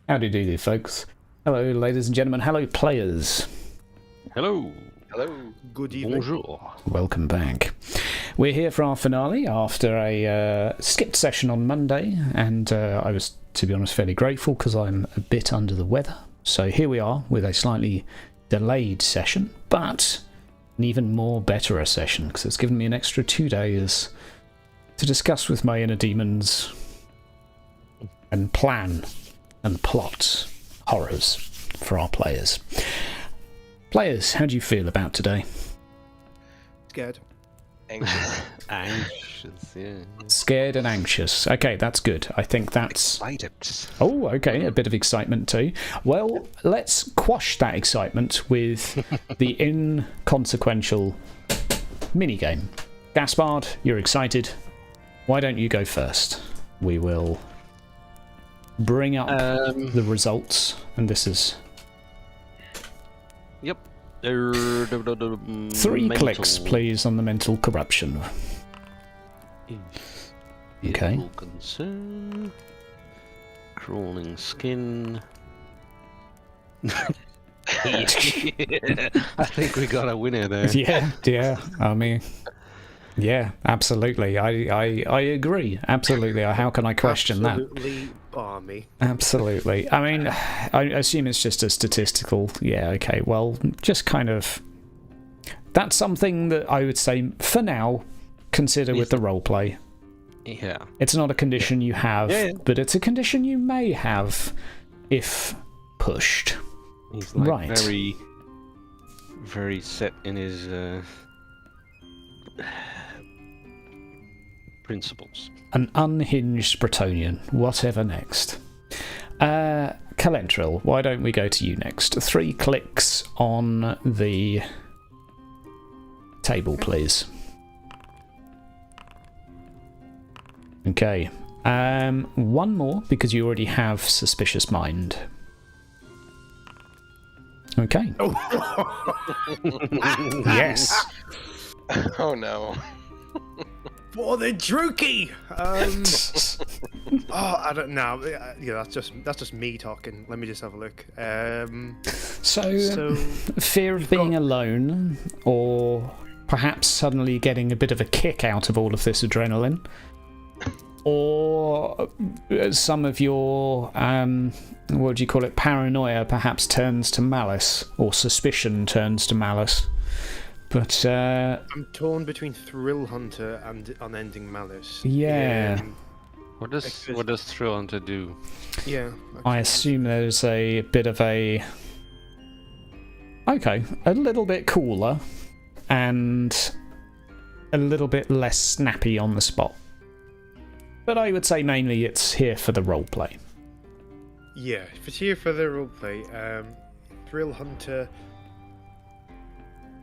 Howdy do, folks. Hello, ladies and gentlemen. Hello, players. Hello. Hello. Good evening. Bonjour. Welcome back. We're here for our finale after a skipped session on Monday, and I was, to be honest, fairly grateful because I'm a bit under the weather. So here we are with a slightly delayed session, but an even more better session because it's given me an extra 2 days to discuss with my inner demons and plan and plot horrors for our players. Players, how do you feel about today? Scared. Anxious. Anxious, yeah. Scared and anxious. Okay, that's good. I think that's... Excited. Oh, okay, a bit of excitement too. Well, let's quash that excitement with the inconsequential minigame. Gaspard, you're excited. Why don't you go first? We will bring up the results, and this is... Yep. 3 clicks, please, on the mental corruption. Okay. Evil concern. Crawling skin. I think we got a winner there. Yeah. I mean, yeah, absolutely. I agree. Absolutely. How can I question that? Absolutely balmy. Absolutely. I mean, I assume it's just a statistical. Yeah, okay. Well, just kind of... That's something that I would say, for now, consider with the roleplay. Yeah. It's not a condition you have, but it's a condition you may have if pushed. He's like Right. very, very set in his principles. An unhinged Bretonian. Whatever next. Calentril, why don't we go to you next? 3 clicks on the table, please. Okay. 1 more, because you already have Suspicious Mind. Okay. Yes. Oh no. For the Druki! I don't know. Yeah, that's just me talking. Let me just have a look. So fear of being alone, or perhaps suddenly getting a bit of a kick out of all of this adrenaline, or some of your what do you call it, paranoia perhaps turns to malice, or suspicion turns to malice. But I'm torn between Thrill Hunter and Unending Malice. Yeah. What does Thrill Hunter do? Yeah. I assume there's a bit of a... Okay, a little bit cooler and a little bit less snappy on the spot. But I would say mainly it's here for the roleplay. Yeah, if it's here for the roleplay, Thrill Hunter...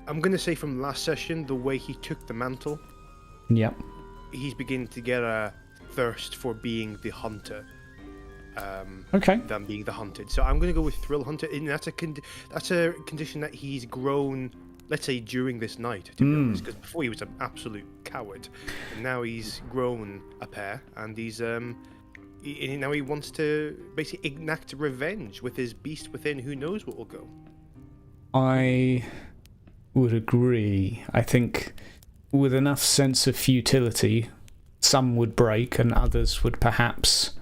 I'm going to say from last session, the way he took the mantle, Yep. he's beginning to get a thirst for being the hunter. Okay. Than being the hunted. So I'm going to go with Thrill Hunter, and that's a condition that he's grown, let's say, during this night, to be honest, because before he was an absolute coward, and now he's grown a pair, and he's now he wants to basically enact revenge with his beast within. Who knows what will go? I would agree. I think with enough sense of futility, some would break and others would perhaps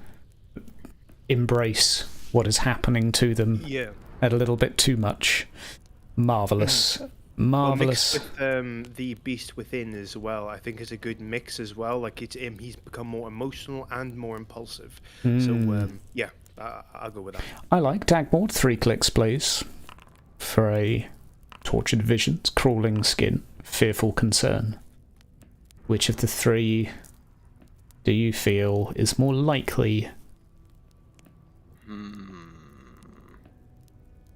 embrace what is happening to them a little bit too much. Marvellous. Marvellous. Well, mixed with the beast within as well, I think is a good mix as well. Like he's become more emotional and more impulsive. So yeah, I'll go with that. I like Dagmord. 3 clicks, please, for a tortured visions, crawling skin, fearful concern. Which of the 3 do you feel is more likely?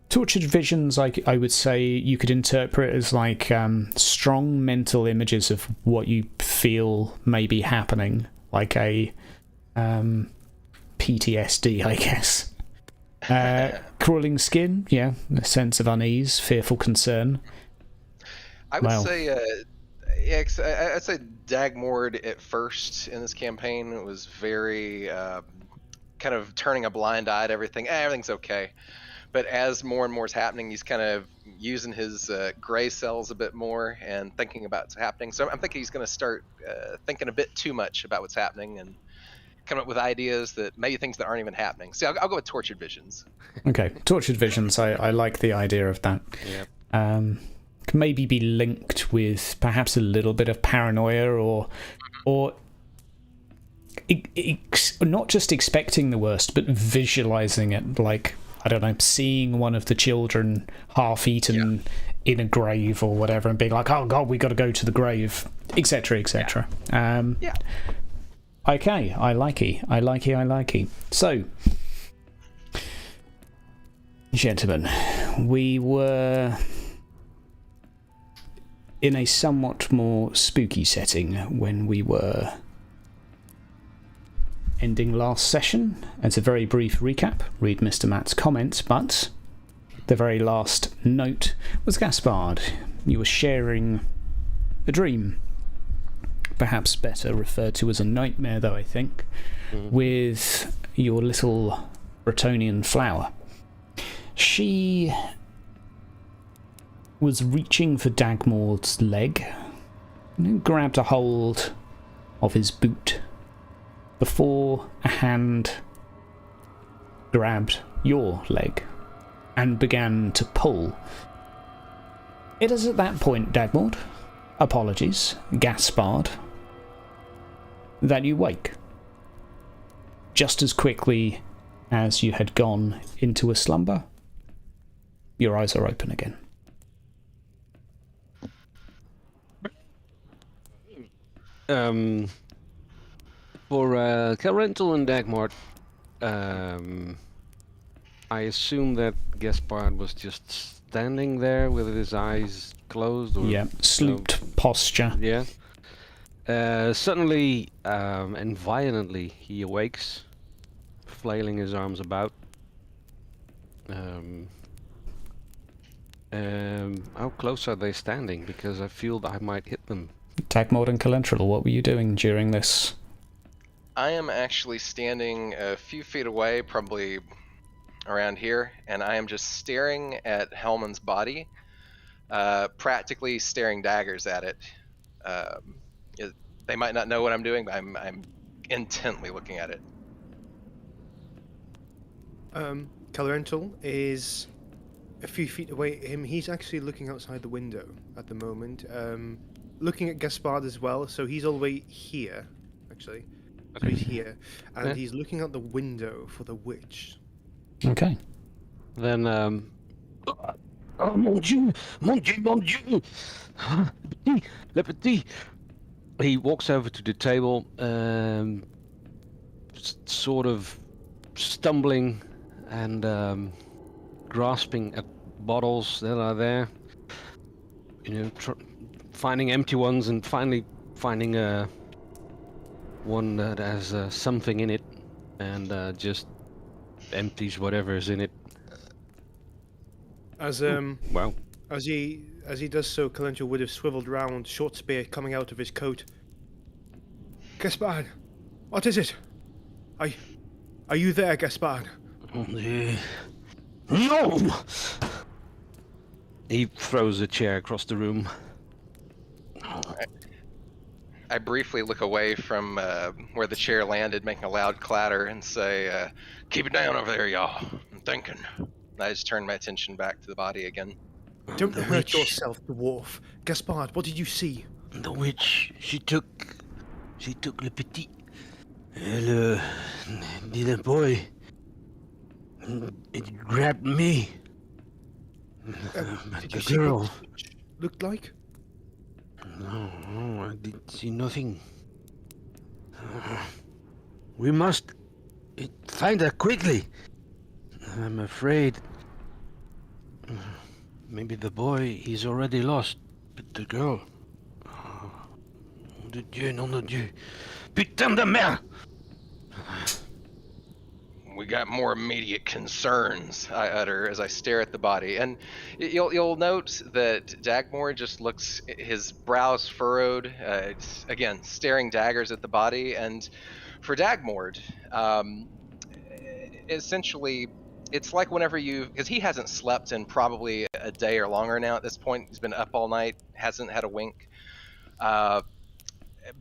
Tortured visions, I would say you could interpret as like strong mental images of what you feel may be happening, like a PTSD, I guess. Crawling skin, yeah, a sense of unease, fearful concern. I would say, I'd say Dagmord at first in this campaign was very kind of turning a blind eye to everything. Everything's okay. But as more and more is happening, he's kind of using his gray cells a bit more and thinking about what's happening. So I'm thinking he's going to start thinking a bit too much about what's happening and come up with ideas that maybe things that aren't even happening. So I'll go with tortured visions. Okay, tortured visions. I like the idea of that. Yep. Can maybe be linked with perhaps a little bit of paranoia, or not just expecting the worst, but visualizing it. Like, I don't know, seeing one of the children half-eaten in a grave or whatever, and being like, "Oh God, we got to go to the grave," etc., etc. Yeah. Okay, I likey. So, gentlemen, we were in a somewhat more spooky setting when we were ending last session. As a very brief recap, read Mr. Matt's comments, but the very last note was Gaspard. You were sharing a dream, perhaps better referred to as a nightmare, though, I think, with your little Bretonian flower. She was reaching for Dagmord's leg and grabbed a hold of his boot before a hand grabbed your leg and began to pull. It is at that point, Dagmord, apologies, Gaspard, that you wake. Just as quickly as you had gone into a slumber, your eyes are open again. For Calrental and Dagmart, I assume that Gaspard was just standing there with his eyes closed? Or, Yeah, slooped posture. Yeah. Suddenly and violently he awakes, flailing his arms about. How close are they standing? Because I feel that I might hit them. Dagmord and Calentral, what were you doing during this? I am actually standing a few feet away, probably around here, and I am just staring at Hellman's body, practically staring daggers at it. They might not know what I'm doing, but I'm intently looking at it. Calorental is a few feet away. He's actually looking outside the window at the moment, looking at Gaspard as well. So he's all the way here, actually. So he's here, and he's looking out the window for the witch. Okay. Then, oh mon Dieu, mon Dieu, mon Dieu! Le petit! He walks over to the table, sort of stumbling and grasping at bottles that are there. You know, finding empty ones and finally finding one that has something in it, and just empties whatever's in it. As Wow. as he does so, Calentro would have swiveled round, short spear coming out of his coat. Gaspard, what is it? Are you there, Gaspard? No! He throws a chair across the room. I briefly look away from where the chair landed, making a loud clatter, and say, "Keep it down over there, y'all. I'm thinking." I just turn my attention back to the body again. Don't hurt yourself, dwarf. Gaspard, what did you see? The witch, she took le petit, le little boy. It grabbed me. Did The you see girl. what the witch looked like? No, I did see nothing. We must find her quickly. I'm afraid. Maybe the boy, he's already lost, but the girl. Oh, nom de Dieu, nom de Dieu. Putain de merde! We got more immediate concerns, I utter as I stare at the body. And you'll note that Dagmor just looks, his brows furrowed, again, staring daggers at the body. And for Dagmord, essentially, it's like whenever because he hasn't slept in probably a day or longer now at this point. He's been up all night, hasn't had a wink.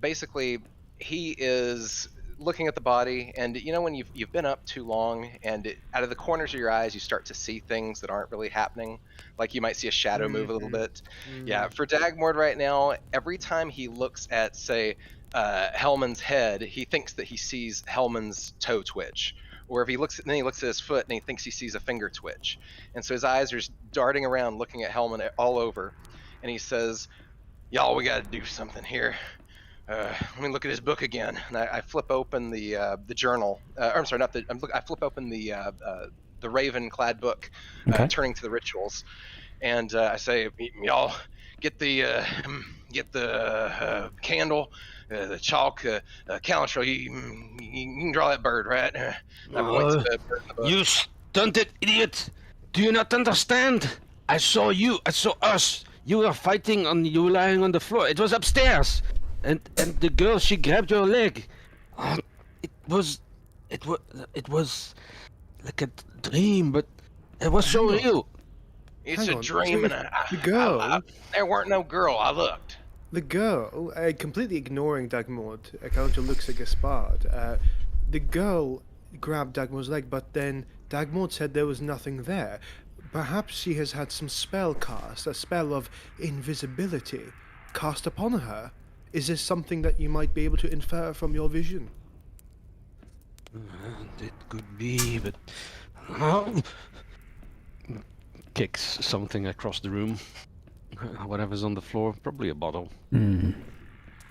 Basically, he is looking at the body, and when you've been up too long, and out of the corners of your eyes you start to see things that aren't really happening, like you might see a shadow move a little bit. Yeah, for Dagmord right now, every time he looks at, say, Hellman's head, he thinks that he sees Hellman's toe twitch, or if he looks at his foot and he thinks he sees a finger twitch, and so his eyes are just darting around looking at Hellman all over, and he says, "Y'all, we got to do something here. Let me look at his book again." And I flip open the journal. I'm sorry, not the. I flip open the raven-clad book, turning to the rituals, and I say, "Y'all, get the candle, the chalk, Calantrell. You can draw that bird, right?" I point to the bird in the book. You stunted idiot! Do you not understand? I saw you. I saw us. You were fighting you were lying on the floor. It was upstairs. And the girl, she grabbed your leg. It was like a dream, but it was so real. It's a dream, and the girl. There weren't no girl. I looked. The girl, completely ignoring Dagmord, Calantrell looks at Gaspard. The girl grabbed Dagmord's leg, but then Dagmord said there was nothing there. Perhaps she has had some spell cast, a spell of invisibility, cast upon her. Is this something that you might be able to infer from your vision? It could be, but... Kicks something across the room. Whatever's on the floor, probably a bottle.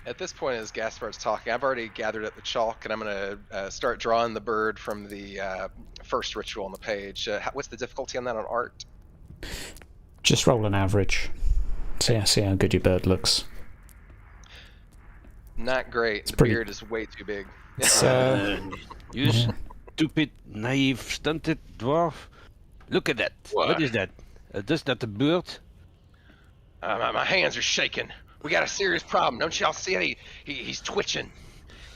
At this point, as Gaspard's talking, I've already gathered up the chalk, and I'm going to start drawing the bird from the first ritual on the page. What's the difficulty on that on art? Just roll an average. See how good your bird looks. Not great. The pretty... beard is way too big. You stupid, naive, stunted dwarf. Look at that. What is that? Is that a bird? My hands are shaking. We got a serious problem. Don't y'all see it? He's twitching.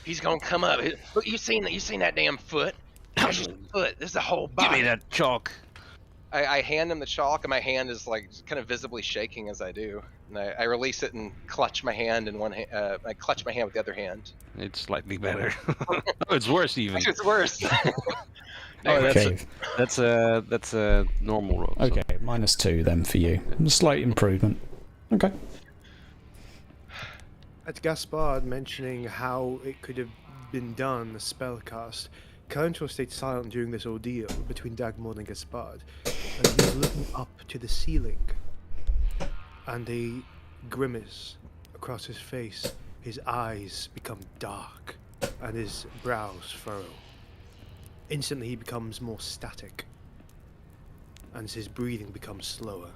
He's gonna come up. Look, you seen that damn foot? That's just a foot. This is a whole body. Give me that chalk. I hand him the chalk, and my hand is like kind of visibly shaking as I do. And I release it and clutch my hand in one hand. I clutch my hand with the other hand. It's slightly better. It's worse even. It's worse. Okay. That's a normal roll. Okay, -2 then for you. A slight improvement. Okay. At Gaspard mentioning how it could have been done, the spell cast, Calantrell stayed silent during this ordeal between Dagmord and Gaspard, and he was looking up to the ceiling, and a grimace across his face, his eyes become dark, and his brows furrow. Instantly he becomes more static, and his breathing becomes slower.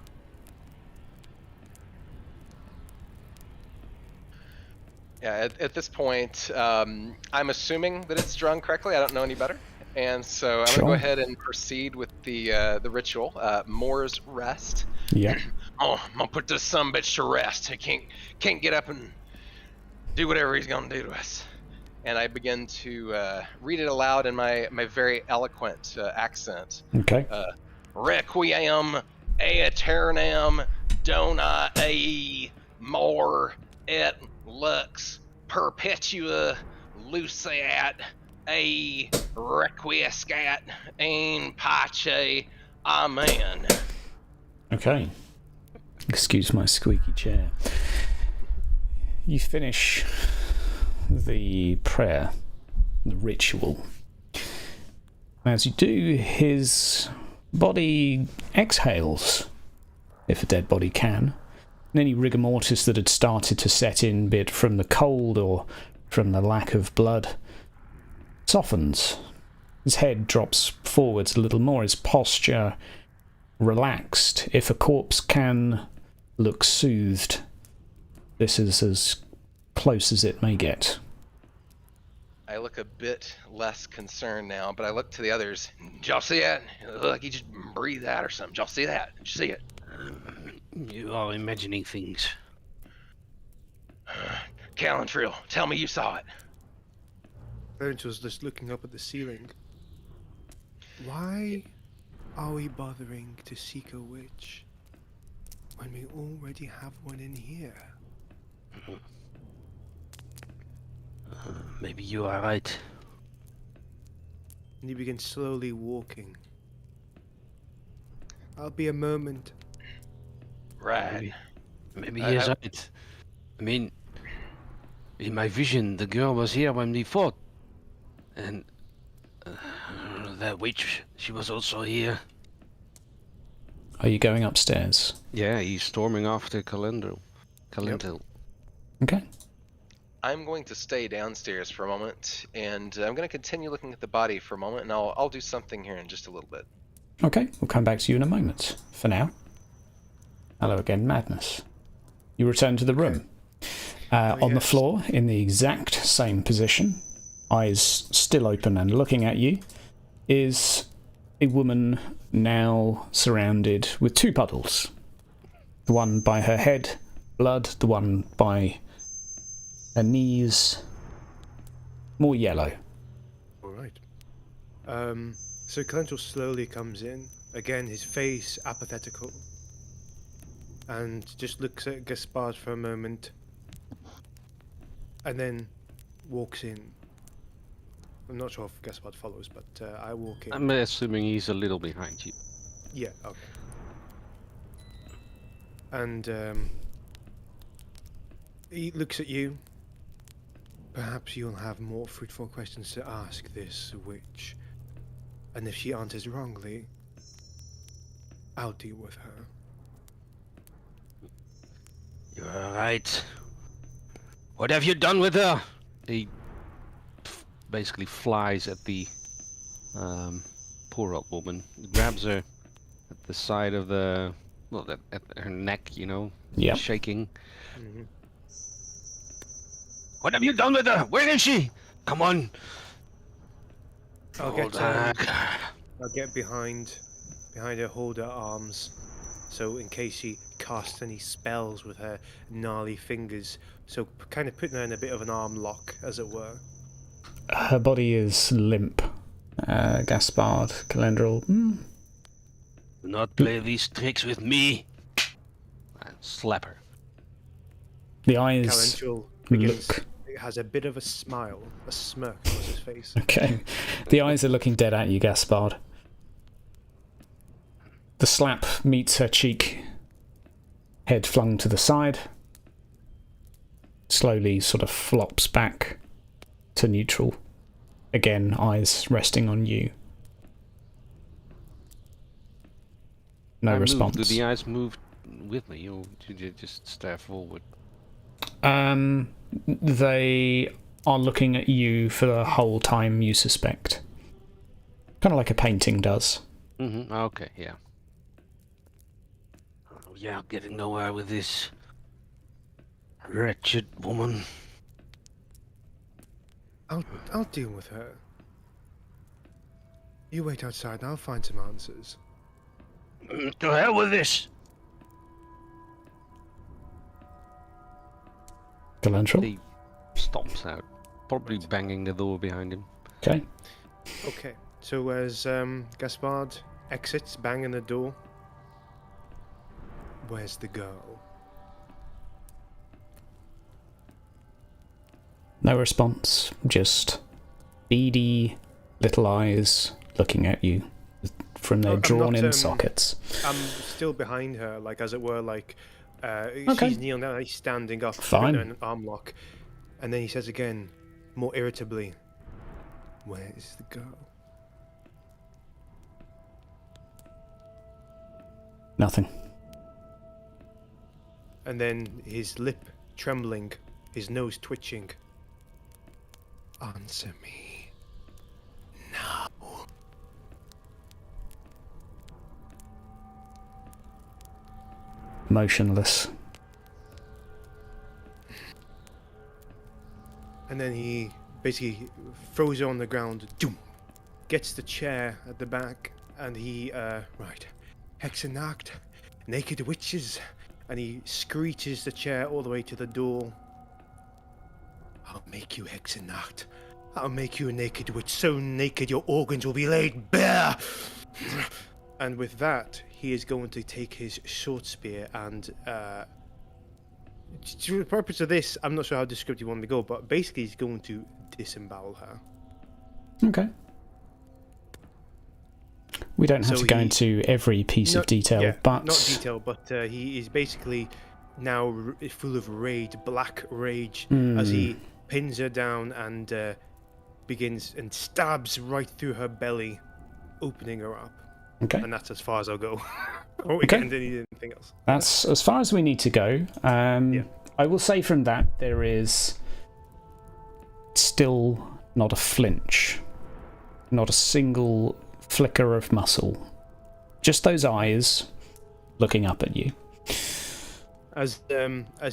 Yeah, at this point, I'm assuming that it's drawn correctly. I don't know any better. And so I'm going to go ahead and proceed with the ritual, Moore's Rest. Yeah. Oh, I'm going to put this sumbitch to rest. He can't get up and do whatever he's going to do to us. And I begin to read it aloud in my very eloquent accent. Okay. Requiem aeternam dona ei more et lux perpetua luceat a requiescat in pace. Amen. Okay. Excuse my squeaky chair. You finish the prayer, the ritual. As you do, his body exhales, if a dead body can. And any rigor mortis that had started to set in, be it from the cold or from the lack of blood, softens. His head drops forwards a little more, his posture relaxed. If a corpse can look soothed, this is as close as it may get. I look a bit less concerned now, but I look to the others. Did y'all see that? Look, he just breathed out or something. Did y'all see that? Did you see it? You are imagining things. Calantrell, tell me you saw it. Calantrell was just looking up at the ceiling. Why are we bothering to seek a witch when we already have one in here? Maybe you are right. And he begins slowly walking. I'll be a moment. Right. Maybe I he is have- right. I mean, in my vision, the girl was here when we fought. And that witch, she was also here. Are you going upstairs? Yeah, he's storming after Calendro. Calendro. Okay. I'm going to stay downstairs for a moment, and I'm going to continue looking at the body for a moment, and I'll do something here in just a little bit. Okay, we'll come back to you in a moment. For now, hello again, Madness. You return to the room. On the yes. floor, in the exact same position, eyes still open and looking at you, is a woman now surrounded with two puddles. The one by her head, blood, the one by her knees, more yellow. All right. So Calendro slowly comes in. Again, his face apathetical. And just looks at Gaspard for a moment. And then walks in. I'm not sure if Gaspard follows, but I walk in. I'm assuming he's a little behind you. Yeah, okay. And he looks at you. Perhaps you'll have more fruitful questions to ask this witch. And if she answers wrongly, I'll deal with her. You are right. What have you done with her? He basically flies at the poor old woman, grabs her at the side of the, well, at her neck, you know, Yep. shaking. Mm-hmm. What have you done with her? Where is she? Come on. I'll Hold get back. I'll get behind her, hold her arms, so in case she casts any spells with her gnarly fingers, so kind of putting her in a bit of an arm lock, as it were. Her body is limp. Gaspard, Calendril. Do not play these tricks with me. And slap her. The eyes Calendril begins. look. It has a bit of a smile, a smirk on his face. Okay. The eyes are looking dead at you, Gaspard. The slap meets her cheek. Head flung to the side. Slowly sort of flops back to neutral. Again, eyes resting on you. No I response. Move. Do the eyes move with me, or do you just stare forward? They are looking at you for the whole time, you suspect. Kind of like a painting does. Mm-hmm. Okay, yeah. Oh, yeah, getting nowhere with this wretched woman. I'll deal with her. You wait outside and I'll find some answers. To hell with this. Calendril? He stomps out, probably banging the door behind him. Okay. Okay, so as Gaspard exits, banging the door, where's the girl? No response. Just beady little eyes looking at you from their I'm drawn-in not, sockets. I'm still behind her, like as it were, like Okay. she's kneeling down, he's standing up, Fine. putting her in an arm lock, and then he says again, more irritably, "Where is the girl?" Nothing. And then his lip trembling, his nose twitching. Answer me now. Motionless. And then he basically throws her on the ground, doom, gets the chair at the back, and he, right, Hexensnackt, naked witches, and he screeches the chair all the way to the door. I'll make you Hexensnackt. I'll make you a naked witch, so naked your organs will be laid bare. And with that, he is going to take his short spear and, to the purpose of this, I'm not sure how descriptive you want to go, but basically he's going to disembowel her. Okay. We don't have So to go he- into every piece of detail, Yeah, but not detail, but he is basically now full of rage, black rage, as he pins her down and begins and stabs right through her belly, opening her up. okay. And that's as far as I'll go. I won't Okay. get into anything else. That's as far as we need to go. I will say from that there is still not a flinch, not a single flicker of muscle, just those eyes looking up at you. As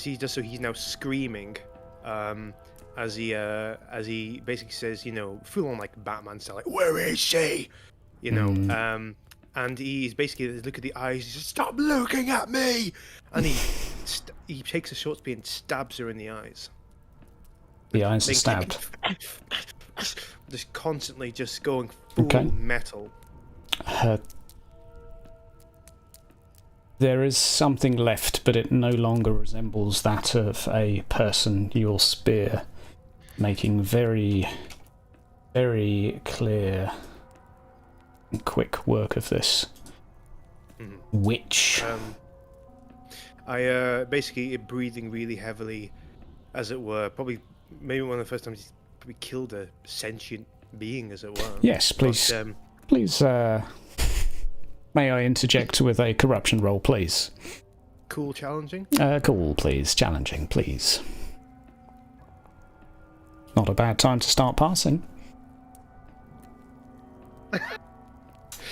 he does so, he's now screaming. As he basically says, full on like Batman style, like, "Where is she?" And he's basically look at the eyes. He says, "Stop looking at me!" And he takes a short spear and stabs her in the eyes. The eyes are stabbed. Just constantly just going full Okay. metal. There is something left, but it no longer resembles that of a person. Your spear making very, very clear and quick work of this witch. I basically breathing really heavily, as it were. Probably maybe one of the first times he's probably killed a sentient being, as it were. Yes, please. But, Please, may I interject with a corruption roll, please? cool, challenging. Cool, please. Challenging, please. Not a bad time to start passing.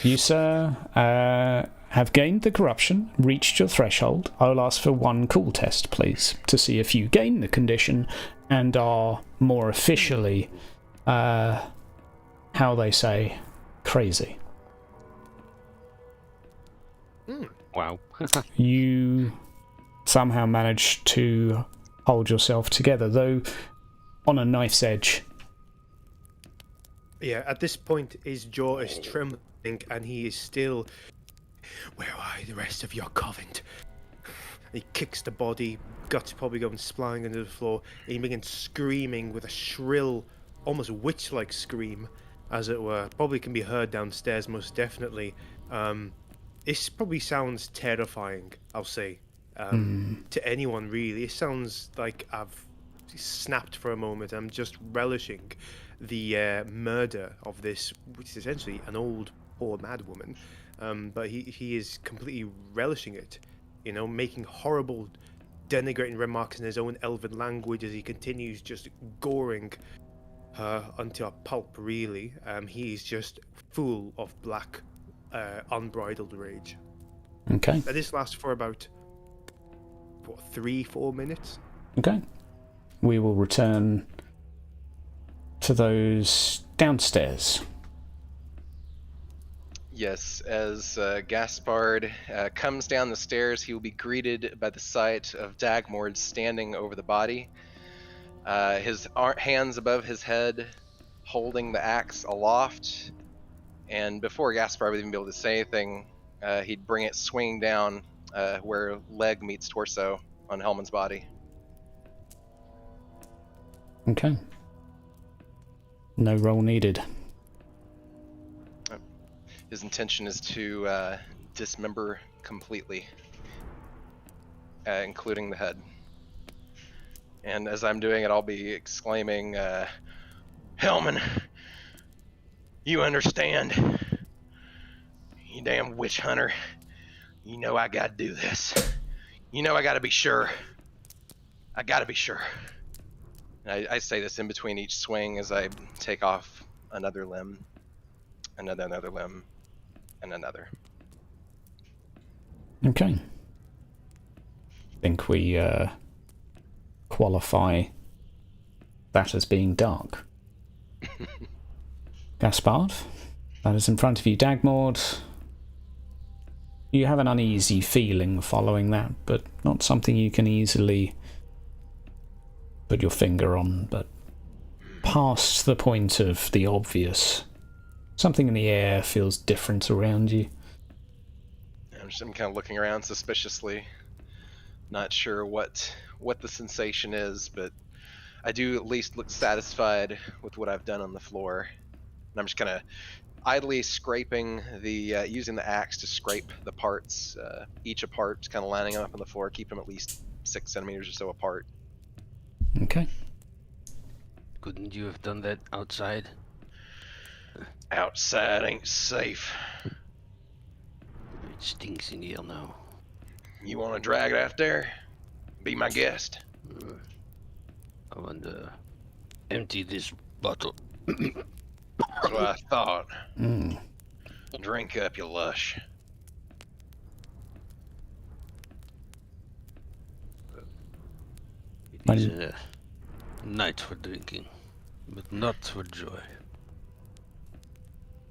You, sir, have gained the corruption, reached your threshold. I will ask for one cool test, please, to see if you gain the condition and are more officially, how they say, crazy. Wow. You somehow manage to hold yourself together, though on a knife's edge. Yeah, at this point, his jaw is trembling, and he is still. "Where are the rest of your covent?" He kicks the body, guts probably going splaying into the floor, and he begins screaming with a shrill, almost witch-like scream, as it were. Probably can be heard downstairs, most definitely. This probably sounds terrifying, I'll say, to anyone really. It sounds like I've snapped for a moment. I'm just relishing the murder of this, which is essentially an old, poor mad woman. But he is completely relishing it, making horrible, denigrating remarks in his own elven language as he continues just goring her unto a pulp, really. He is just full of black, unbridled rage. Okay. And this lasts for about, 3-4 minutes? Okay. We will return to those downstairs. Yes, as Gaspard comes down the stairs, he will be greeted by the sight of Dagmord standing over the body, his hands above his head, holding the axe aloft. And before Gaspard would even be able to say anything, he'd bring it swinging down where leg meets torso on Hellman's body. Okay. No roll needed. His intention is to dismember completely, including the head. And as I'm doing it, I'll be exclaiming, "Hellman, you understand? You damn witch hunter. You know I gotta do this. You know I gotta be sure. I gotta be sure." And I say this in between each swing as I take off another limb, another limb, and another. Okay. I think we qualify that as being dark. Gaspard, that is in front of you. Dagmord, you have an uneasy feeling following that, but not something you can easily put your finger on, but past the point of the obvious. Something in the air feels different around you. I'm kind of looking around suspiciously, not sure what the sensation is, but I do at least look satisfied with what I've done on the floor. And I'm just kind of idly scraping using the axe to scrape the parts, each apart, kind of lining them up on the floor, keep them at least 6 centimeters or so apart. Okay. Couldn't you have done that outside? Outside ain't safe. It stinks in here now. You want to drag it out there? Be my guest. I want to empty this bottle. That's what I thought. Drink up, you lush. It is a night for drinking, but not for joy.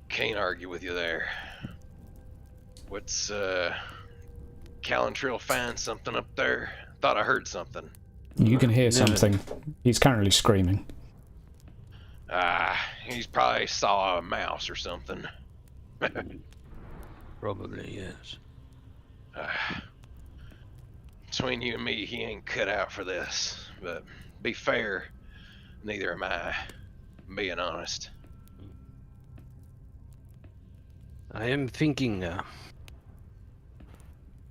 Can't argue with you there. What's, Calantrill find something up there? Thought I heard something. You can hear something. He's currently screaming. He's probably saw a mouse or something. Probably, yes. Between you and me, he ain't cut out for this. But be fair, neither am I. Being honest. I am thinking,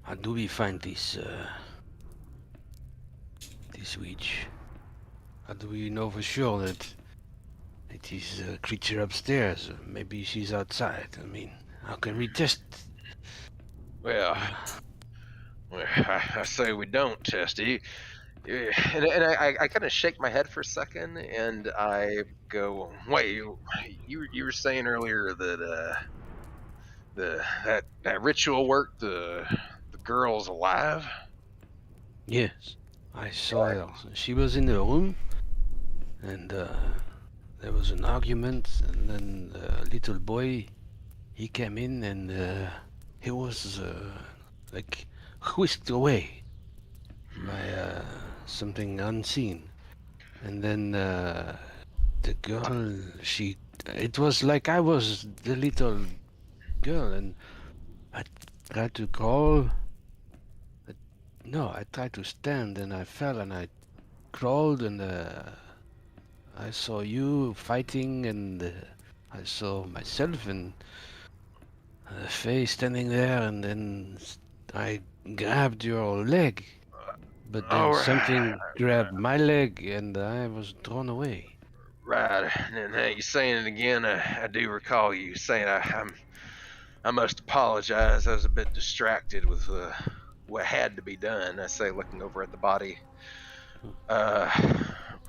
how do we find this witch? How do we know for sure that it is a creature upstairs? Maybe she's outside. I mean, how can we test? Well, I say we don't test it. And I kind of shake my head for a second, and I go, wait, you were saying earlier that that ritual worked. The girl's alive. Yes, I saw her. She was in the room, and there was an argument, and then the little boy, he came in, and he was like whisked away by something unseen. And then the girl, it was like I was the little girl, and I tried to crawl. No, I tried to stand, and I fell, and I crawled, and I saw you fighting, and I saw myself and Faye standing there, and then I grabbed your leg, but then something grabbed my leg, and I was drawn away. Right, and now you're saying it again. I do recall you saying I must apologize. I was a bit distracted with what had to be done. I say, looking over at the body.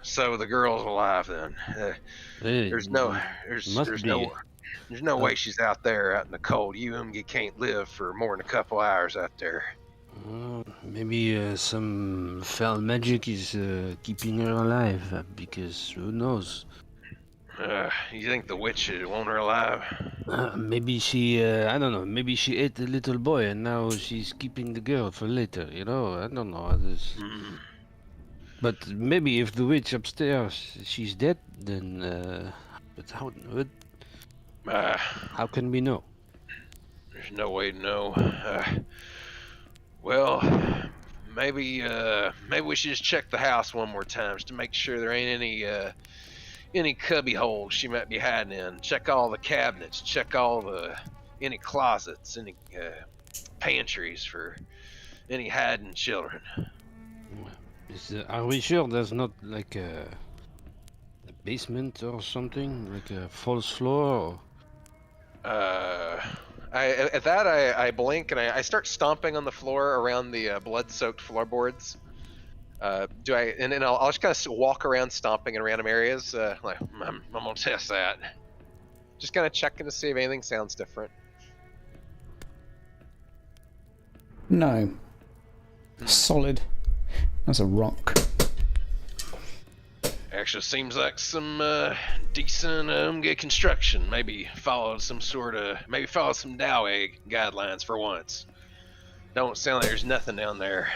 So the girl's alive then. There's no way she's out there out in the cold. You can't live for more than a couple hours out there. Maybe some foul magic is keeping her alive, because who knows? You think the witch want her alive? Maybe she, I don't know, maybe she ate the little boy and now she's keeping the girl for later, you know? I don't know. But maybe if the witch upstairs, she's dead, then, but how can we know? There's no way to know. Well, maybe we should just check the house one more time just to make sure there ain't any cubby holes she might be hiding in. Check all the cabinets. Check any closets, any pantries for any hiding children. Are we sure there's not like a basement or something, like a false floor? I blink and I start stomping on the floor around the blood-soaked floorboards. I'll just kind of walk around stomping in random areas. I'm gonna test that. Just kind of checking to see if anything sounds different. No. Solid as a rock. Actually, seems like some decent good construction. Maybe follow some Dowey guidelines for once. Don't sound like there's nothing down there.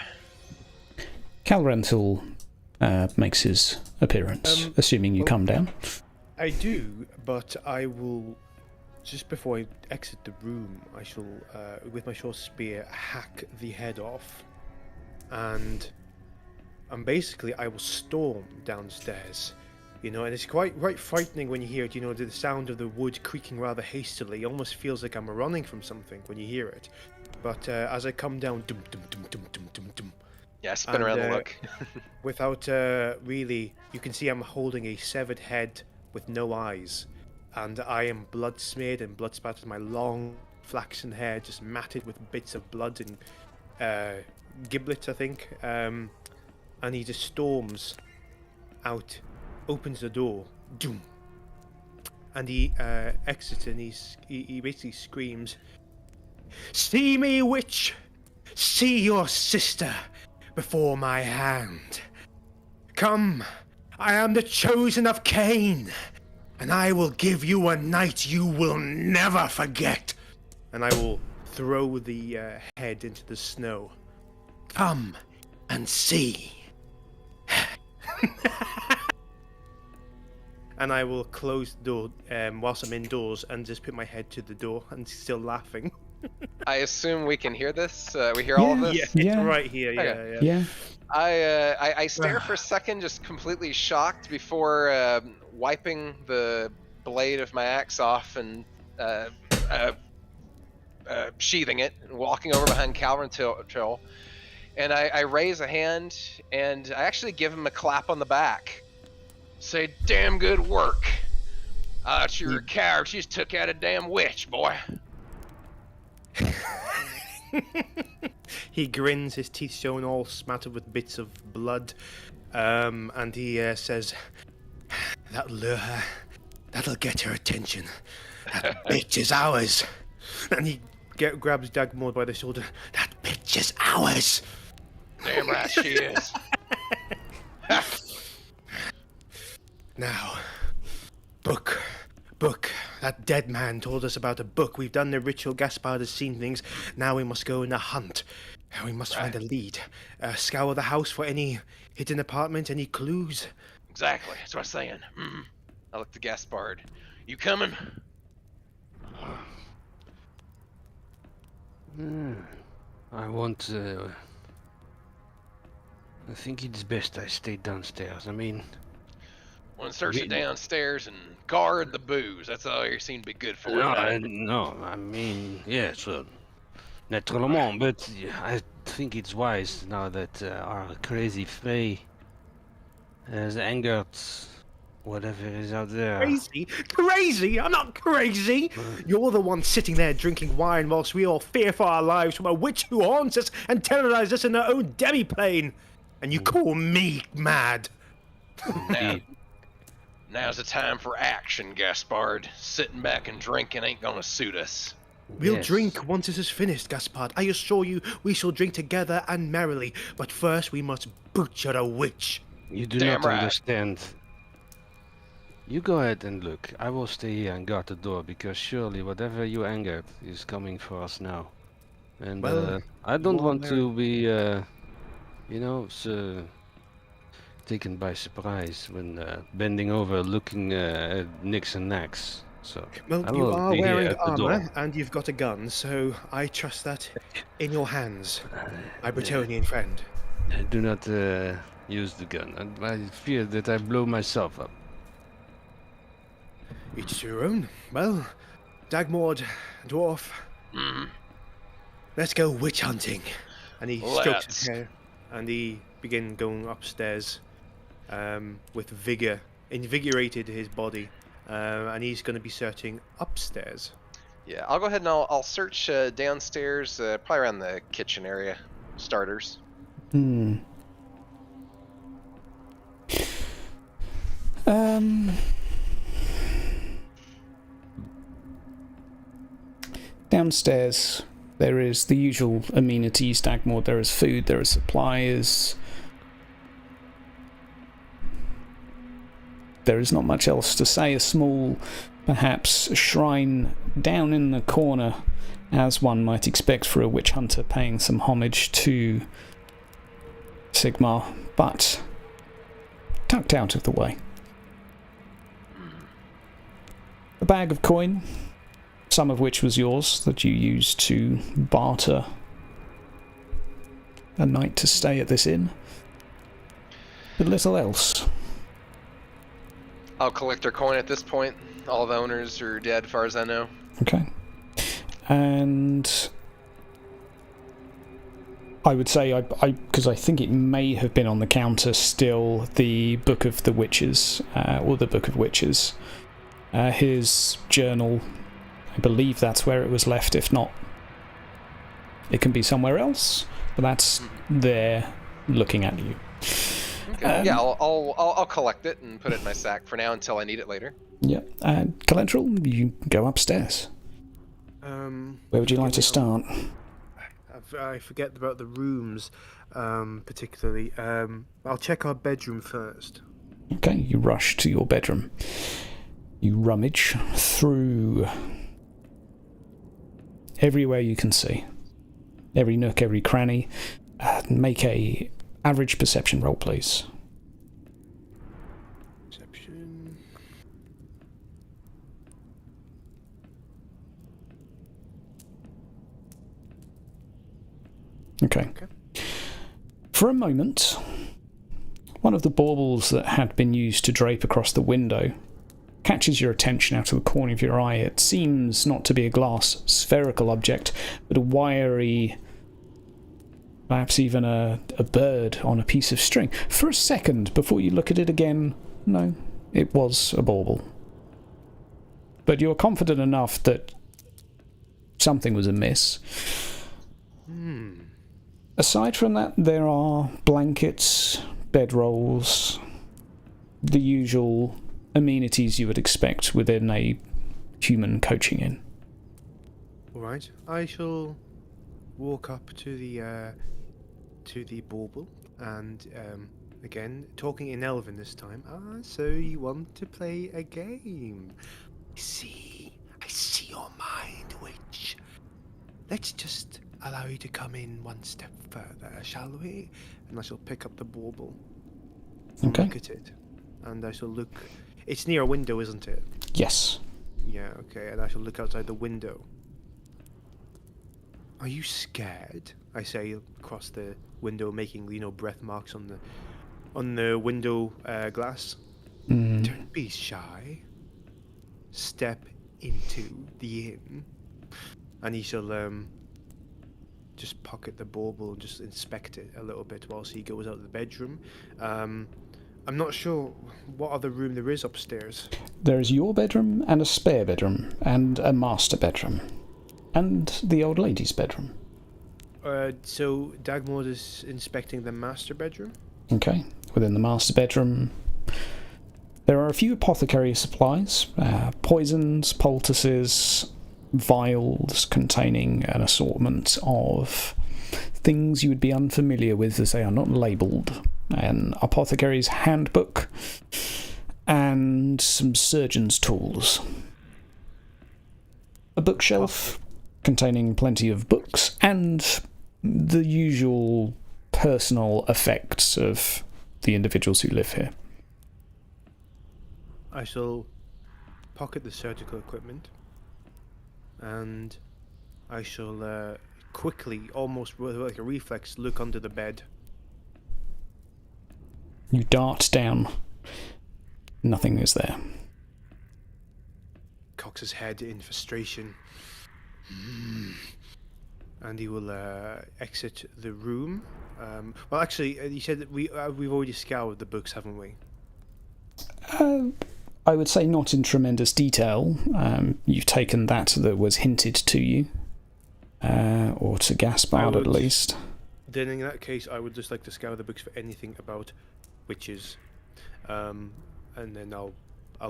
Calrental makes his appearance, assuming you come down. I do, but I will, just before I exit the room, I shall, with my short spear, hack the head off, and basically I will storm downstairs. You know, and it's quite frightening when you hear it. You know, the sound of the wood creaking rather hastily. It almost feels like I'm running from something when you hear it. But as I come down, dum dum dum dum dum dum dum. Yeah, spin around the look. Without really, you can see I'm holding a severed head with no eyes, and I am blood smeared and blood spattered. My long flaxen hair just matted with bits of blood and giblets, I think. And he just storms out. Opens the door, doom, and he exits, and he basically screams, "See me, witch! See your sister before my hand! Come, I am the chosen of Cain, and I will give you a night you will never forget!" And I will throw the head into the snow. Come and see. And I will close the door whilst I'm indoors and just put my head to the door and still laughing. I assume we can hear this. We hear all of this. Yeah, Yeah. it's right here. Okay. Yeah. I stare for a second, just completely shocked, before wiping the blade of my axe off and sheathing it and walking over behind Calvin Till. And I raise a hand and I actually give him a clap on the back. Say, damn good work. I thought you were a coward. She just took out a damn witch, boy. He grins, his teeth showing all smattered with bits of blood, and he says, "That'll lure her. That'll get her attention. That bitch is ours." And he grabs Dagmar by the shoulder. "That bitch is ours." Damn right she is. Now, book. That dead man told us about a book. We've done the ritual. Gaspard has seen things. Now we must go on a hunt. We must find a lead. Scour the house for any hidden apartment, any clues. Exactly. That's what I'm saying. I look to Gaspard. You coming? I want. I think it's best I stay downstairs. I mean, Want to search the downstairs and guard the booze. That's all you seem to be good for. no, I mean, yes, naturellement, but I think it's wise now that our crazy Frey has angered whatever is out there. Crazy? I'm not crazy. You're the one sitting there drinking wine whilst we all fear for our lives from a witch who haunts us and terrorizes us in her own demi-plane. And you call me mad. Now's the time for action, Gaspard. Sitting back and drinking ain't gonna suit us. We'll drink once this is finished, Gaspard. I assure you, we shall drink together and merrily. But first, we must butcher a witch. You do Damn not right. understand. You go ahead and look. I will stay here and guard the door, because surely whatever you angered is coming for us now. And Well, I don't more want to be, taken by surprise when bending over looking at nicks and knacks. So Well, I you will are be here wearing at the armor, door. and you've got a gun, so I trust that in your hands, my Bretonian friend. I do not use the gun, and I fear that I blow myself up. Each to your own. Well, Dagmord, dwarf, let's go witch hunting. And he strokes his hair, and he begins going upstairs with vigor, invigorated his body, and he's going to be searching upstairs. Yeah, I'll go ahead and I'll search downstairs, probably around the kitchen area. Starters. Downstairs, there is the usual amenities, Dagmar. There is food, there are supplies. There is not much else to say. A small, perhaps, shrine down in the corner, as one might expect for a witch hunter paying some homage to Sigmar. But tucked out of the way. A bag of coin, some of which was yours, that you used to barter a night to stay at this inn. But little else. I'll collect their coin at this point. All the owners are dead, as far as I know. Okay. And I would say, because I think it may have been on the counter still, the Book of the Witches, or the Book of Witches. His journal, I believe that's where it was left. If not, it can be somewhere else. But that's there looking at you. Okay. Yeah, I'll collect it and put it in my sack for now until I need it later. Yeah. Collateral, you go upstairs. Where would you like to start? I forget about the rooms, particularly. I'll check our bedroom first. Okay, you rush to your bedroom. You rummage through everywhere you can see. Every nook, every cranny. Make a average perception roll, please. Perception. Okay. For a moment, one of the baubles that had been used to drape across the window catches your attention out of the corner of your eye. It seems not to be a glass spherical object, but a wiry, perhaps even a bird on a piece of string. For a second, before you look at it again, no, it was a bauble. But you're confident enough that something was amiss. Aside from that, there are blankets, bedrolls, the usual amenities you would expect within a human coaching inn. Alright, I shall walk up to the bauble and again, talking in Elven this time. So you want to play a game? I see your mind, witch. Let's just allow you to come in one step further, shall we? And I shall pick up the bauble. Okay. Look at it. And I shall look. It's near a window, isn't it? Yes. Yeah, okay. And I shall look outside the window. Are you scared? I say across the window, making breath marks on the window glass. Don't be shy. Step into the inn, and he shall just pocket the bauble and just inspect it a little bit whilst he goes out of the bedroom. I'm not sure what other room there is upstairs. There is your bedroom and a spare bedroom and a master bedroom and the old lady's bedroom. So Dagmar is inspecting the master bedroom? Okay. Within the master bedroom, there are a few apothecary supplies, poisons, poultices, vials containing an assortment of things you would be unfamiliar with as they are not labelled. An apothecary's handbook and some surgeon's tools. A bookshelf containing plenty of books and the usual personal effects of the individuals who live here. I shall pocket the surgical equipment and I shall quickly, almost like a reflex, look under the bed. You dart down. Nothing is there. Cocks his head in frustration. And he will exit the room. Well, actually, you said that we've already scoured the books, haven't we? I would say not in tremendous detail. You've taken that was hinted to you. Or to Gaspard, at least. Then in that case, I would just like to scour the books for anything about witches. And then I'll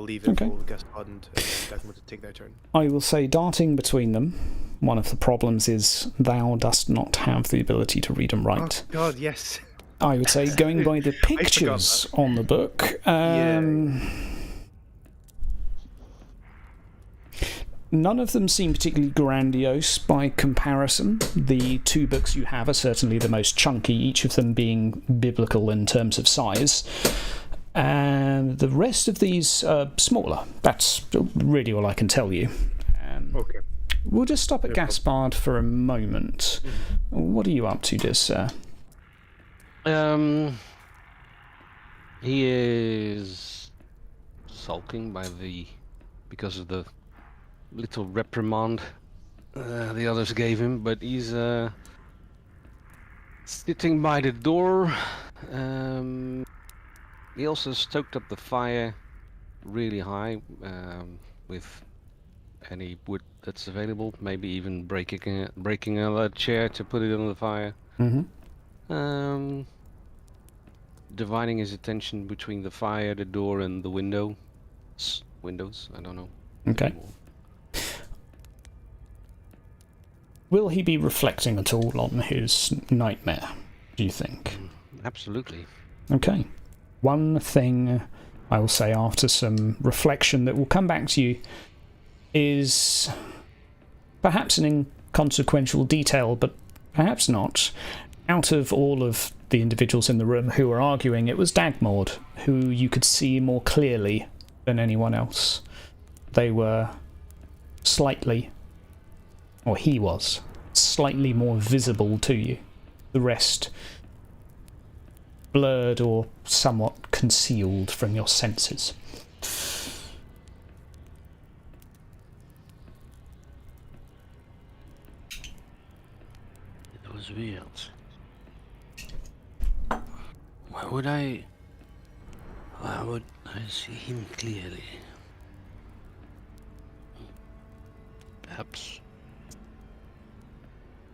leave it for Gaspard and Dagmar to take their turn. I will say, darting between them, one of the problems is thou dost not have the ability to read and write. Oh, God, yes. I would say, going by the pictures on the book, none of them seem particularly grandiose by comparison. The two books you have are certainly the most chunky, each of them being biblical in terms of size. And the rest of these are smaller. That's really all I can tell you. Okay. We'll just stop at Gaspard for a moment. What are you up to, dear sir? He is sulking because of the little reprimand the others gave him, but he's sitting by the door. He also stoked up the fire really high with any wood that's available, maybe even breaking another chair to put it on the fire. Dividing his attention between the fire, the door, and the windows. I don't know. Okay. Anymore. Will he be reflecting at all on his nightmare, do you think? Absolutely. Okay. One thing I will say after some reflection that will come back to you is perhaps an inconsequential detail, but perhaps not. Out of all of the individuals in the room who were arguing, it was Dagmord who you could see more clearly than anyone else. They were slightly, or he was, slightly more visible to you. The rest blurred or somewhat concealed from your senses. It was weird. Why would I see him clearly? Perhaps.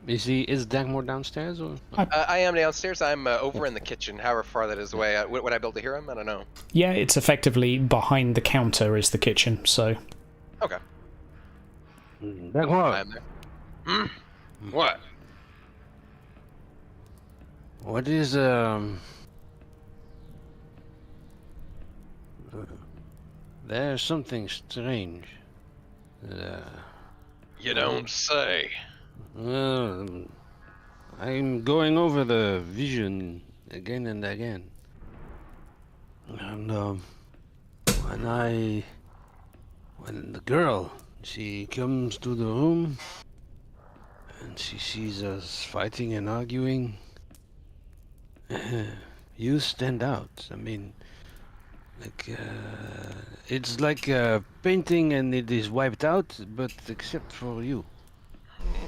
Is Dagmore downstairs or? I am downstairs. I'm over in the kitchen, however far that is away. Would I be able to hear him? I don't know. Yeah, it's effectively behind the counter is the kitchen, so... Okay. Dagmore, I'm there. What? what is there's something strange. You don't say. I'm going over the vision again and again. And when the girl, she comes to the room and she sees us fighting and arguing, you stand out. I mean, like, it's like a painting and it is wiped out, but except for you.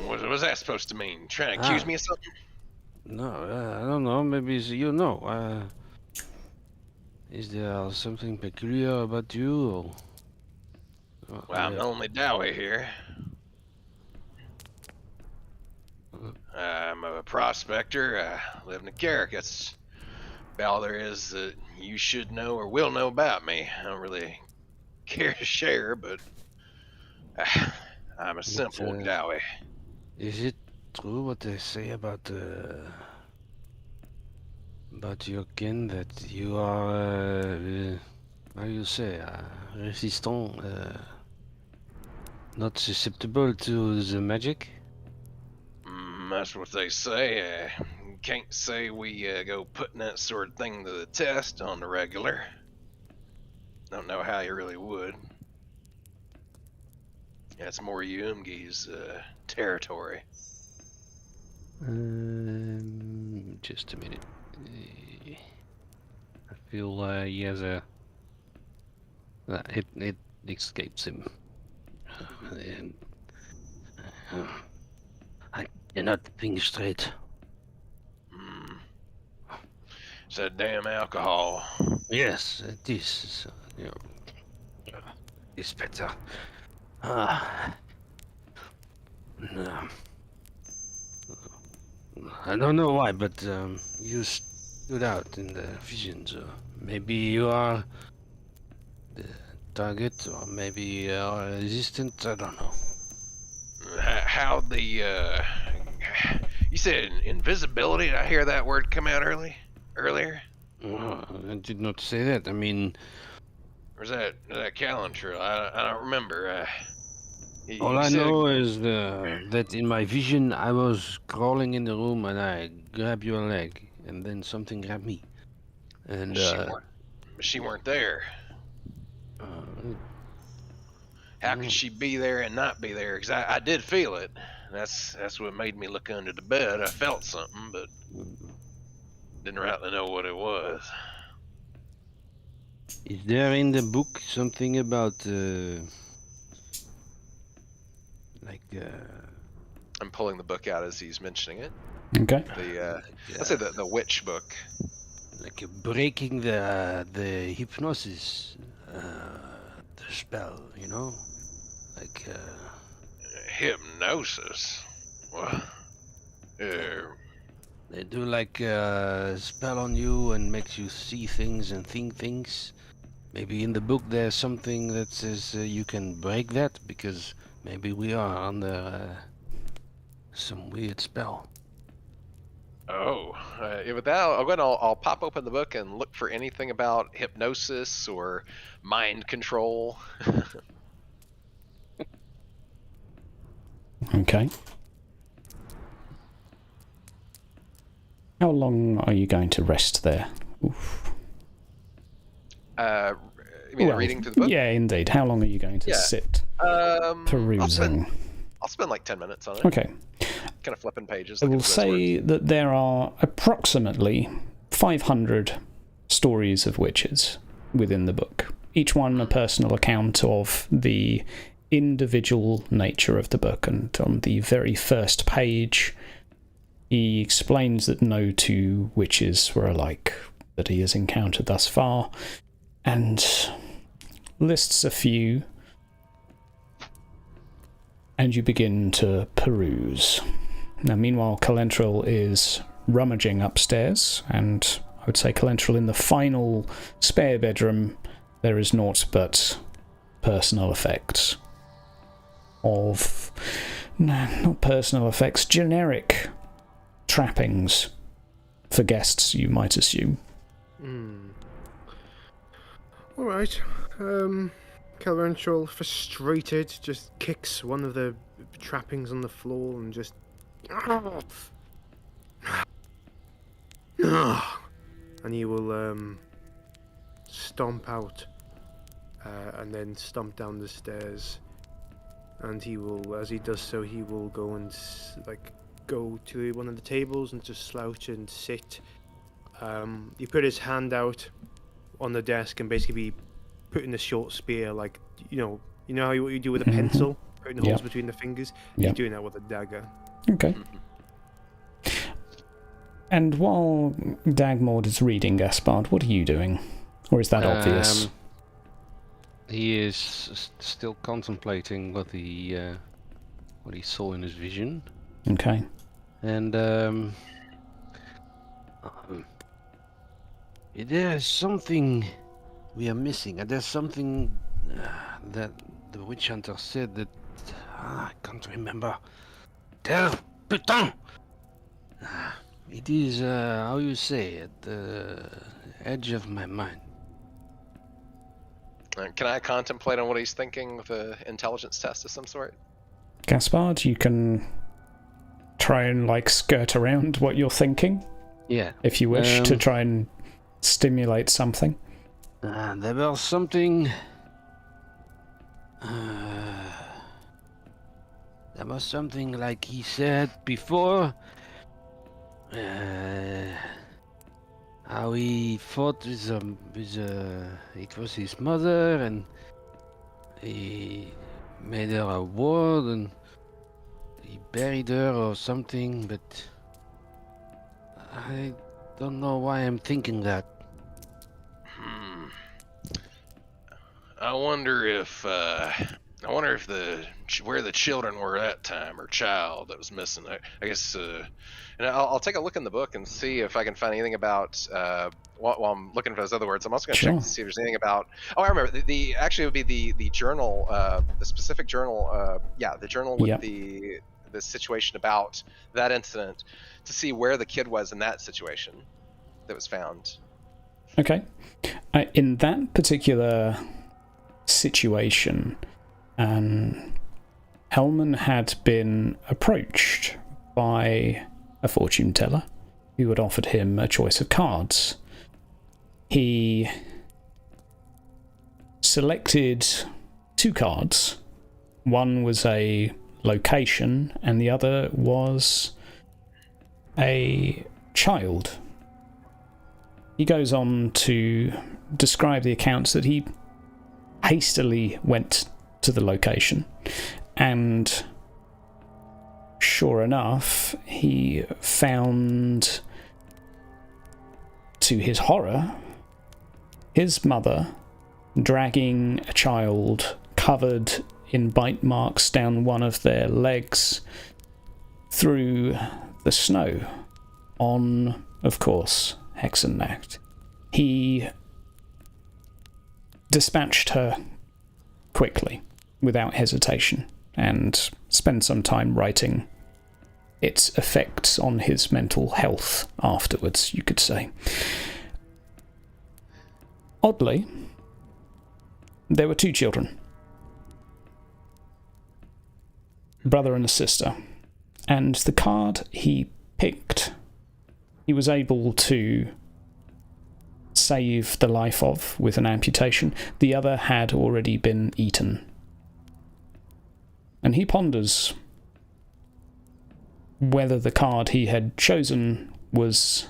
What was that supposed to mean? Trying to accuse me of something? No, I don't know. Maybe it's, you know. Is there something peculiar about you? Or, Well, I'm the only Dowie here. I'm a prospector. I live in the Carrick. That's about all there is that you should know or will know about me. I don't really care to share, but I'm a simple Dowie. Is it true what they say about your kin, that you are, how do you say, resistant, not susceptible to the magic? That's what they say. Can't say we go putting that sort of thing to the test on the regular. Don't know how you really would. That's more Umgi's territory. Just a minute. I feel he has a. It escapes him. I cannot think straight. It's that damn alcohol. Yes, it is. You know, it's better. No. I don't know why, but you stood out in the vision, so maybe you are the target, or maybe you are resistant, I don't know. How the, you said invisibility? Did I hear that word come out earlier? I did not say that, I mean... Or is that Calentril? I don't remember. All I know is that in my vision I was crawling in the room and I grabbed your leg, and then something grabbed me. And She she weren't there. How could she be there and not be there? Because I did feel it. That's what made me look under the bed. I felt something, but didn't rightly know what it was. Is there in the book something about I'm pulling the book out as he's mentioning it. Okay. Let's say the witch book. like breaking the hypnosis, the spell, you know, like Hypnosis? What? they do like a spell on you and makes you see things and think things. Maybe in the book there's something that says you can break that, because maybe we are under some weird spell. Oh, with that, I'll go ahead and I'll pop open the book and look for anything about hypnosis or mind control. Okay. How long are you going to rest there? Oof. You mean Well, reading through the book? Yeah, indeed. How long are you going to Yeah. sit perusing? I'll spend like 10 minutes on it. Okay. Kind of flipping pages. I looking will for those say words. that there are approximately 500 stories of witches within the book. Each one a personal account of the individual nature of the book, and on the very first page he explains that no two witches were alike that he has encountered thus far, and lists a few, and you begin to peruse. Now, meanwhile, Calentril is rummaging upstairs, and I would say Calentril, in the final spare bedroom, there is naught but personal effects of... No, not personal effects, generic trappings for guests, you might assume. Alright. Calventral, frustrated, just kicks one of the trappings on the floor and just... And he will stomp out and then stomp down the stairs. And he will, as he does so, he will go and go to one of the tables and just slouch and sit. He put his hand out on the desk and basically be putting a short spear, like you know how what you do with a pencil, putting holes between the fingers. Yeah. He's doing that with a dagger. Okay. And while Dagmord is reading, Gaspard, what are you doing? Or is that obvious? He is still contemplating what he saw in his vision, Okay. and There's something we are missing. There's something that the witch hunter said that I can't remember. Putain! It is, how you say, at the edge of my mind. Can I contemplate on what he's thinking with an intelligence test of some sort? Gaspard, you can try and skirt around what you're thinking, yeah, if you wish, to try and stimulate something. There was something... there was something like he said before. How he fought with it was his mother, and he made her a ward, and he buried her or something, but I don't know why I'm thinking that. I wonder if where the children were at time, or child that was missing. I guess, and I'll take a look in the book and see if I can find anything about. While I'm looking for those other words, I'm also going to check to see if there's anything about. Oh, I remember. Actually, it would be the journal, the specific journal. The journal with the situation about that incident, to see where the kid was in that situation that was found. Okay. In that particular situation, Hellman had been approached by a fortune teller who had offered him a choice of cards. He selected 2 cards. One was a location and the other was a child. He goes on to describe the accounts that he hastily went to the location, and sure enough, he found, to his horror, his mother dragging a child covered in bite marks down one of their legs through the snow on, of course, Hexensnackt. He dispatched her quickly, without hesitation, and spent some time writing its effects on his mental health afterwards, you could say. Oddly, there were 2 children. A brother and a sister. And the card he picked, he was able to save the life of with an amputation. The other had already been eaten. And he ponders whether the card he had chosen was,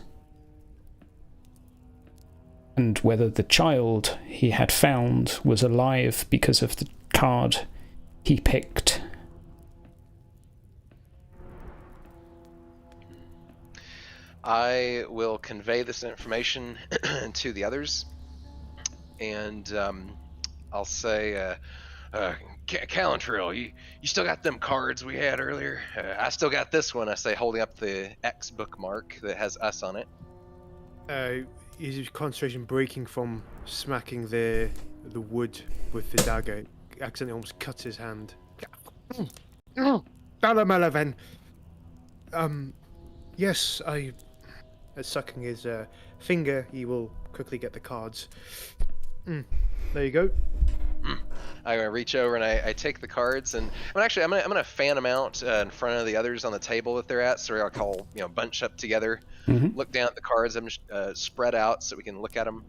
and whether the child he had found was alive because of the card he picked. I will convey this information to the others, and I'll say, Calantrill, you still got them cards we had earlier? I still got this one, I say, holding up the X bookmark that has us on it. His concentration breaking from smacking the wood with the dagger. Accidentally almost cuts his hand. Dalamalaven. Yes, sucking his finger, he will quickly get the cards. There you go. I reach over and I take the cards, and I'm gonna fan them out in front of the others on the table that they're at, so I'll call, bunch up together. Look down at the cards. I'm spread out so we can look at them.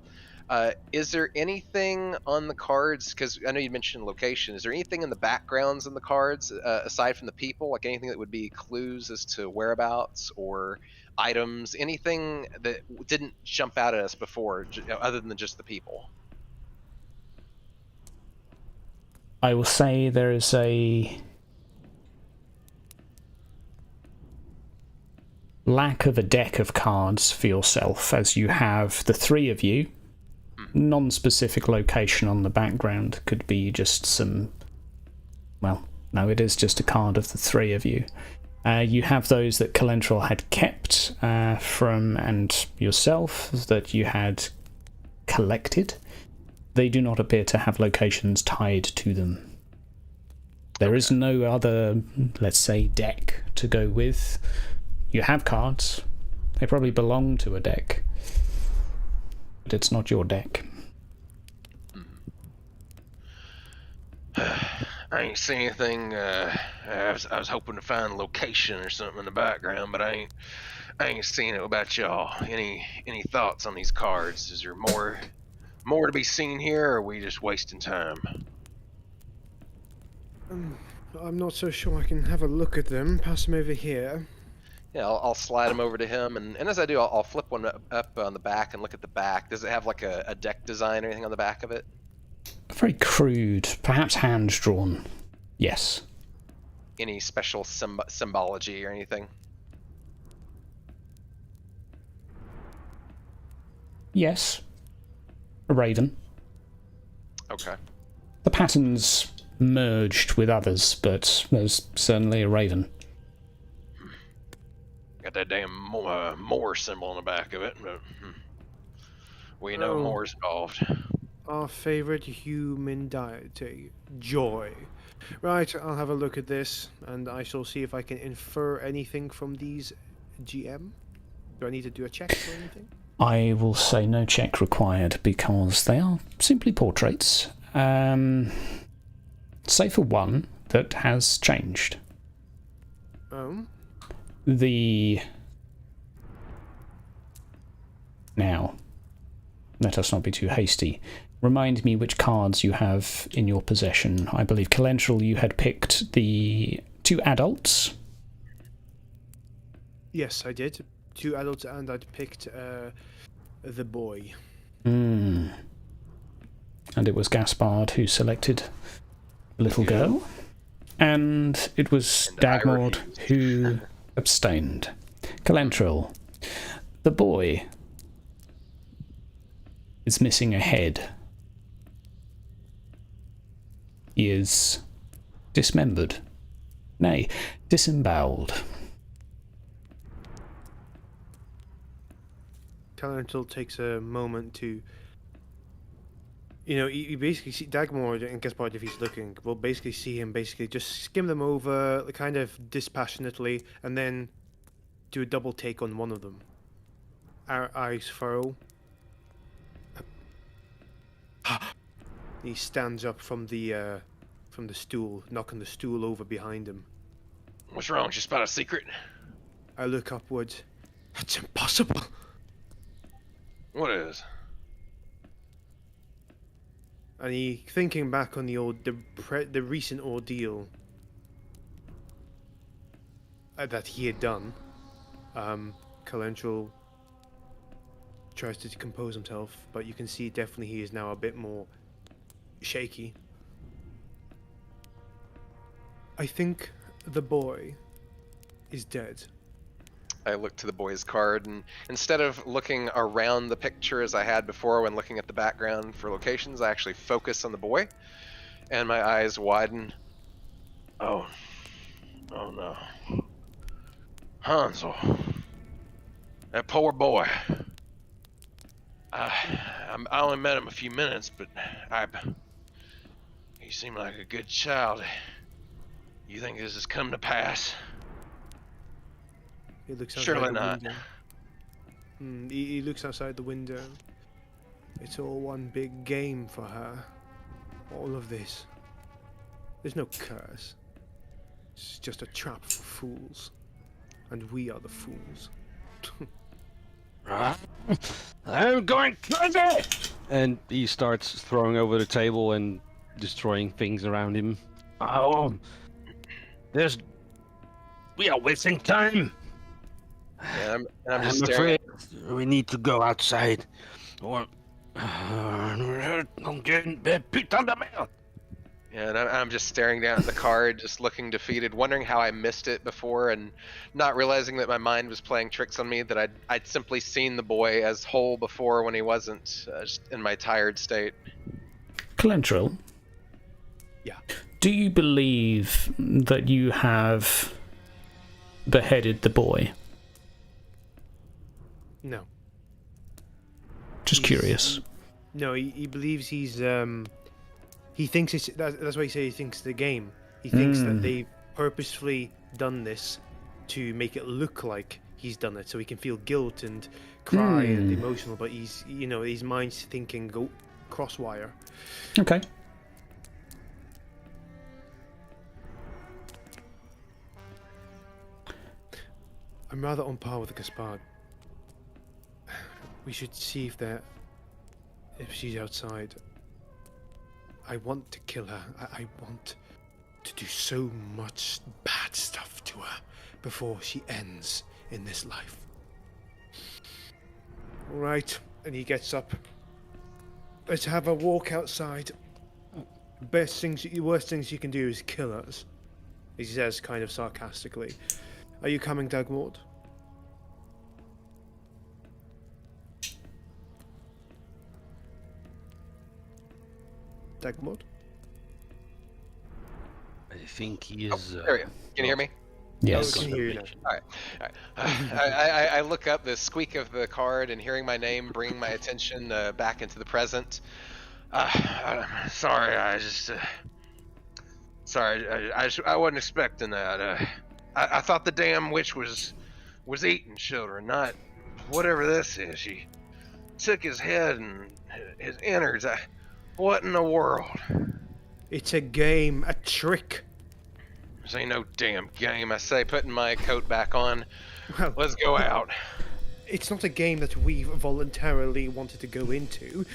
Is there anything on the cards? Because I know you mentioned location. Is there anything in the backgrounds in the cards aside from the people, like anything that would be clues as to whereabouts or items? Anything that didn't jump out at us before, other than just the people? I will say there is a lack of a deck of cards for yourself, as you have the 3 of you. Non-specific location on the background could be just some... Well, no, it is just a card of the 3 of you. You have those that Calantrill had kept from, and yourself, that you had collected. They do not appear to have locations tied to them. There is no other, let's say, deck to go with. You have cards. They probably belong to a deck. But it's not your deck. I ain't seen anything. I was hoping to find a location or something in the background, but I ain't seen it. What about y'all? Any thoughts on these cards? Is there more to be seen here, or are we just wasting time? I'm not so sure I can have a look at them. Pass them over here. Yeah, I'll slide them over to him, and as I do, I'll flip one up on the back and look at the back. Does it have like a deck design or anything on the back of it? Very crude, perhaps hand-drawn. Yes. Any special symbology or anything? Yes. A raven. Okay. The pattern's merged with others, but there's certainly a raven. Got that damn more symbol on the back of it, but we know more's involved. Our favorite human deity, joy. Right, I'll have a look at this, and I shall see if I can infer anything from these GM. Do I need to do a check or anything? I will say no check required, because they are simply portraits. Save for one that has changed. Now, let us not be too hasty. remind me which cards you have in your possession. I believe, Calentral, you had picked the 2 adults. Yes, I did. 2 adults, and I'd picked the boy. And it was Gaspard who selected the little girl. And it was Dagmord who abstained. Calentral, the boy is missing a head. He is dismembered. Nay, disemboweled. Calentral takes a moment to, you basically see Dagmord and Gaspard, if he's looking, will basically see him basically just skim them over, kind of dispassionately, and then do a double take on one of them. Our eyes furrow. He stands up from the stool, knocking the stool over behind him. What's wrong? Did you spot a secret? I look upwards. That's impossible. What is? And he, thinking back on the recent ordeal that he had done, Calentral tries to compose himself, but you can see definitely he is now a bit more shaky. I think the boy is dead. I look to the boy's card, and instead of looking around the picture as I had before when looking at the background for locations, I actually focus on the boy, and my eyes widen. Oh no. Hansel. That poor boy. I only met him a few minutes, but he seemed like a good child. You think this has come to pass? He looks outside Surely the not. window. He looks outside the window. It's all one big game for her. All of this. There's no curse. It's just a trap for fools. And we are the fools. I'm going crazy! And he starts throwing over the table and destroying things around him. Oh, we are wasting time. Yeah, I'm just I'm staring. afraid we need to go outside. Or... Putain de merde! Yeah, and I'm just staring down at the card, just looking defeated, wondering how I missed it before, and not realizing that my mind was playing tricks on me, that I'd simply seen the boy as whole before when he wasn't, just in my tired state. Calentral? Yeah. Do you believe that you have beheaded the boy? No. Just curious. No, he believes he's he thinks it's that's why he say he thinks the game. He thinks that they've purposefully done this to make it look like he's done it, so he can feel guilt and cry and emotional. But he's his mind's thinking go crosswire. Okay. I'm rather on par with Gaspard. We should see if she's outside. I want to kill her. I want to do so much bad stuff to her before she ends in this life. All right, and he gets up. Let's have a walk outside. Worst things you can do is kill us, he says kind of sarcastically. Are you coming, Dagmord? Dagmord? I think he is... There we go. Can you hear me? Yes. I can hear you now. All right. I look up, the squeak of the card and hearing my name bring my attention back into the present. Sorry, I wasn't expecting that. I thought the damn witch was eating children, not whatever this is. She took his head and his innards. What in the world? It's a game, a trick. This ain't no damn game, I say, putting my coat back on. Well, Let's go out. it's not a game that we've voluntarily wanted to go into.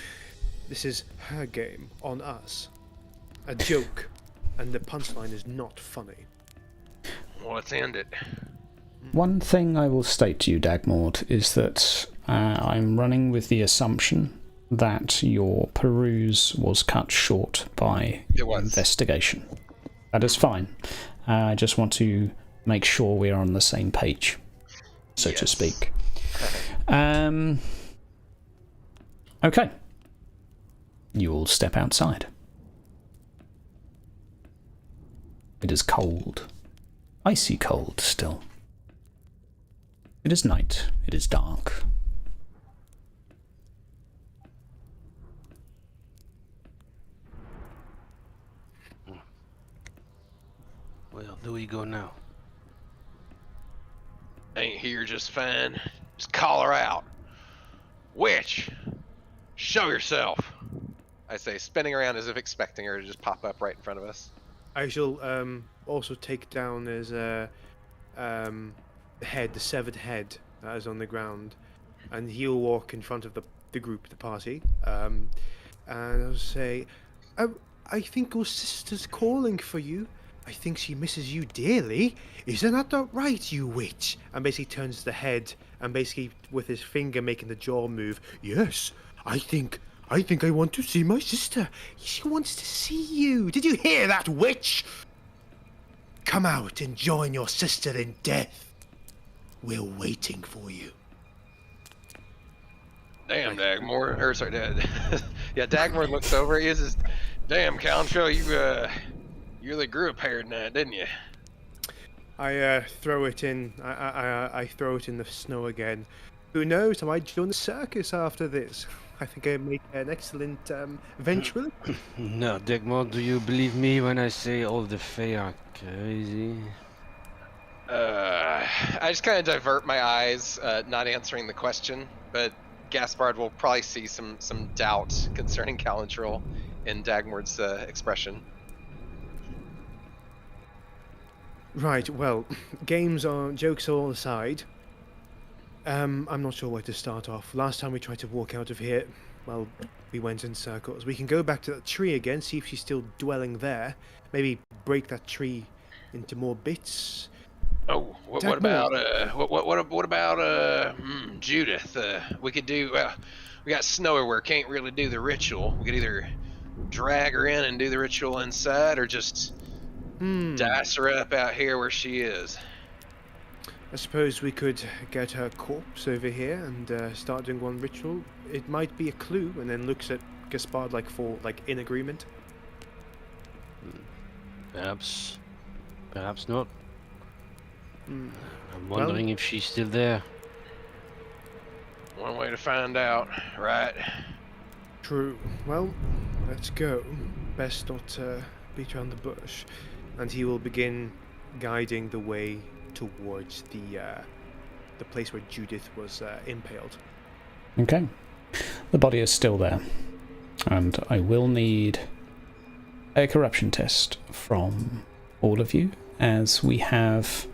This is her game on us. A joke, and the punchline is not funny. Well, let's end it. One thing I will state to you, Dagmord, is that I'm running with the assumption that your peruse was cut short by investigation. That is fine. I just want to make sure we are on the same page, so to speak. Okay. You all step outside. It is cold. Icy cold still. It is night. It is dark. Where do we go now? Ain't here just fine. Just call her out. Witch, show yourself. I say, spinning around as if expecting her to just pop up right in front of us. I shall also take down his head, the severed head that is on the ground, and he'll walk in front of the group, the party, and I'll say, I think your sister's calling for you. I think she misses you dearly. Isn't that right, you witch? And basically turns the head and basically with his finger making the jaw move. Yes, I think I want to see my sister. She wants to see you. Did you hear that, witch? Come out and join your sister in death. We're waiting for you. Damn, Dagmore. Or sorry, yeah, Dagmore looks over. He is just, damn, Calentro, you really grew a pair tonight, didn't you? I throw it in. I throw it in the snow again. Who knows? I might join the circus after this. I think I make an excellent ventriloquist. No, Dagmor, do you believe me when I say all the Fae are crazy? I just kind of divert my eyes, not answering the question, but Gaspard will probably see some doubt concerning Calentril in Dagmord's expression. Right, well, jokes all aside. I'm not sure where to start off. Last time we tried to walk out of here, well, we went in circles. We can go back to that tree again, see if she's still dwelling there. Maybe break that tree into more bits. Oh, what about Judith? We could do. We got snow everywhere. Can't really do the ritual. We could either drag her in and do the ritual inside, or just dice her up out here where she is. I suppose we could get her corpse over here and start doing one ritual. It might be a clue, and then looks at Gaspard like in agreement. Perhaps not. I'm wondering if she's still there. One way to find out, right? True. Well, let's go. Best not beat around the bush. And he will begin guiding the way towards the place where Judith was impaled. Okay. The body is still there. And I will need a corruption test from all of you, as we have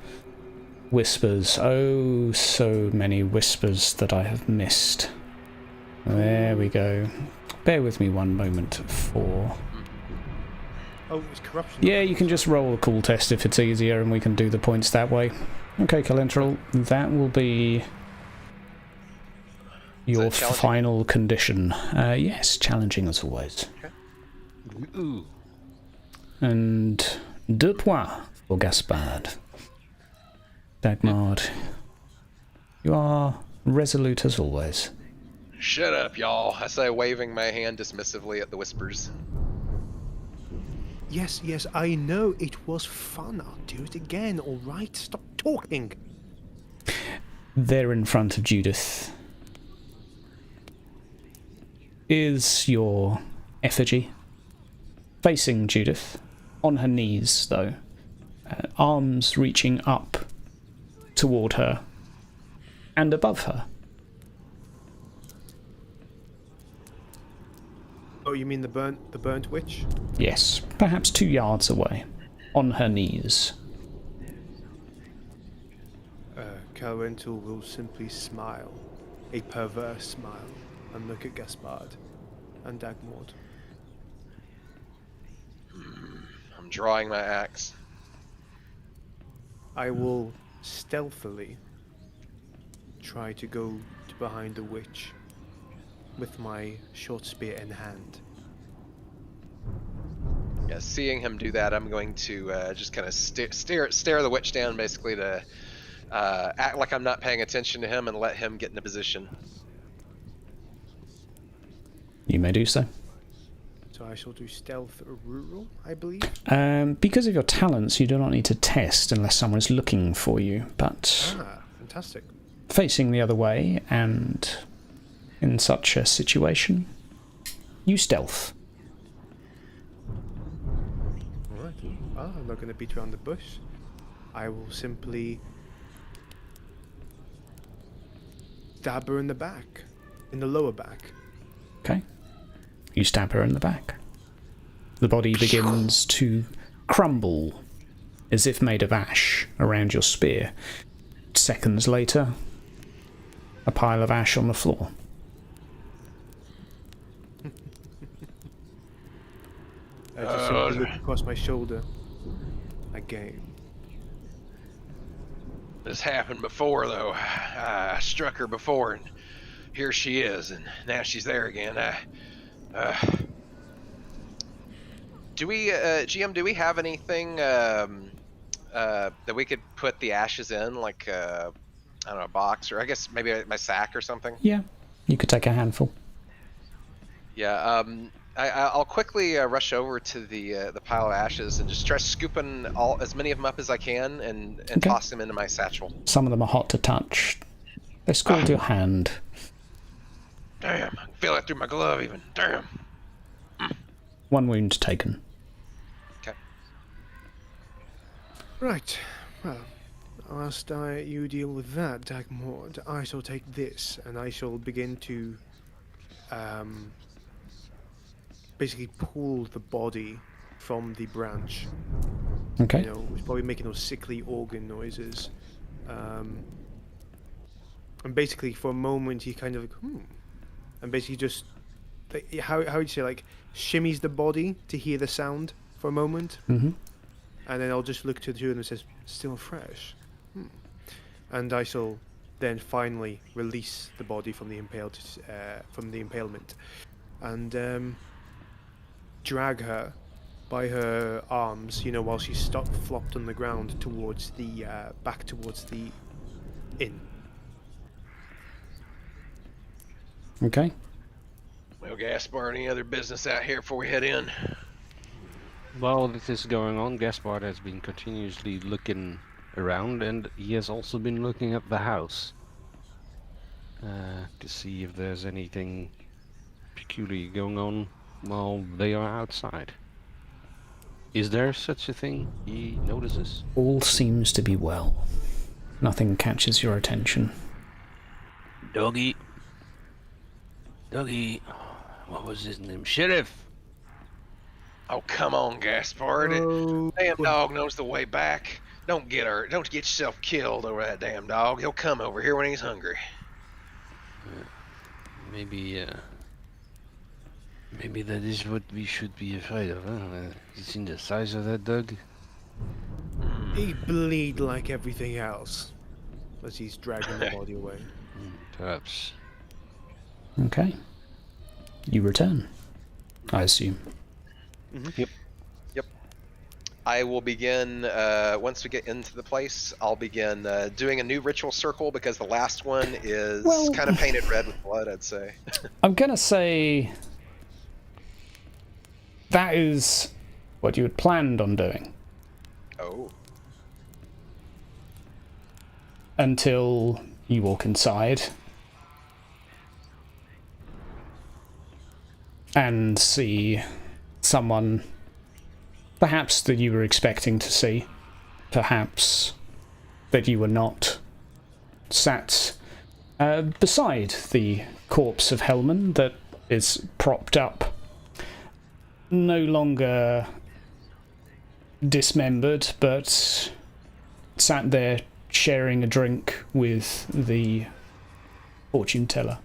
whispers. Oh, so many whispers that I have missed. There we go. Bear with me one moment for... Oh, it's corruption. Yeah, you can just roll a cool test if it's easier, and we can do the points that way. Okay, Calentral, that will be your final condition. Yes, challenging as always. Okay. Ooh. And 2 points for Gaspard. Dagmard, you are resolute as always. Shut up, y'all. I say, waving my hand dismissively at the whispers. Yes, I know. It was fun. I'll do it again, all right? Stop talking. There in front of Judith is your effigy, facing Judith, on her knees, though, arms reaching up toward her and above her. Oh, you mean the burnt witch? Yes, perhaps 2 yards away, on her knees. Calrental will simply smile, a perverse smile, and look at Gaspard. and Dagmord. I'm drawing my axe. I will stealthily try to go to behind the witch with my short spear in hand. Yeah, seeing him do that, I'm going to just kind of stare the witch down, basically to act like I'm not paying attention to him and let him get into position. You may do so. So I shall do stealth rural, I believe. Because of your talents, you do not need to test unless someone is looking for you, but Fantastic. facing the other way and in such a situation, you stealth. Alright. Well, I'm not going to beat around the bush. I will simply stab her in the back. In the lower back. Okay. You stab her in the back. The body begins to crumble as if made of ash around your spear. Seconds later, a pile of ash on the floor. I just simply look across my shoulder. Again. This happened before, though. I struck her before, and here she is, and now she's there again. Do we, GM, do we have anything that we could put the ashes in, like, I don't know, a box, or I guess maybe my sack or something? Yeah, you could take a handful. Yeah, I'll quickly rush over to the pile of ashes and just try scooping as many of them up as I can and Okay. toss them into my satchel. Some of them are hot to touch. They scald your hand. Damn, I can feel it through my glove even. Damn. One wound taken. Okay. Right. Well, whilst you deal with that, Dagmord, I shall take this, and I shall begin to basically pull the body from the branch. Okay. You know, it's probably making those sickly organ noises. And basically, for a moment, he kind of, and basically just, how would you say, like, shimmies the body to hear the sound for a moment. Mm-hmm. And then I'll just look to the two and it says, still fresh. And I shall then finally release the body from the impalement, and drag her by her arms, you know, while she's flopped on the ground towards the back towards the inn. Okay. Well, Gaspar, any other business out here before we head in? While this is going on, Gaspard has been continuously looking around, and he has also been looking at the house to see if there's anything peculiar going on while they are outside. Is there such a thing he notices? All seems to be well. Nothing catches your attention. Doggy, what was his name? Sheriff! Oh, come on, Gaspard. Damn dog knows the way back. Don't get yourself killed over that damn dog. He'll come over here when he's hungry. Maybe that is what we should be afraid of, huh? You seen the size of that dog? He bleed like everything else as he's dragging the body away. Perhaps. Okay. You return, I assume. Yep. I will begin, once we get into the place, I'll begin doing a new ritual circle because the last one is kind of painted red with blood, I'd say. I'm going to say that is what you had planned on doing. Oh. Until you walk inside and see someone perhaps that you were expecting to see, perhaps that you were not, sat beside the corpse of Hellman that is propped up, no longer dismembered, but sat there sharing a drink with the fortune teller.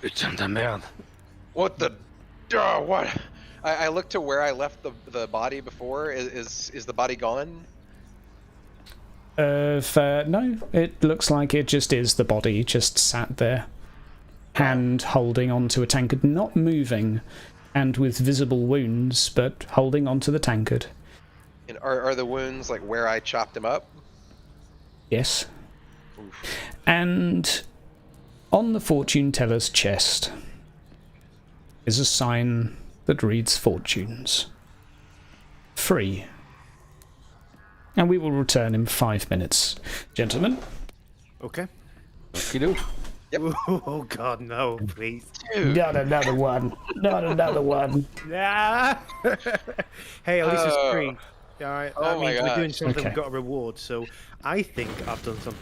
Putain de merde. What the? What? I look to where I left the body before. Is the body gone? No, it looks like it just is the body, just sat there, hand holding onto a tankard, not moving, and with visible wounds, but holding onto the tankard. And are the wounds like where I chopped him up? Yes. Oof. And on the fortune teller's chest is a sign that reads fortunes. Free. And we will return in 5 minutes. Gentlemen? Okay. You do? Oh God, no, please. Not another one. Not another one. Nah. Hey, at least it's free. Oh. All right. Oh That my means we're doing gosh. something. Okay. We've got a reward. So I think I've done something.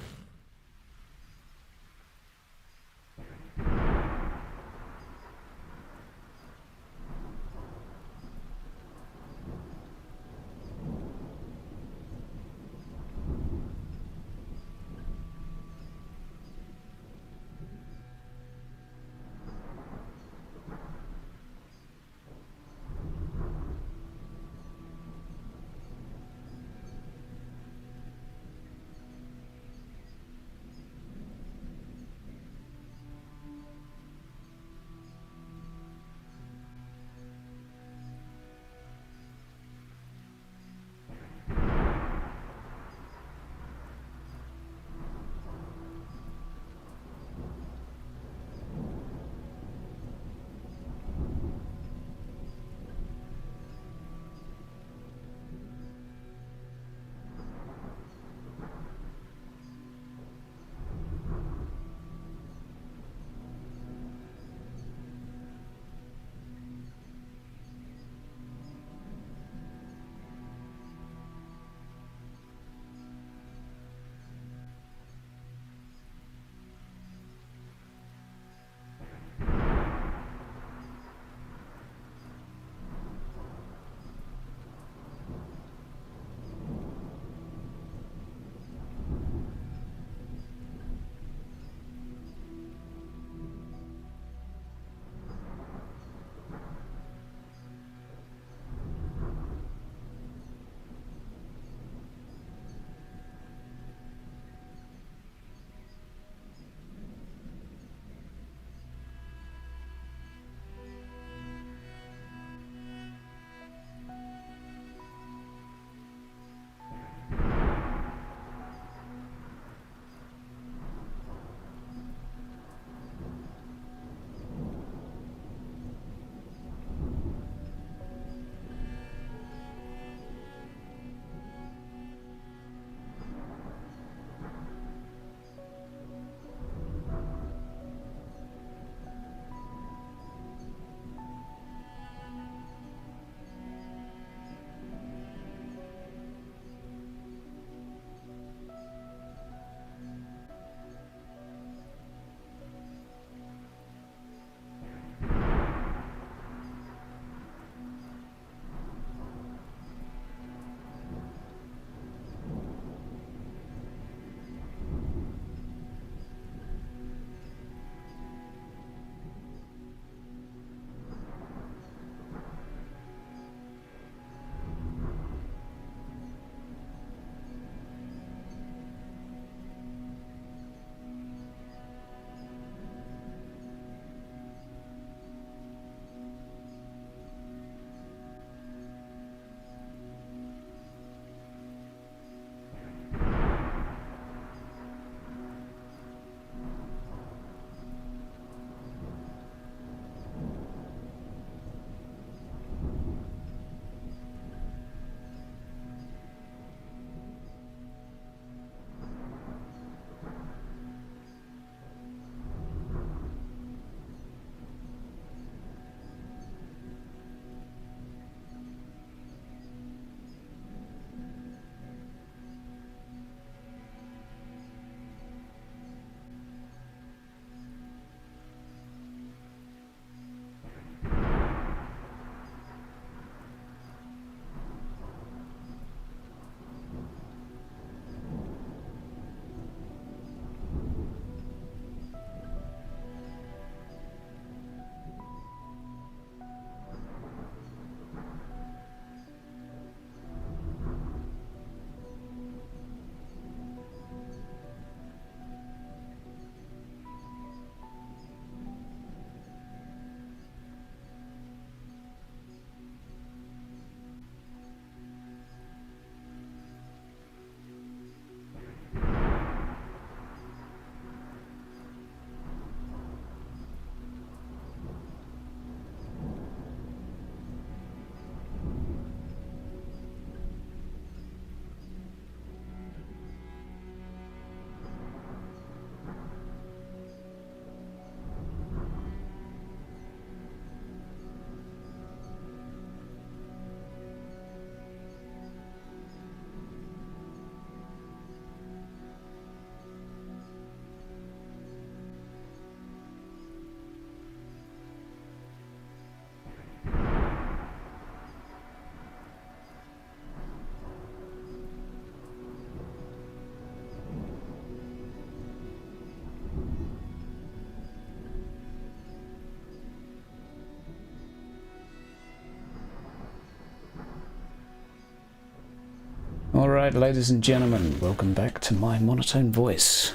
Alright, ladies and gentlemen, welcome back to my monotone voice.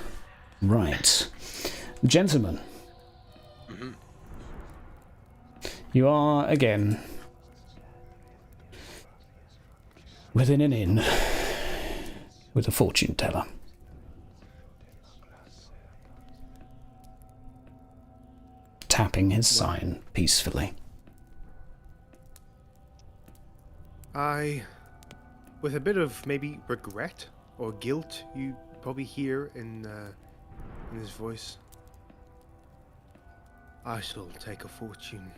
Right. Gentlemen. You are, again, within an inn with a fortune teller. Tapping his sign peacefully. With a bit of maybe regret or guilt, you probably hear in his voice, I shall take a fortune,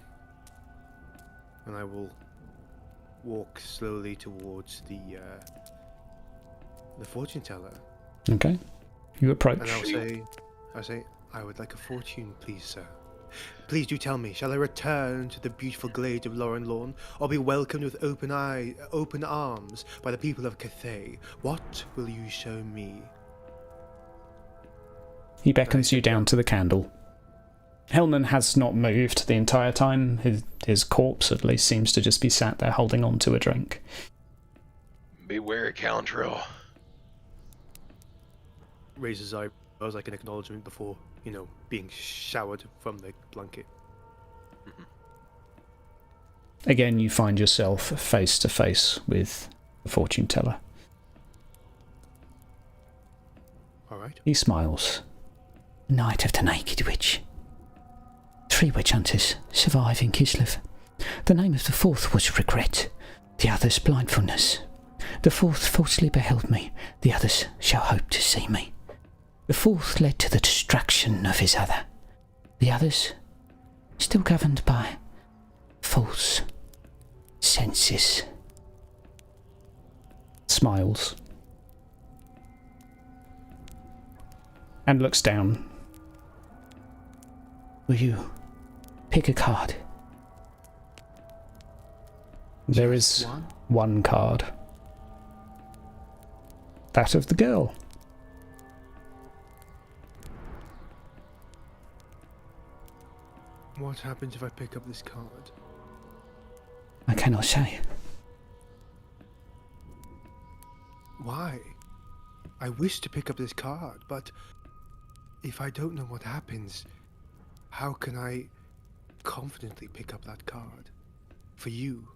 and I will walk slowly towards the fortune teller. Okay. You approach. And I'll say, I would like a fortune, please, sir. Please do tell me, shall I return to the beautiful glade of Lauren Lawn, or be welcomed with open arms by the people of Cathay? What will you show me? He beckons you down to the candle. Hellman has not moved the entire time. His corpse, at least, seems to just be sat there holding on to a drink. Beware, Calendril. Raises eyebrows like an acknowledgement before, being showered from the blanket. Again, you find yourself face to face with the fortune teller. All right. He smiles. Night of the Naked Witch. 3 witch hunters survive in Kislev. The name of the 4th was Regret, the others Blindfulness. The 4th falsely beheld me, the others shall hope to see me. The 4th led to the destruction of his other. The others, still governed by false senses. Smiles. And looks down. Will you pick a card? There is one card. That of the girl. What happens if I pick up this card? I cannot say. Why? I wish to pick up this card, but if I don't know what happens, how can I confidently pick up that card? For you.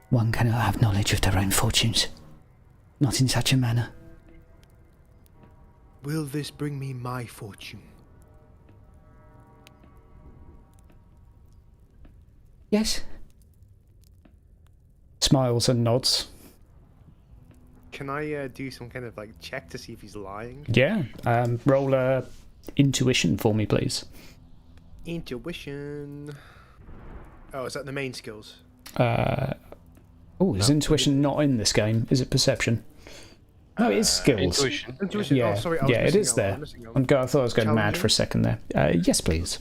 One cannot have knowledge of their own fortunes. Not in such a manner. Will this bring me my fortune? Yes. Smiles and nods. Can I do some kind of check to see if he's lying? Yeah. Roll a intuition for me, please. Intuition. Oh, is that the main skills? Is intuition not in this game? Is it perception? No, it is skills. Intuition. Yeah, Oh, sorry. it is there. I thought I was going mad Challenging? for a second there. Yes, please.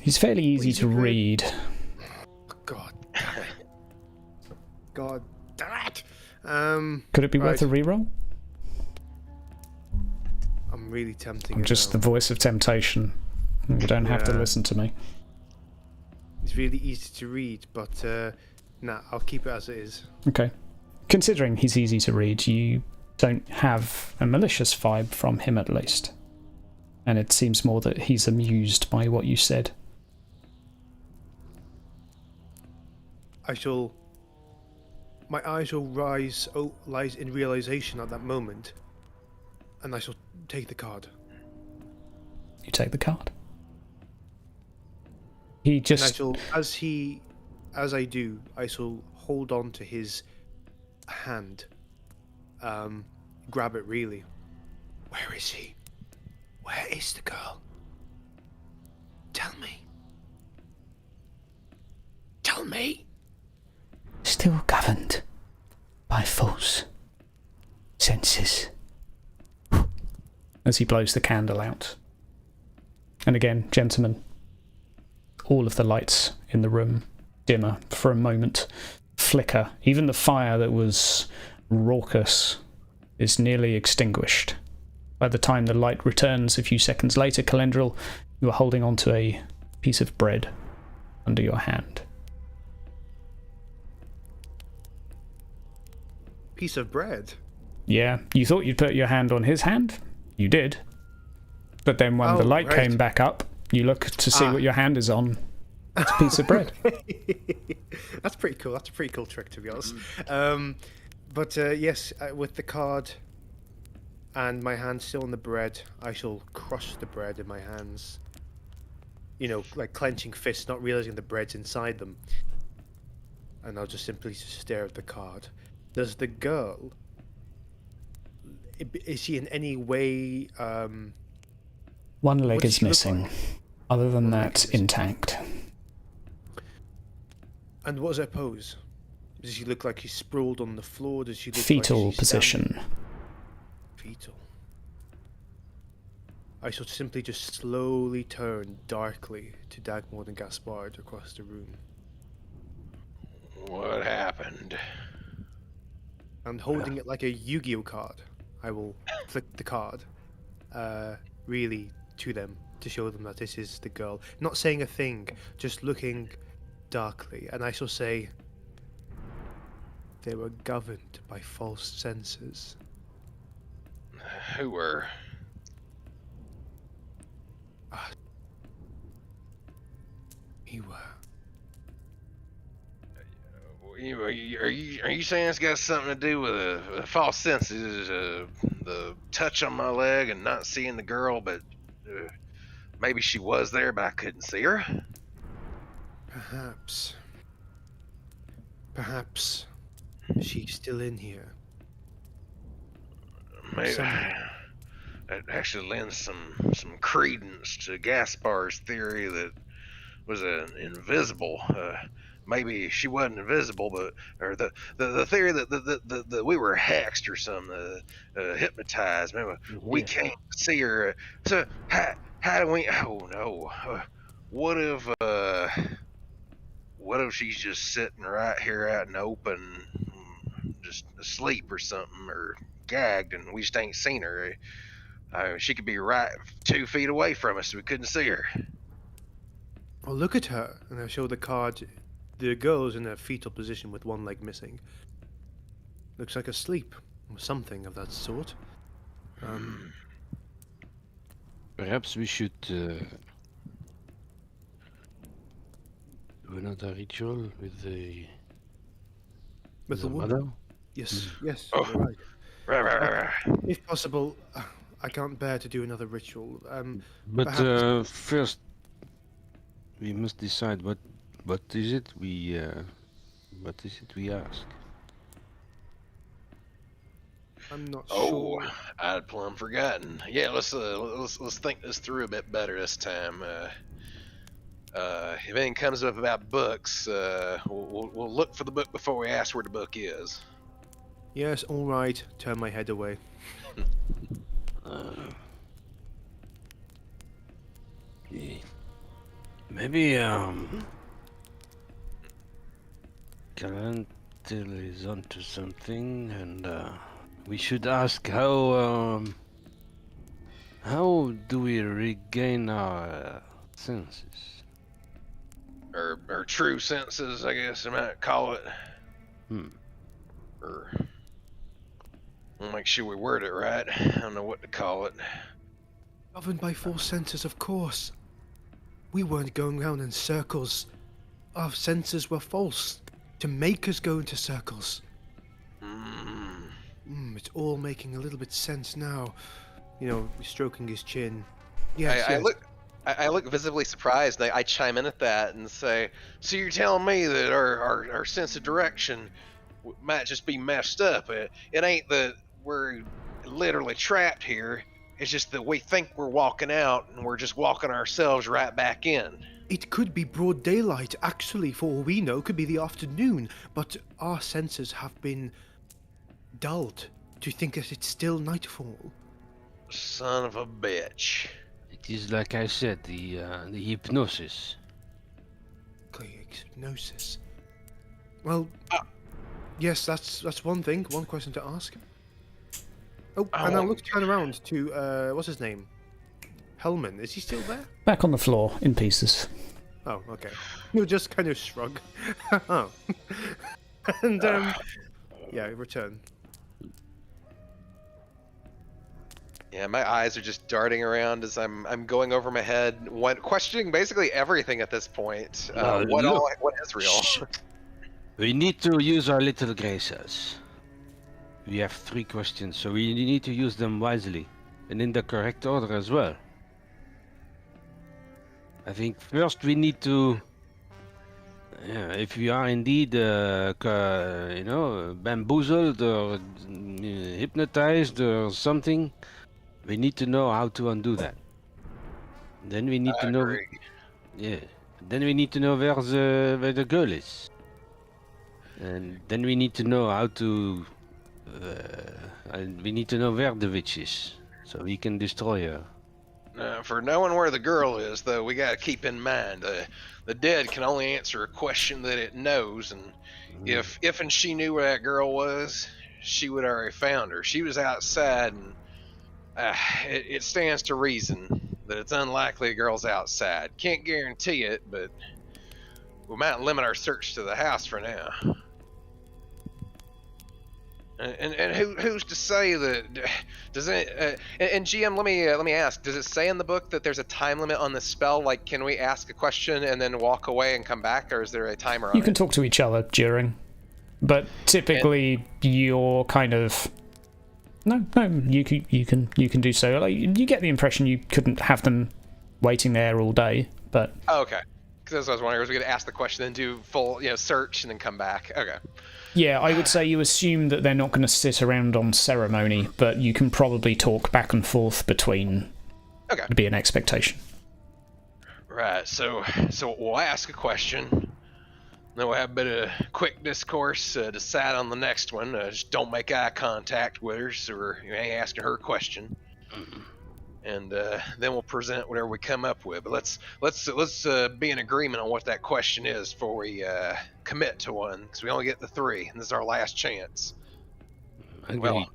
He's fairly easy to read. God damn it. God damn it. Could it be worth a reroll? I'm really tempting. I'm just the voice of temptation. You don't have to Yeah. listen to me. It's really easy to read, but nah, I'll keep it as it is. Okay. Considering he's easy to read, you don't have a malicious vibe from him at least. And it seems more that he's amused by what you said. My eyes will rise in realization at that moment, and I shall take the card. You take the card. He And just... as I do, I shall hold on to his hand. Grab it really. Where is he? Where is the girl? Tell me. Tell me. Still governed by false senses. As he blows the candle out. And again, gentlemen, all of the lights in the room dimmer for a moment, flicker. Even the fire that was raucous is nearly extinguished. By the time the light returns a few seconds later, Calendril, you are holding onto a piece of bread under your hand. piece of bread. Yeah, you thought you'd put your hand on his hand? You did. But then when the light came back up, you look to see what your hand is on. It's a piece of bread. That's pretty cool. That's a pretty cool trick, to be honest. But yes, with the card and my hand still on the bread, I shall crush the bread in my hands. You know, like clenching fists, not realizing the bread's inside them. And I'll just simply stare at the card. Does the girl... Is she in any way... One leg is missing. Other than that, intact. And what does her pose? Does she look like she's sprawled on the floor? Does she look Fetal like she's position. Fetal. I shall simply just slowly turn darkly to Dagmar and Gaspard across the room. What happened? And holding it like a Yu-Gi-Oh card, I will flick the card, really to them to show them that this is the girl. Not saying a thing, just looking darkly. And I shall say, they were governed by false senses. Who were? We were. Are you saying it's got something to do with false senses? The touch on my leg and not seeing the girl, but maybe she was there, but I couldn't see her? Perhaps she's still in here. Maybe. Somewhere. That actually lends some credence to Gaspar's theory that was invisible. Maybe she wasn't invisible, but or the theory that we were hexed or something, hypnotized. Maybe we can't see her. So how do we? Oh no! What if she's just sitting right here out in the open, just asleep or something, or gagged, and we just ain't seen her? She could be right 2 feet away from us, so we couldn't see her. Well, look at her, and I show the card. The girl's in a fetal position with one leg missing. Looks like asleep, or something of that sort. Perhaps we should do another ritual with the woman? mother. Yes, yes, Oh. you're right. Right. If possible, I can't bear to do another ritual. But perhaps- first, we must decide what is it we ask. I'm not Oh, sure. I'd plumb forgotten. Yeah, let's think this through a bit better this time. If anything comes up about books, we'll look for the book before we ask where the book is. Yes, all right. Turn my head away. Maybe Galantel is onto something, and we should ask how do we regain our senses? Or true senses, I guess I might call it. Or I'll make sure we word it right. I don't know what to call it. Governed by false senses, of course. We weren't going round in circles. Our senses were false to make us go into circles. It's all making a little bit sense now. You know, stroking his chin. Yes, I look visibly surprised, and I chime in at that and say, so you're telling me that our sense of direction might just be messed up? It ain't that we're literally trapped here. It's just that we think we're walking out, and we're just walking ourselves right back in. It could be broad daylight, actually, for all we know, could be the afternoon, but our senses have been dulled to think that it's still nightfall. Son of a bitch. It is like I said, the hypnosis. Hypnosis. Well, yes, that's one thing, one question to ask. Oh, and I looked turn around to, what's his name? Hellman, is he still there? Back on the floor, in pieces. Oh, okay. He'll just kind of shrug. Oh. And, yeah, return. Yeah, my eyes are just darting around as I'm going over my head, questioning basically everything at this point. What is real? Shh. We need to use our little gray cells. We have 3 questions, so we need to use them wisely and in the correct order as well. I think first we need to, if we are indeed, bamboozled or hypnotized or something, we need to know how to undo that. Then we need to know. Agree. Yeah. Then we need to know where the girl is, and then we need to know how to. And we need to know where the witch is, so we can destroy her. For knowing where the girl is, though, we gotta keep in mind the dead can only answer a question that it knows, and if and she knew where that girl was, she would already found her. She was outside, and it stands to reason that it's unlikely a girl's outside. Can't guarantee it, but we might limit our search to the house for now. And who's to say that? Does it? And GM, let me ask. Does it say in the book that there's a time limit on the spell? Like, can we ask a question and then walk away and come back, or is there a timer on it? You can talk to each other during, but typically you're kind of. No, you can do so. Like, you get the impression you couldn't have them waiting there all day, but. Oh, okay. Because I was wondering, was we could ask the question, then do full, search, and then come back. Okay. Yeah, I would say you assume that they're not going to sit around on ceremony, but you can probably talk back and forth between. Okay. To be an expectation. Right. So we'll ask a question. Then we'll have a bit of quick discourse. Decide on the next one. Just don't make eye contact with her, so you ain't asking her a question. Mm-hmm. And then we'll present whatever we come up with. But let's be in agreement on what that question is before we commit to one, because we only get the 3, and this is our last chance. Agreed. Well,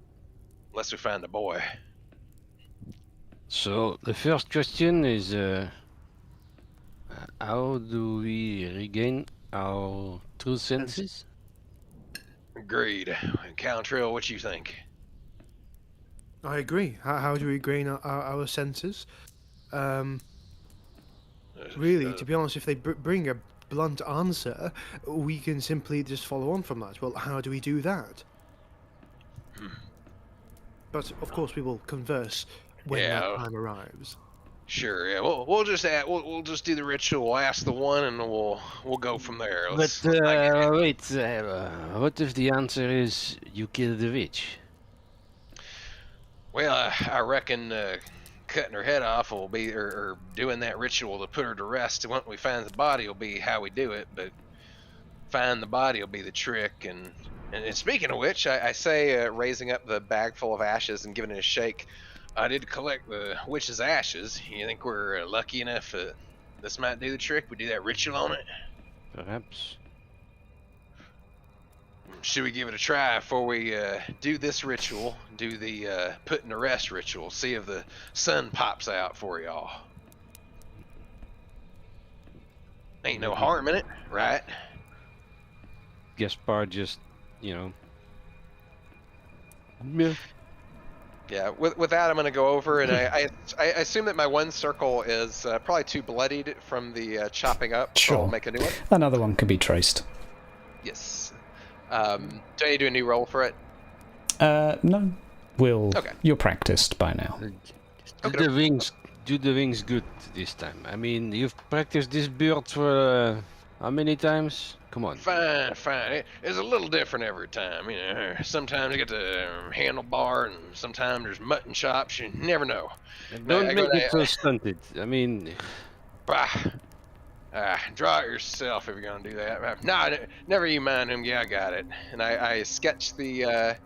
unless we find a boy. So the first question is, how do we regain our true senses? Agreed. Countrill, what you think? I agree. How do we regain our senses? Really, to be honest, if they bring a blunt answer, we can simply just follow on from that. Well, how do we do that? But of course, we will converse when that time arrives. Sure. Yeah. We'll just do the ritual. We'll ask the one, and we'll go from there. But wait, what if the answer is you killed the witch? Well, I reckon cutting her head off will be, or doing that ritual to put her to rest. Once we find the body will be how we do it, but find the body will be the trick. And speaking of which, I say raising up the bag full of ashes and giving it a shake. I did collect the witch's ashes. You think we're lucky enough that this might do the trick? We do that ritual on it? Perhaps. Should we give it a try before we do this ritual, do the putting to rest ritual, see if the sun pops out for y'all? Ain't no harm in it, right? Gaspar just, Yeah. Yeah, with that I'm going to go over, and I assume that my one circle is probably too bloodied from the chopping up, Sure. so I'll make a new one. Another one can be traced. Yes. Do I need to do a new roll for it? No. Okay. You're practiced by now. Okay. Do the wings good this time. I mean, you've practiced this bird for how many times? Come on. Fine. It's a little different every time. Sometimes you get the handlebar, and sometimes there's mutton chops. You never know. Don't make it so stunted. I mean... Draw it yourself if you're gonna do that. No, never you mind him. Yeah, I got it. And I sketched the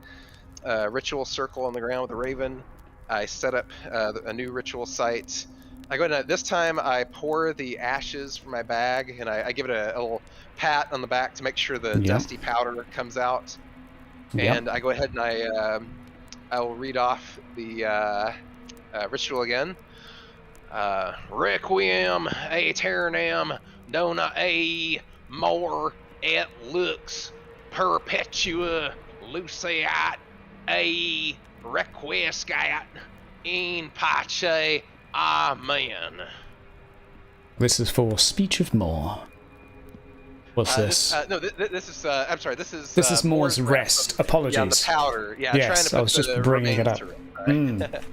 ritual circle on the ground with the raven. I set up a new ritual site. I go ahead, this time I pour the ashes from my bag, and I give it a little pat on the back to make sure the dusty powder comes out. Yeah. And I go ahead and I will read off the ritual again. Requiem aeternam dona a more et lux perpetua luceat a requiescat In pace, amen. This is for Speech of Moore. What's this? No, this is. I'm sorry. This is. This is Moore's rest. Apologies. Yeah, the powder. Yeah, Yes, trying to put I was just the bringing it remains up. through it, right?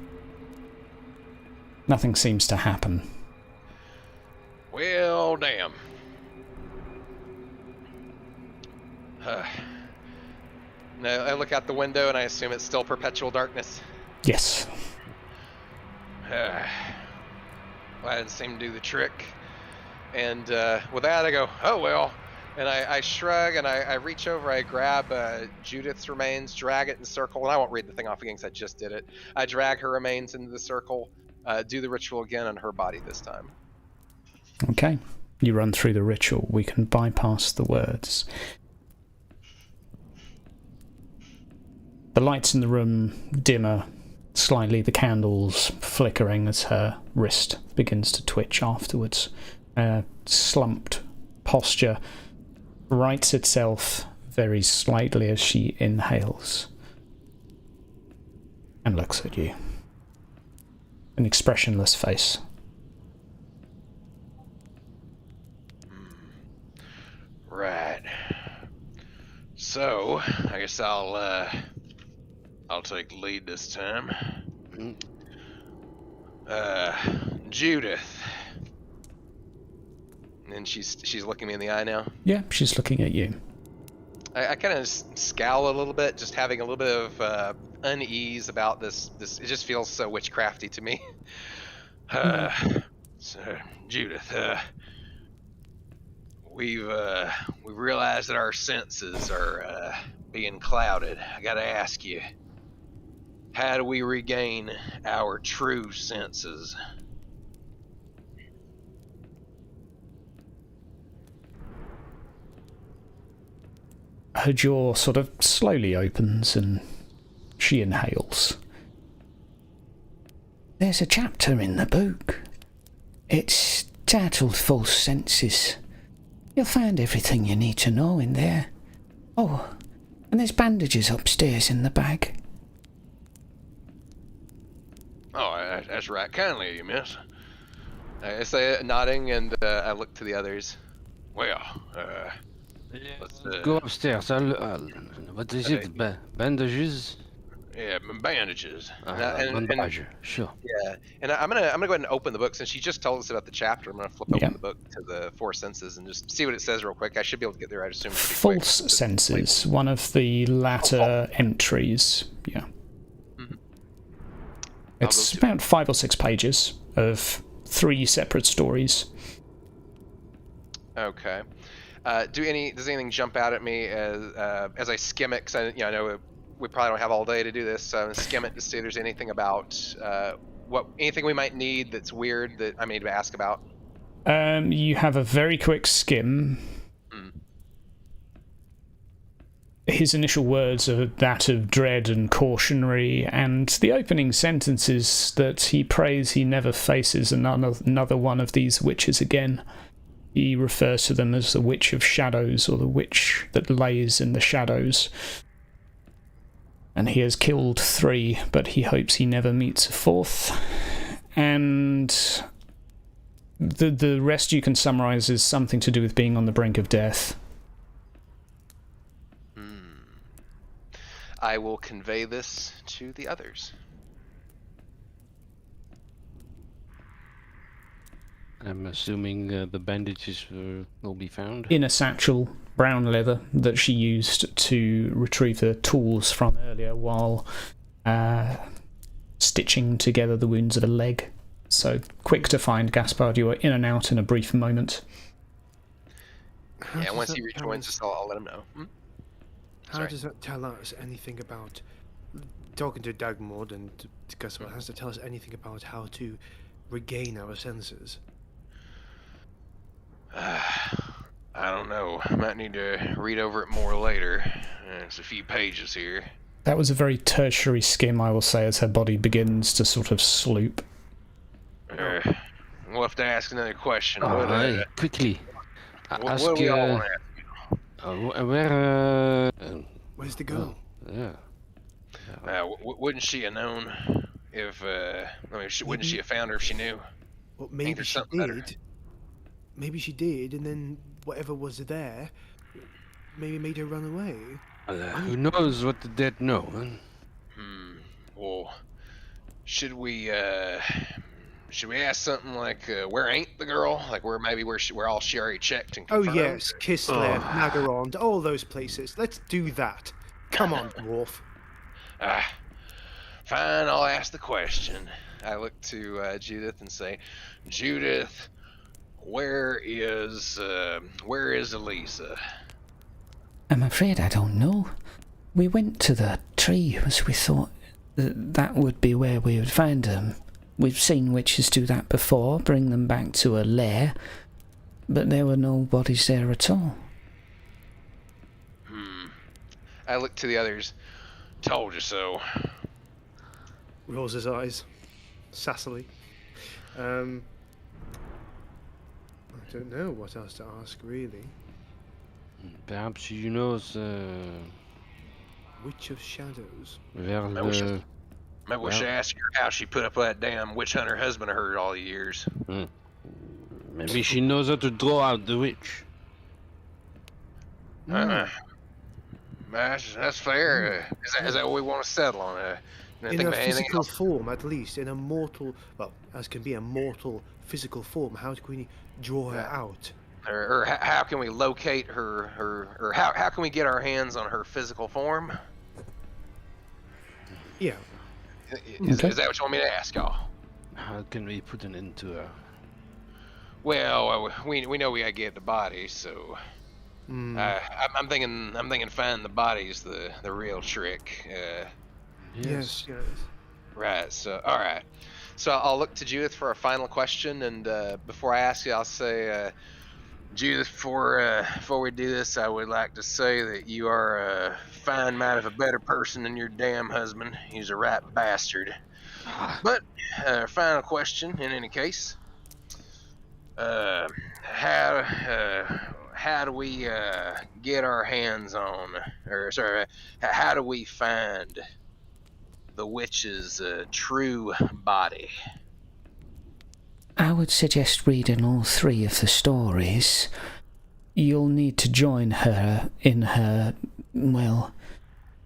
Nothing seems to happen. Well, damn. No, I look out the window and I assume it's still perpetual darkness. Yes. Well, that didn't seem to do the trick. And with that, I go, oh well. And I shrug and I reach over, I grab Judith's remains, drag it in a circle, and I won't read the thing off again because I just did it. I drag her remains into the circle, do the ritual again on her body this time. Okay. You run through the ritual. We can bypass the words. The lights in the room dimmer slightly, the candles flickering as her wrist begins to twitch afterwards. Slumped posture rights itself very slightly as she inhales and looks at you. An expressionless face. Right. So, I guess I'll take the lead this time. Judith. And she's looking me in the eye now. Yeah, she's looking at you. I kind of scowl a little bit, just having a little bit of unease about this. It just feels so witchcrafty to me. So, Judith, we've realized that our senses are being clouded. I gotta ask you, how do we regain our true senses? Her jaw sort of slowly opens and she inhales. There's a chapter in the book. It's titled False Senses. You'll find everything you need to know in there. Oh, and there's bandages upstairs in the bag. Oh, that's right. Kindly of you, miss. I say it, nodding, and I look to the others. Well, let's Go upstairs. What is it? Bandages? Yeah, bandages. Bandage. Sure. Yeah, and I'm gonna go ahead and open the book since she just told us about the chapter. I'm gonna flip open the book to the Four Senses and just see what it says real quick. I should be able to get there. I assume. False quick. senses. One of the latter entries. Yeah. Mm-hmm. It's about 5 or 6 pages of 3 separate stories. Okay. Does anything jump out at me as I skim it? Because I know we probably don't have all day to do this, so I'm gonna skim it to see if there's anything about anything we might need that's weird that I need to ask about. You have a very quick skim. His initial words are that of dread and cautionary, and the opening sentence is that he prays he never faces another one of these witches again. He refers to them as the Witch of Shadows, or the witch that lays in the shadows. And he has killed 3, but he hopes he never meets a 4th. And the rest you can summarise as something to do with being on the brink of death. I will convey this to the others. I'm assuming the bandages will be found. In a satchel, brown leather, that she used to retrieve the tools from earlier while stitching together the wounds of a leg. So quick to find, Gaspard. You were in and out in a brief moment. Yeah, once he rejoins us, I'll let him know. How does that tell us anything about talking to Dagmord and Gaspard? How does it tell us anything about how to regain our senses? I don't know. I might need to read over it more later. It's a few pages here. That was a very tertiary skim, I will say, as her body begins to sort of sloop. We'll have to ask another question. Quickly. Ask, what do we all want to ask? where... Where's the girl? yeah. Wouldn't she have known? If wouldn't she have found her if she knew? Well, Ain't maybe there she something better? did. Maybe she did, and then whatever was there, maybe made her run away. Who knows what the dead know? Huh? Well, should we ask something like, where ain't the girl? Like where all she already checked and Oh confirmed? yes, Kislev, Nagaron, all those places. Let's do that. Come on, dwarf. Fine, I'll ask the question. I look to Judith and say, Judith, where is Elisa? I'm afraid I don't know. We went to the tree as we thought that would be where we would find them. We've seen witches do that before, bring them back to a lair, but there were no bodies there at all. I look to the others. Told you so. Rolls his eyes, sassily. I don't know what else to ask, really. Perhaps she knows Witch of Shadows. where Maybe we the... should ask her how she put up with that damn witch hunter husband of hers all the years. Maybe she knows how to draw out the witch. That's fair. Is that what we want to settle on? In a physical form, at least. In a mortal, well, as can be a mortal physical form. How can we draw her out? Or how can we locate her? Or how can we get our hands on her physical form? Yeah. Is that what you want me to ask y'all? How can we put an end to her? Well, we know we gotta get the body, so I'm thinking finding the body's the real trick. Yes. Right. So all right. So I'll look to Judith for a final question, and before I ask you, I'll say, Judith, before we do this, I would like to say that you are a fine mite of a better person than your damn husband. He's a right bastard. But final question, in any case, how do we get our hands on, or sorry, how do we find the witch's true body? I would suggest reading all 3 of the stories. You'll need to join her in her, well,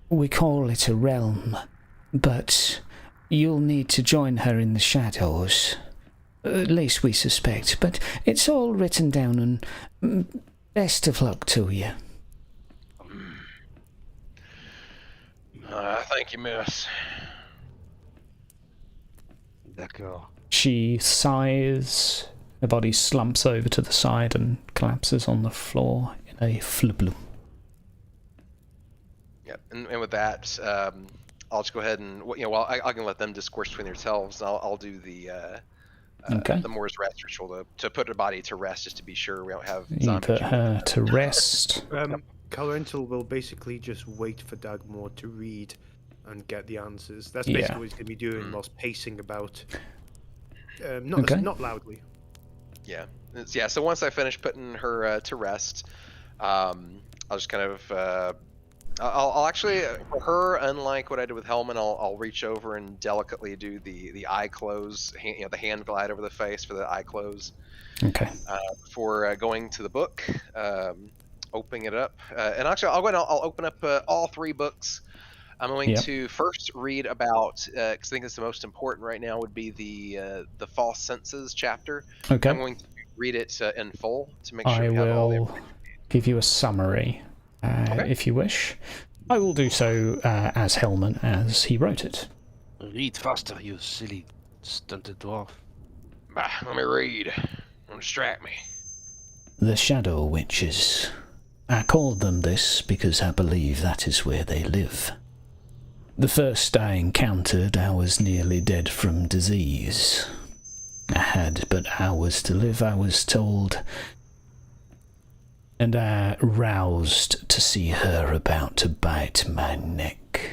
we call it a realm, but you'll need to join her in the shadows. At least we suspect, but it's all written down, and best of luck to you. Thank you, miss. D'accord. She sighs, her body slumps over to the side and collapses on the floor in a flubloom. Yep, and with that, I'll just go ahead and I can let them discourse between themselves. I'll do the Moore's rest ritual to put her body to rest, just to be sure we don't have. You put her to rest. Calental will basically just wait for Dagmar to read and get the answers. That's basically what he's going to be doing whilst pacing about. Not loudly. Yeah. So once I finish putting her to rest, I'll just kind of I'll actually, for her, unlike what I did with Hellman, I'll reach over and delicately do the eye close, the hand glide over the face for the eye close. Okay. Before going to the book, opening it up, and actually I'll go ahead and I'll open up all 3 books. I'm going to first read about, because I think it's the most important right now, would be the false senses chapter. Okay. I'm going to read it in full to make sure we have I all the will give you a summary, if you wish. I will do so as Hellman, as he wrote it. Read faster, you silly stunted dwarf. Let me read. Don't distract me. The Shadow Witches. I called them this because I believe that is where they live. The first I encountered, I was nearly dead from disease. I had but hours to live, I was told, and I roused to see her about to bite my neck.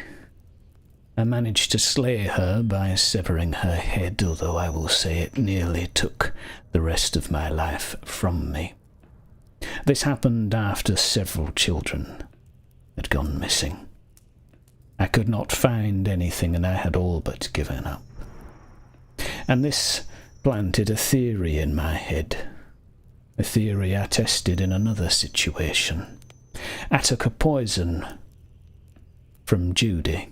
I managed to slay her by severing her head, although I will say it nearly took the rest of my life from me. This happened after several children had gone missing. I could not find anything, and I had all but given up. And this planted a theory in my head. A theory I tested in another situation. I took a poison from Judy,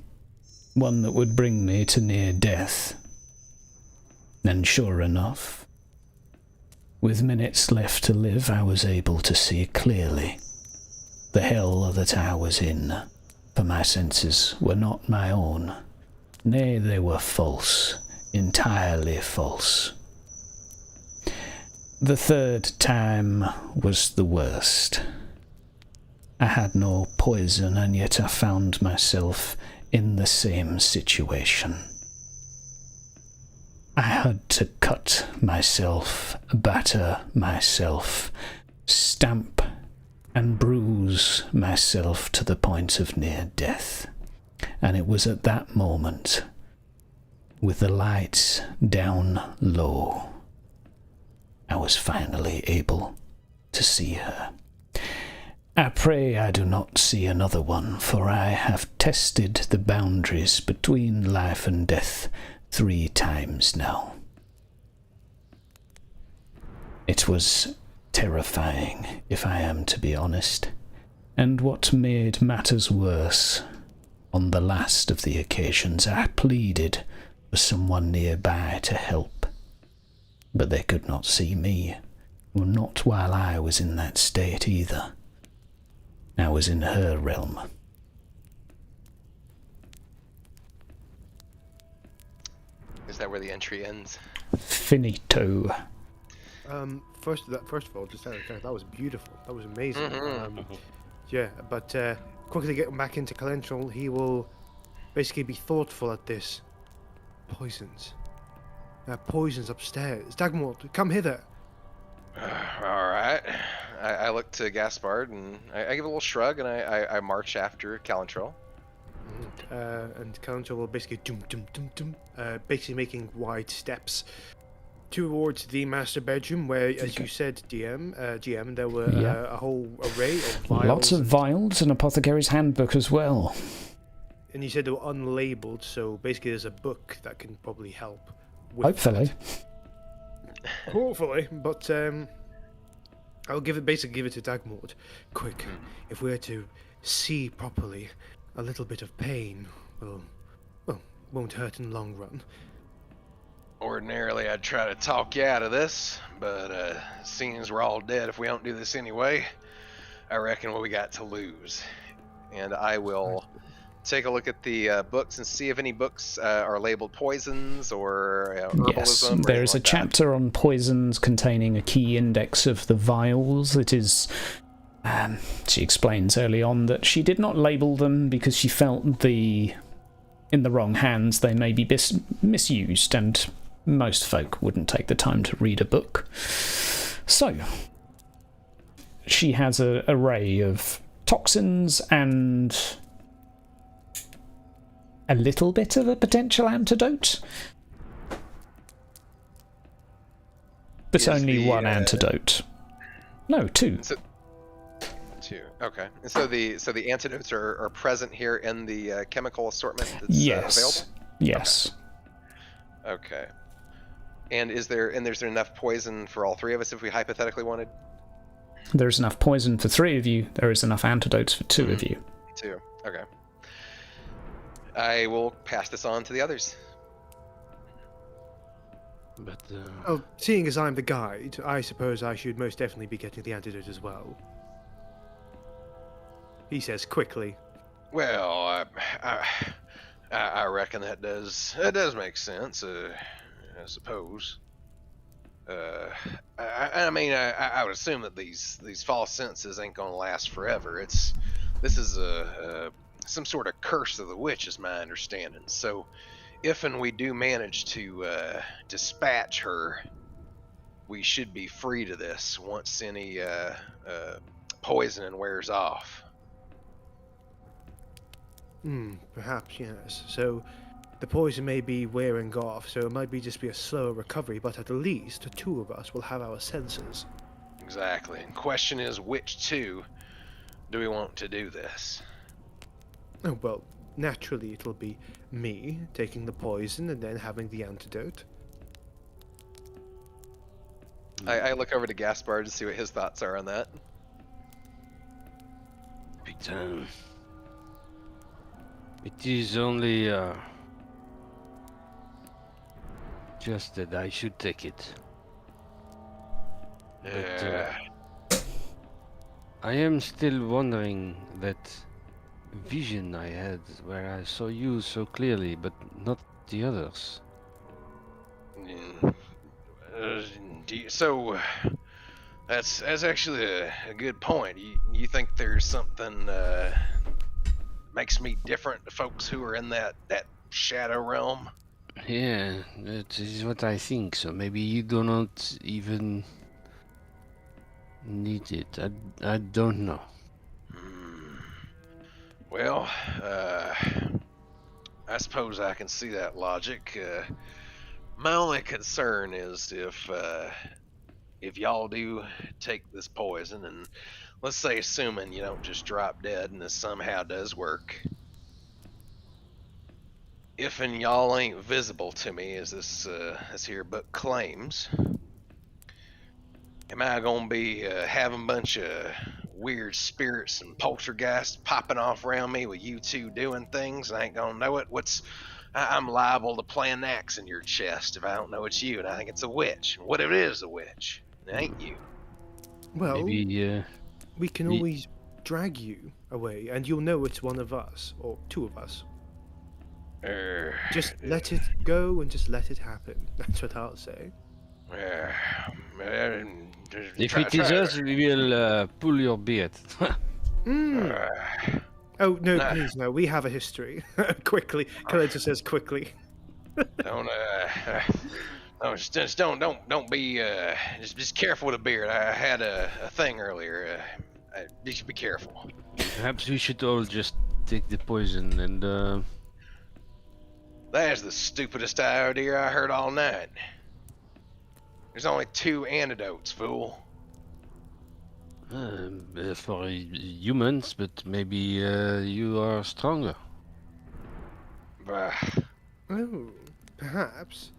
one that would bring me to near death. And sure enough, with minutes left to live, I was able to see clearly the hell that I was in, for my senses were not my own. Nay, they were false, entirely false. The third time was the worst. I had no poison, and yet I found myself in the same situation. I had to cut myself, batter myself, stamp and bruise myself to the point of near death. And it was at that moment, with the lights down low, I was finally able to see her. I pray I do not see another one, for I have tested the boundaries between life and death 3 times now. It was terrifying, if I am to be honest, and what made matters worse, on the last of the occasions I pleaded for someone nearby to help, but they could not see me, or not while I was in that state either. I was in her realm. Is that where the entry ends? Finito. First of all, just that was beautiful. That was amazing. Yeah, but quickly getting back into Calentral, he will basically be thoughtful at this. Poisons. Poisons upstairs. Dagmort, come hither. All right. I look to Gaspard and I give a little shrug and I march after Calentral. And Calentral will basically basically making wide steps towards the master bedroom, where, as you said, GM, there were a whole array of vials. Lots of vials, an apothecary's handbook as well. And you said they were unlabeled, so basically there's a book that can probably help. Hopefully. Hopefully, but I'll give it to Dagmort. Quick, if we're to see properly, a little bit of pain won't hurt in the long run. Ordinarily, I'd try to talk you out of this, but seeing as we're all dead if we don't do this anyway, I reckon what we got to lose. And I will take a look at the books and see if any books are labeled poisons or herbalism. Yes, or there is a like chapter on poisons containing a key index of the vials. It is... she explains early on that she did not label them because she felt in the wrong hands they may be misused, and most folk wouldn't take the time to read a book. So, she has an array of toxins and a little bit of a potential antidote. But only one antidote. No, 2. Two. Okay. And so the antidotes are present here in the chemical assortment that's available? Yes. Okay. And is there enough poison for all 3 of us if we hypothetically wanted? There's enough poison for 3 of you. There is enough antidotes for 2 of you. 2. Okay. I will pass this on to the others. But Oh, seeing as I'm the guide, I suppose I should most definitely be getting the antidote as well. He says quickly. Well, I reckon that does make sense. I suppose. I mean, I would assume that these false senses ain't gonna last forever. This is some sort of curse of the witch, is my understanding. So, if and we do manage to dispatch her, we should be free to this once any poisoning wears off. Perhaps, yes. So, the poison may be wearing off, so it might just be a slower recovery, but at least the 2 of us will have our senses. Exactly. And question is, which 2 do we want to do this? Oh, well, naturally it'll be me taking the poison and then having the antidote. I look over to Gaspard to see what his thoughts are on that. Big time. It is only just that I should take it. But I am still wondering that vision I had where I saw you so clearly, but not the others. So that's actually a good point. You think there's something makes me different to folks who are in that shadow realm? Yeah, that is what I think. So maybe you do not even need it. I don't know. Well, I suppose I can see that logic. My only concern is if y'all do take this poison, and let's say assuming you don't just drop dead and this somehow does work, if and y'all ain't visible to me as this here book claims, am I gonna be having a bunch of weird spirits and poltergeists popping off around me with you two doing things? I ain't gonna know it. I'm liable to plant an axe in your chest if I don't know it's you, and I think it's a witch. What if it is a witch? It ain't you. Well, Maybe we can always drag you away, and you'll know it's one of us, or two of us. Just let it go and just let it happen. That's what I'll say. if it is us, we will pull your beard. Oh no, please no. We have a history. Quickly, Khaled just says quickly. Don't no, just don't be just careful with a beard. I had a thing earlier. You should be careful. Perhaps we should all just take the poison and That's the stupidest idea I heard all night. There's only 2 antidotes, fool. for humans, but maybe you are stronger. Bah. Oh, perhaps.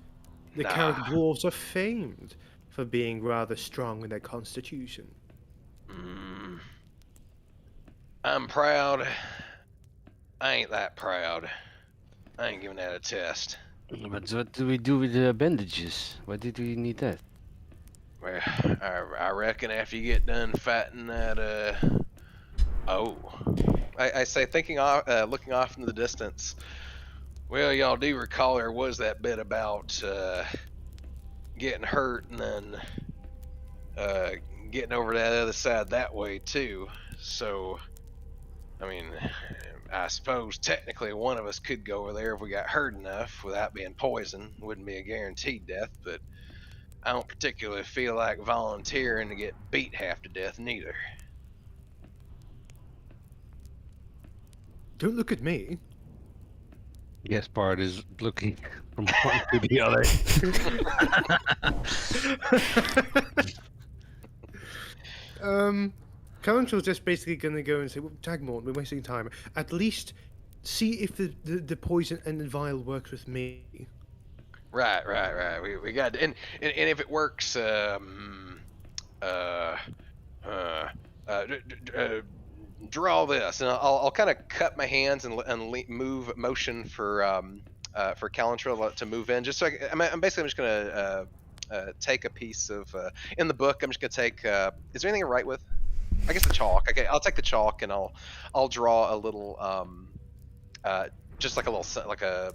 The Carrick dwarves are famed for being rather strong in their constitution. I'm proud. I ain't that proud. I ain't giving that a test. But what do we do with the bandages? Why did we need that? Well, I reckon after you get done fighting that, I say, looking off into the distance. Well, y'all do recall there was that bit about getting hurt and then getting over to the other side that way too. So, I mean, I suppose technically one of us could go over there if we got hurt enough without being poisoned. Wouldn't be a guaranteed death, but I don't particularly feel like volunteering to get beat half to death neither. Don't look at me. Gaspard is looking from one to the other. Calentrill's just basically going to go and say, well, Dagmore, we're wasting time. At least see if the poison and the vial works with me. Right. We got, and if it works, draw this, and I'll kind of cut my hands and motion for Calentrill to move in. Just so I'm just gonna take a piece of in the book. I'm just gonna take. Is there anything to write with? I guess the chalk. Okay, I'll take the chalk and I'll draw a little just like a little like a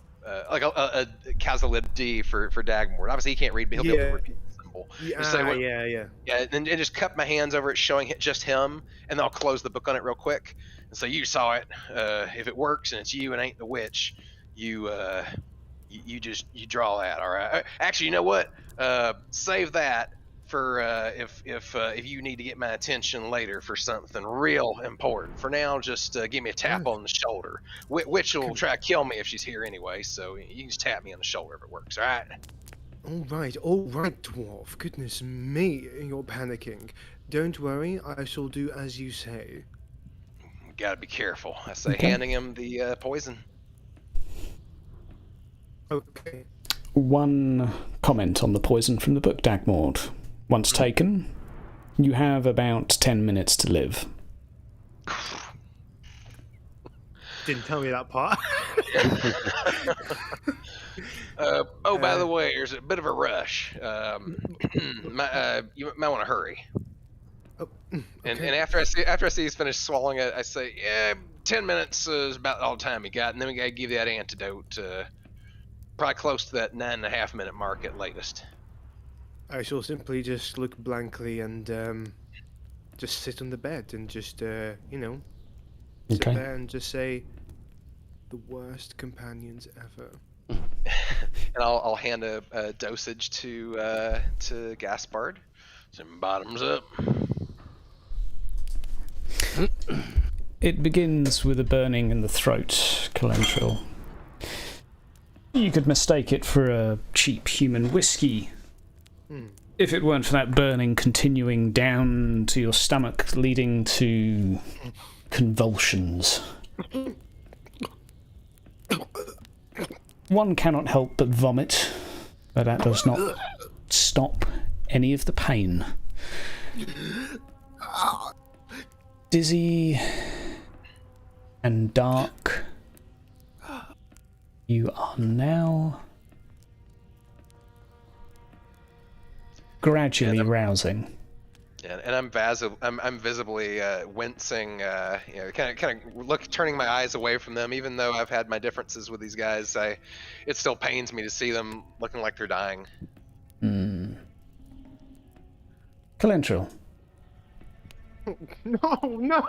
Kazalib D for Dagmore. Obviously he can't read, but he'll be able to repeat the symbol. Yeah, and just cut my hands over it, showing just him, and then I'll close the book on it real quick. And so you saw it. If it works and it's you and ain't the witch, you draw that. All right. Actually, you know what? Save that for if you need to get my attention later for something real important. For now, just give me a tap on the shoulder. Witch will try to kill me if she's here anyway, so you can just tap me on the shoulder if it works. All right. All right, dwarf. Goodness me, you're panicking. Don't worry, I shall do as you say. Gotta be careful. I say, handing him the poison. Okay. One comment on the poison from the book, Dagmord. Once taken, you have about 10 minutes to live. Didn't tell me that part. By the way, there's a bit of a rush. You might want to hurry. Oh, And okay. after I see he's finished swallowing it, I say, yeah, 10 minutes is about all the time you got, and then we gotta give you that antidote. Probably close to that 9.5 minute mark at latest. I shall simply just look blankly and just sit on the bed and just, sit Okay. there and just say, the worst companions ever. And I'll hand a dosage to Gaspard. Some bottoms up. It begins with a burning in the throat, Calentril. You could mistake it for a cheap human whiskey if it weren't for that burning continuing down to your stomach, leading to convulsions. One cannot help but vomit, but that does not stop any of the pain. Dizzy and dark, you are now gradually rousing. And I'm visibly wincing, kind of turning my eyes away from them. Even though I've had my differences with these guys, it still pains me to see them looking like they're dying. Calentril. No.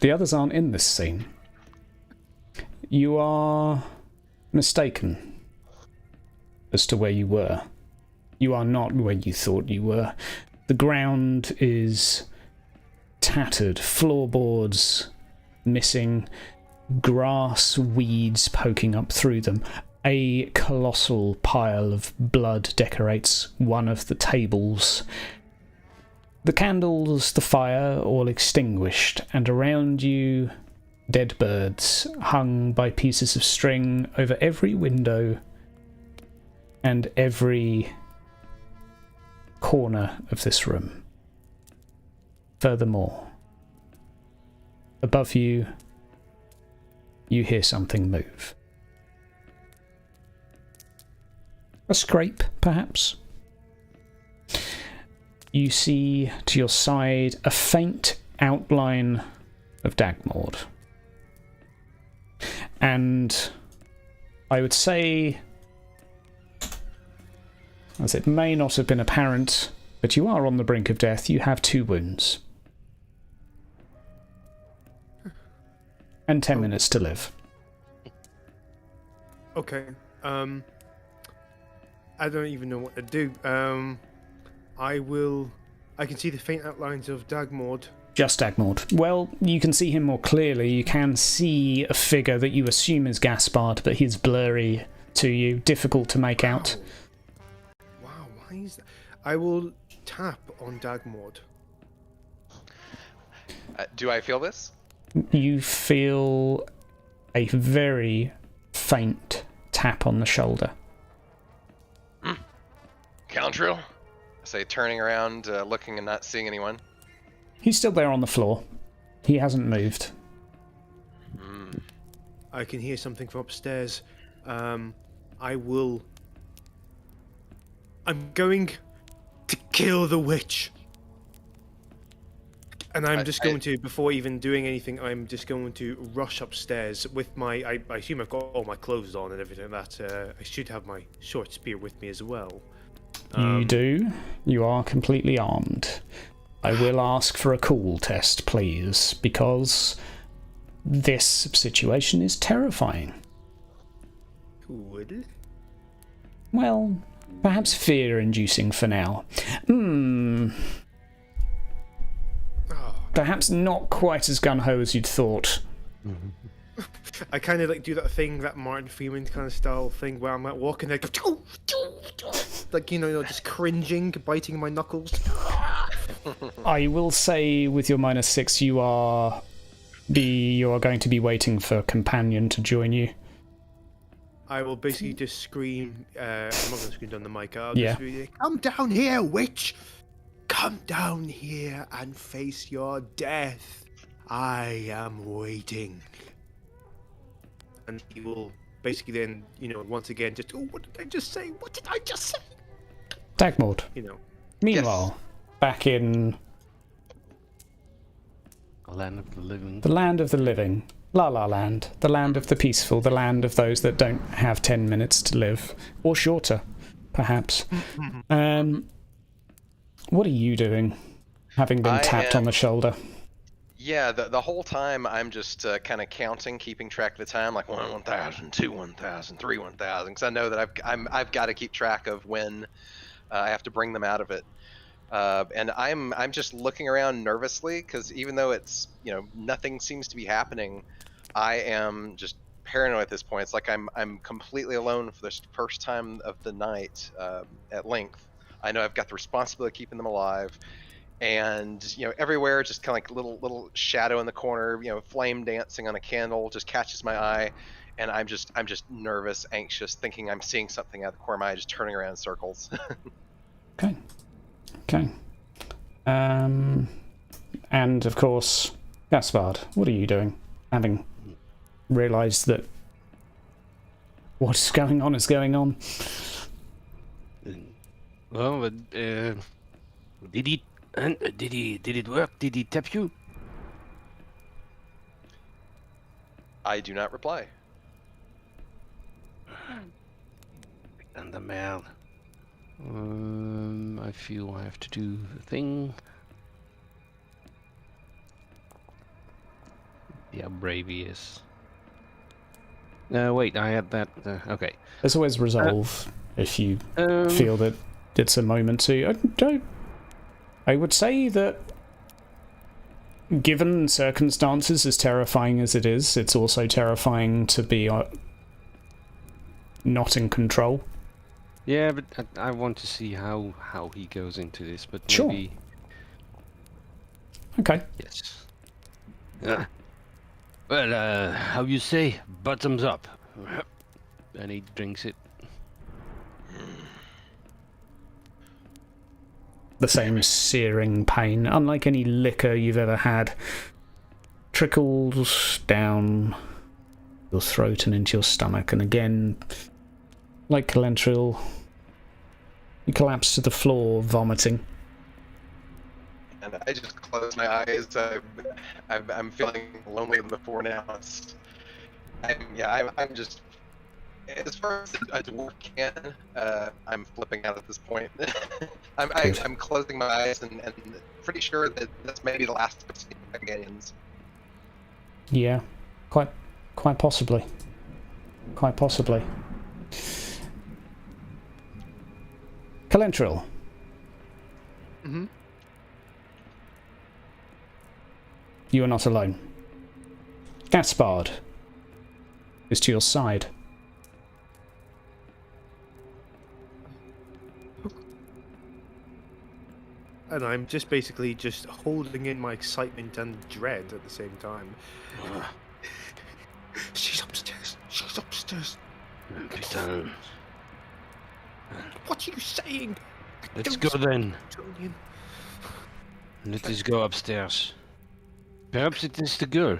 The others aren't in this scene. You are mistaken as to where you were. You are not where you thought you were. The ground is tattered, floorboards missing, grass, weeds poking up through them. A colossal pile of blood decorates one of the tables. The candles, the fire, all extinguished, and around you, dead birds hung by pieces of string over every window and every corner of this room. Furthermore, above you, you hear something move. A scrape, perhaps? You see to your side a faint outline of Dagmord. And I would say, as it may not have been apparent, but you are on the brink of death. You have 2 wounds. And 10 minutes to live. Okay. I don't even know what to do. I can see the faint outlines of Dagmord. Just Dagmord. Well, you can see him more clearly. You can see a figure that you assume is Gaspard, but he's blurry to you. Difficult to make out. Wow, why is that? I will tap on Dagmord. Do I feel this? You feel a very faint tap on the shoulder. Calentril? I say, turning around, looking and not seeing anyone. He's still there on the floor. He hasn't moved. I can hear something from upstairs. I'm going to kill the witch. And I'm just going to, before even doing anything, I'm just going to rush upstairs with my... I assume I've got all my clothes on and everything like that. I should have my short spear with me as well. You do. You are completely armed. I will ask for a cool test, please, because this situation is terrifying. Cool. Well, perhaps fear-inducing for now. Perhaps not quite as gun-ho as you'd thought. I kind of like do that thing, that Martin Freeman kind of style thing, where I'm like walking there, like, just cringing, biting my knuckles. I will say, with your -6, you are going to be waiting for a companion to join you. I will basically just scream. I'm not going to scream down the mic. I'll Yeah. just scream, come down here, witch! Come down here and face your death. I am waiting. And he will basically then, once again, just, oh, what did I just say? What did I just say? Dagmord. Meanwhile, back in The land of the living. the land of the living, La La Land, the land of the peaceful, the land of those that don't have 10 minutes to live, or shorter, perhaps. What are you doing, having been tapped on the shoulder? Yeah, the whole time I'm just kind of counting, keeping track of the time, like 1,000, 2 1,000, 3 1,000, because I know that I've got to keep track of when I have to bring them out of it. And I'm just looking around nervously, because even though it's nothing seems to be happening, I am just paranoid at this point. It's like I'm completely alone for the first time of the night at length. I know I've got the responsibility of keeping them alive. And everywhere, just kind of like little shadow in the corner, flame dancing on a candle just catches my eye, and I'm just nervous, anxious, thinking I'm seeing something out of the corner of my eye, just turning around in circles. Okay. And of course, Gaspard, what are you doing? Having realised that what's going on is going on. Well, did it work? Did he tap you? I do not reply. And the man. I feel I have to do the thing. See how brave he is. No, wait, I had that. Okay. There's always resolve if you feel that it's a moment to. I would say that, given circumstances, as terrifying as it is, it's also terrifying to be not in control. Yeah, but I want to see how he goes into this, but Sure. maybe... Okay. Yes. Well, how you say? Bottoms up. And he drinks it. The same searing pain, unlike any liquor you've ever had, trickles down your throat and into your stomach, and again, like Calentril, you collapse to the floor, vomiting. And I just close my eyes. I'm feeling lonelier than before now. I'm just, as far as work can, I'm flipping out at this point. I'm closing my eyes and pretty sure that that's maybe the last of the Hegelians. Yeah, quite possibly. Quite possibly. Calentril. Mm-hmm. You are not alone. Gaspard is to your side. And I'm just basically just holding in my excitement and dread at the same time. She's upstairs. She's upstairs. Putain. What are you saying? Let's go then. Tonian. Let us go upstairs. Perhaps it is the girl.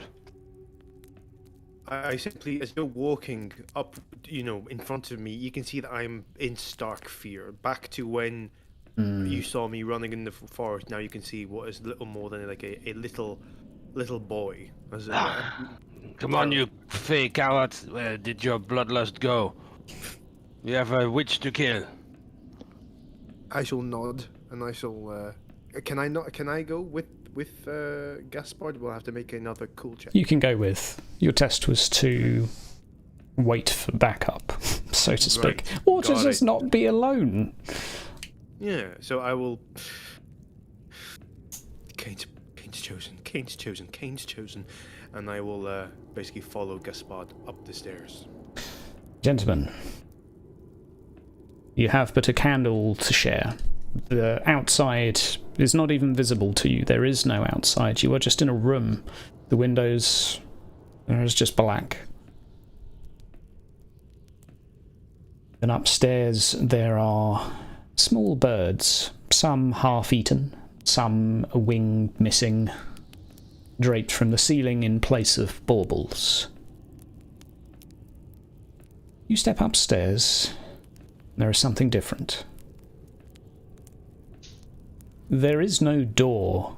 I simply, as you're walking up, in front of me, you can see that I'm in stark fear. Back to when you saw me running in the forest, now you can see what is little more than like a little boy. Come on, you fake coward. Where did your bloodlust go? You have a witch to kill. I shall nod, and I shall. Can I not? Can I go with Gaspard? We'll have to make another cool check. You can go with. Your test was to wait for backup, so to speak. Right. Or to Got just it. not be alone. Yeah. So I will. Kane's chosen, and I will basically follow Gaspard up the stairs. Gentlemen, you have but a candle to share. The outside is not even visible to you. There is no outside. You are just in a room. The windows, there is just black. And upstairs there are small birds, some half-eaten, some a wing missing, draped from the ceiling in place of baubles. You step upstairs, there is something different. There is no door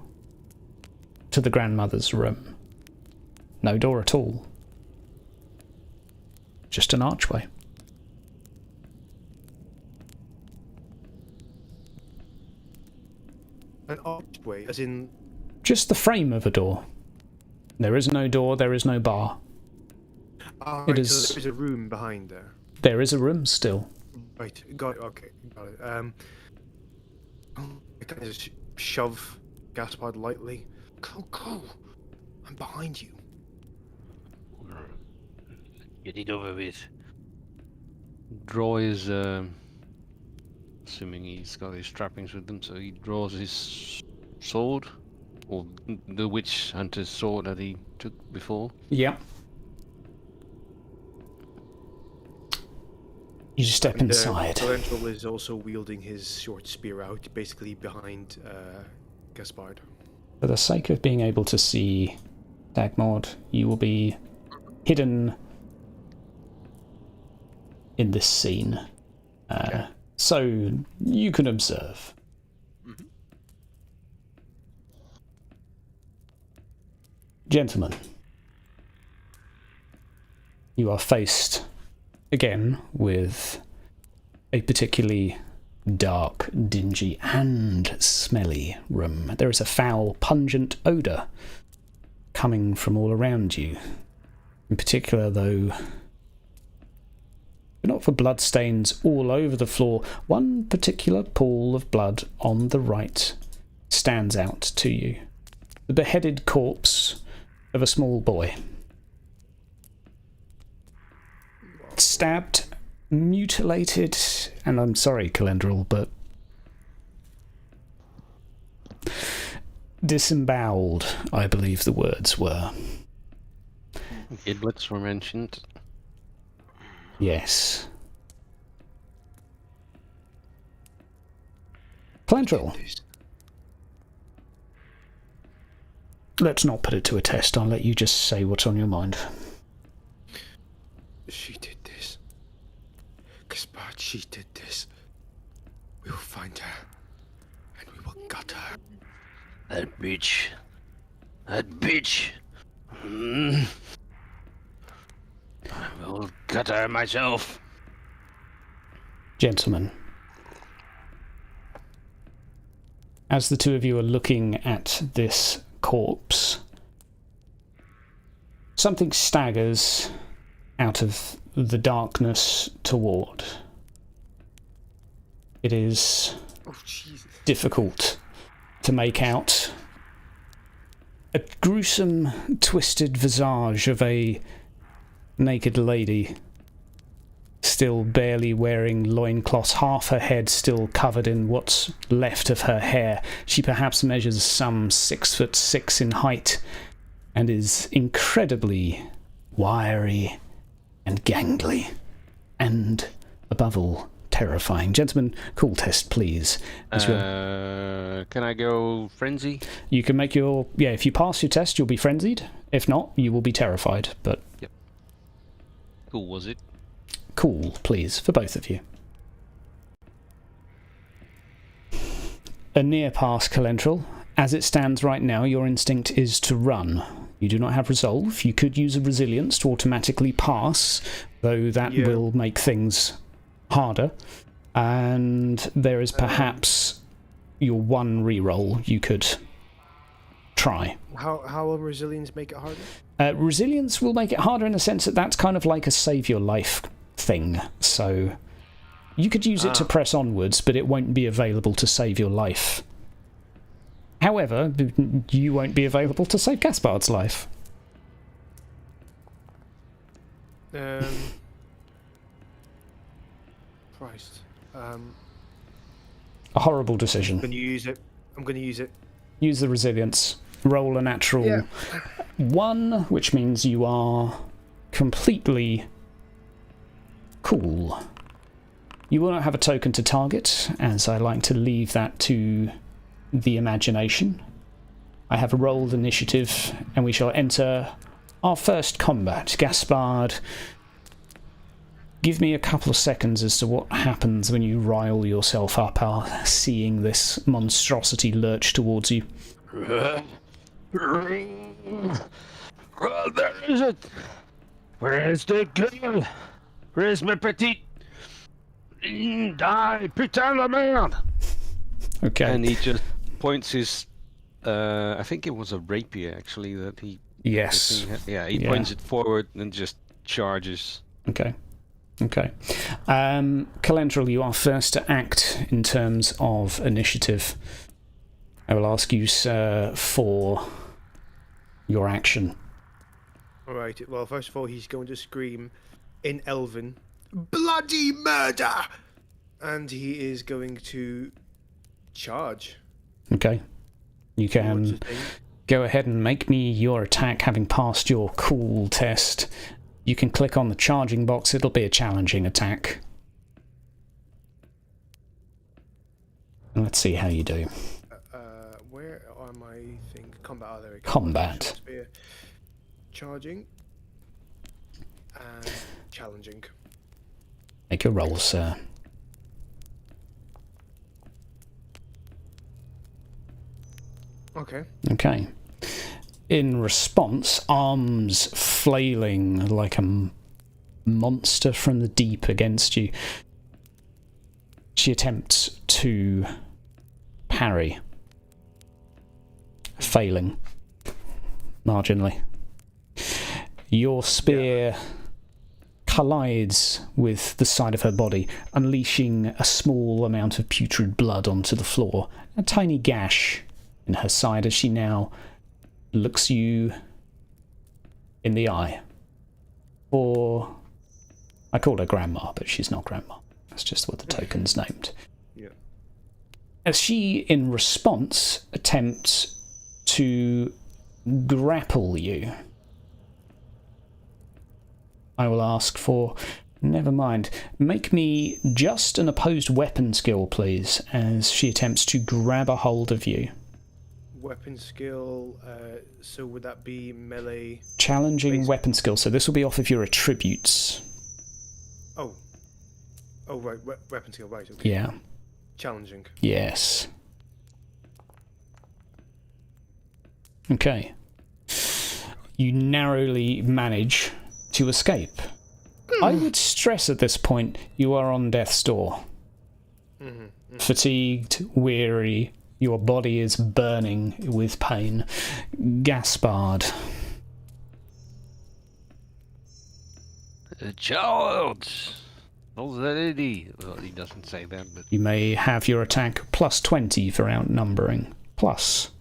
to the grandmother's room. No door at all. Just an archway. An archway, as in... Just the frame of a door. There is no door, there is no bar. Ah, It right, is- so there's a room behind there. There is a room still. Right, got it, okay, got it. I kind of just shove Gaspard lightly. Go, I'm behind you. Get it over with. Draw his, assuming he's got his trappings with him, so he draws his sword, or the witch hunter's sword that he took before. Yeah. You step inside. Torrential is also wielding his short spear out, basically behind Gaspard. For the sake of being able to see Dagmod, you will be hidden in this scene. Okay. So you can observe. Mhm. Gentlemen, you are faced again with a particularly dark, dingy, and smelly room. There is a foul, pungent odour coming from all around you. In particular, though, not for bloodstains all over the floor, one particular pool of blood on the right stands out to you. The beheaded corpse of a small boy. Stabbed, mutilated, and I'm sorry, Calendral, but disemboweled, I believe the words were. Giblets were mentioned. Yes. Calendral, let's not put it to a test. I'll let you just say what's on your mind. She did this. Gaspard, she did this. We will find her, and we will gut her. That bitch. That bitch. Mm. I will cut her myself. Gentlemen, as the two of you are looking at this corpse, something staggers out of the darkness toward. It is Oh, Jesus. difficult to make out. A gruesome, twisted visage of a naked lady, still barely wearing loincloths, half her head still covered in what's left of her hair. She perhaps measures some 6'6" in height and is incredibly wiry and gangly, and above all, terrifying. Gentlemen, cool test, please. As Can I go frenzy? you can make your... Yeah, if you pass your test, you'll be frenzied. If not, you will be terrified. But Cool, was it? cool, please, for both of you. A near pass, Calentral. As it stands right now, your instinct is to run. You do not have resolve. You could use a resilience to automatically pass, though that Yeah. will make things harder. And there is perhaps your one reroll you could try. How will resilience make it harder? Resilience will make it harder in the sense that that's kind of like a save your life thing. So you could use it to press onwards, but it won't be available to save your life. However, you won't be available to save Gaspard's life. Christ. A horrible decision. I'm going to use it. Use the resilience. Roll a natural 1, which means you are completely cool. You will not have a token to target, as I like to leave that to the imagination. I have rolled initiative, and we shall enter our first combat. Gaspard, give me a couple of seconds as to what happens when you rile yourself up, seeing this monstrosity lurch towards you. Where is it? Where is the girl? Where is my petite? Die, putain de merde! Okay. And he just points his, I think it was a rapier actually that he. Yes. He points it forward and just charges. Okay. Calendral, you are first to act in terms of initiative. I will ask you, sir, for your action. Alright, well, first of all, he's going to scream in Elven, "Bloody murder!" And he is going to charge. Okay. You can go ahead and make me your attack, having passed your cool test. You can click on the charging box. It'll be a challenging attack. And let's see how you do. Where are my things? Combat, are there? Combat. Spear. Charging. And challenging. Make a roll, sir. Okay. In response, arms flailing like a monster from the deep against you, she attempts to parry, failing marginally. Your spear collides with the side of her body, unleashing a small amount of putrid blood onto the floor, a tiny gash in her side as she now looks you in the eye. Or, I called her Grandma, but she's not Grandma. That's just what the token's named. Yeah. As she, in response, attempts to grapple you, I will ask for... Never mind. Make me just an opposed weapon skill, please, as she attempts to grab a hold of you. Weapon skill, so would that be melee? Challenging weapon skill, so this will be off of your attributes. Oh, right, weapon skill, right, okay. Yeah. Challenging. Yes. Okay. You narrowly manage to escape. I would stress at this point you are on death's door. Fatigued, weary, your body is burning with pain. Gaspard. A child! Not the lady. Well, he doesn't say that, but... You may have your attack plus 20 for outnumbering. Plus.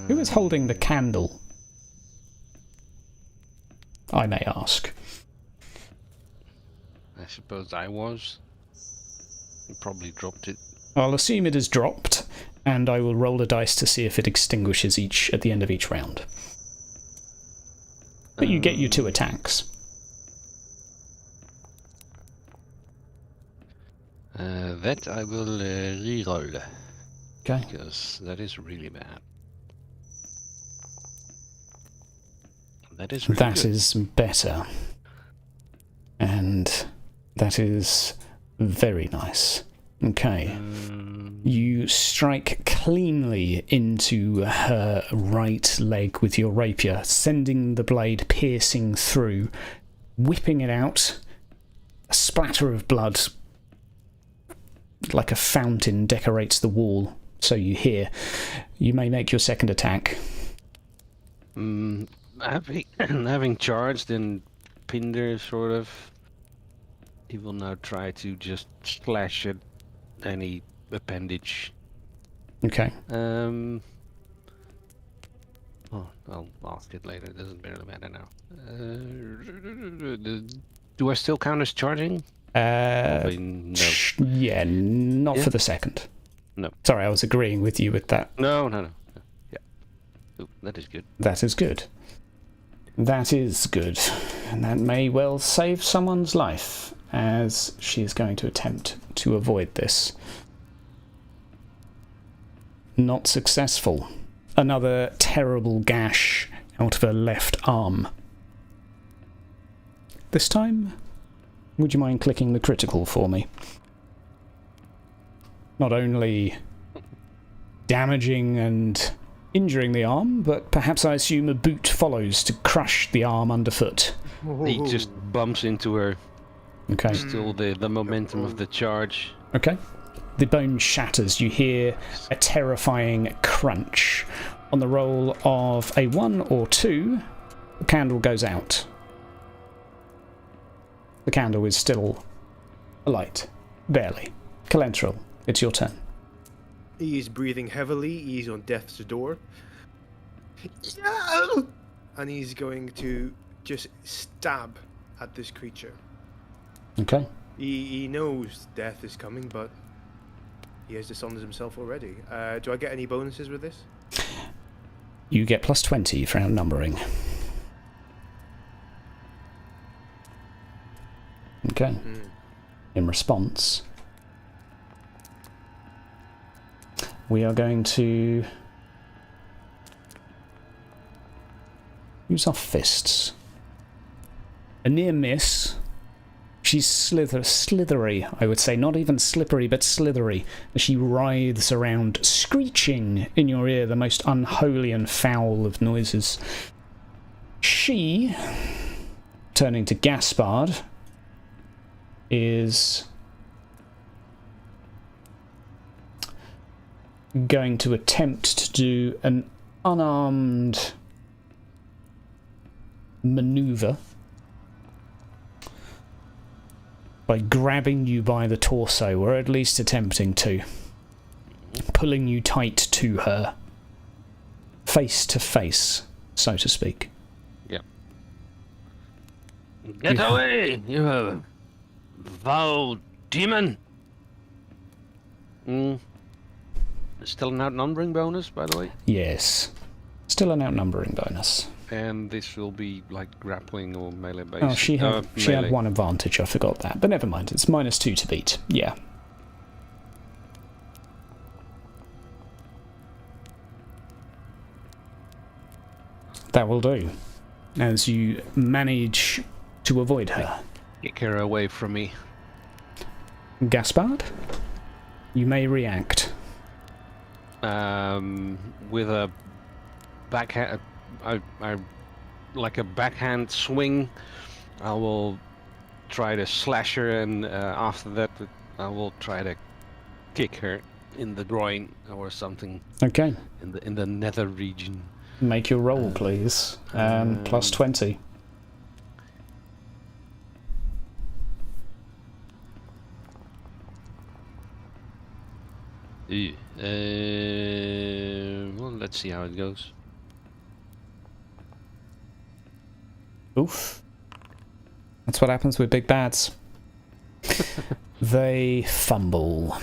Who is holding the candle? I may ask. I suppose I was. You probably dropped it. I'll assume it is dropped, and I will roll a dice to see if it extinguishes each at the end of each round. But you get your 2 attacks. That I will re-roll. Okay. Because that is really bad. That is really That good. is better. And that is very nice. Okay. You strike cleanly into her right leg with your rapier, sending the blade piercing through, whipping it out. A splatter of blood, like a fountain, decorates the wall, so you hear. You may make your second attack. Having charged and pinned her, sort of, he will now try to just slash at any appendage. Okay. Oh, I'll ask it later. It doesn't really matter now. Do I still count as charging? Probably no. Yeah, not for the second. No. Sorry, I was agreeing with you with that. No. Yeah. Ooh, that is good. That is good. That is good. And that may well save someone's life, as she is going to attempt to avoid this. Not successful. Another terrible gash out of her left arm. This time, would you mind clicking the critical for me? Not only damaging and injuring the arm, but perhaps I assume a boot follows to crush the arm underfoot. He just bumps into her. Okay. Still the momentum of the charge. Okay. The bone shatters. You hear a terrifying crunch. On the roll of a 1 or 2, the candle goes out. The candle is still alight. Barely. Calentral, it's your turn. He is breathing heavily. He's on death's door. Yeah! And he's going to just stab at this creature. Okay. He knows death is coming, but he has dishonored himself already. Do I get any bonuses with this? You get plus 20 for outnumbering. Okay. In response, we are going to use our fists. A near miss. She's slithery, I would say. Not even slippery, but slithery. As she writhes around, screeching in your ear the most unholy and foul of noises. She, turning to Gaspard, is going to attempt to do an unarmed maneuver by grabbing you by the torso, or at least attempting to, pulling you tight to her, face to face, so to speak. Yep. Get away, you foul demon! Still an outnumbering bonus, by the way. Yes. Still an outnumbering bonus. And this will be like grappling or melee based. Oh, she had melee. one advantage, I forgot that. But never mind, it's -2 to beat. Yeah. That will do. As you manage to avoid her. Kick her away from me. Gaspard, you may react. With a backhand, I like a backhand swing. I will try to slash her, and after that, I will try to kick her in the groin or something. Okay. In the nether region. Make your roll, please. Plus 20. Well, let's see how it goes. Oof. That's what happens with big bads. They fumble.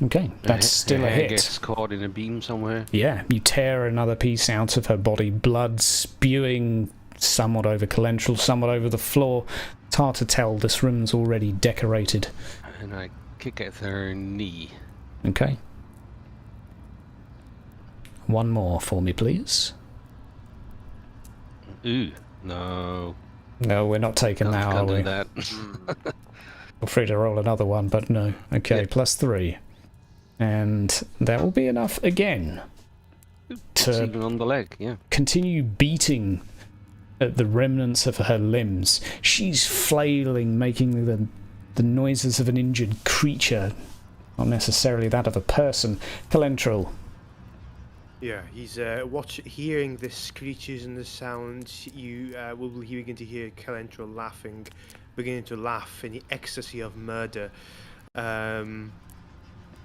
Okay, that's still a hit. Gets caught in a beam somewhere. Yeah, you tear another piece out of her body, blood spewing somewhat over Calentral, somewhat over the floor. It's hard to tell, this room's already decorated. And I kick at her knee. Okay. One more for me, please. Ooh, no. No, we're not taking that, are Can't we? do that. Feel free to roll another one, but no. Okay, Yeah. plus 3. And that will be enough again It's to even on the leg, yeah. continue beating at the remnants of her limbs. She's flailing, making the noises of an injured creature, not necessarily that of a person. Calentral. Yeah, he's hearing the screeches and the sounds. You will begin to hear Calentral laughing, beginning to laugh in the ecstasy of murder.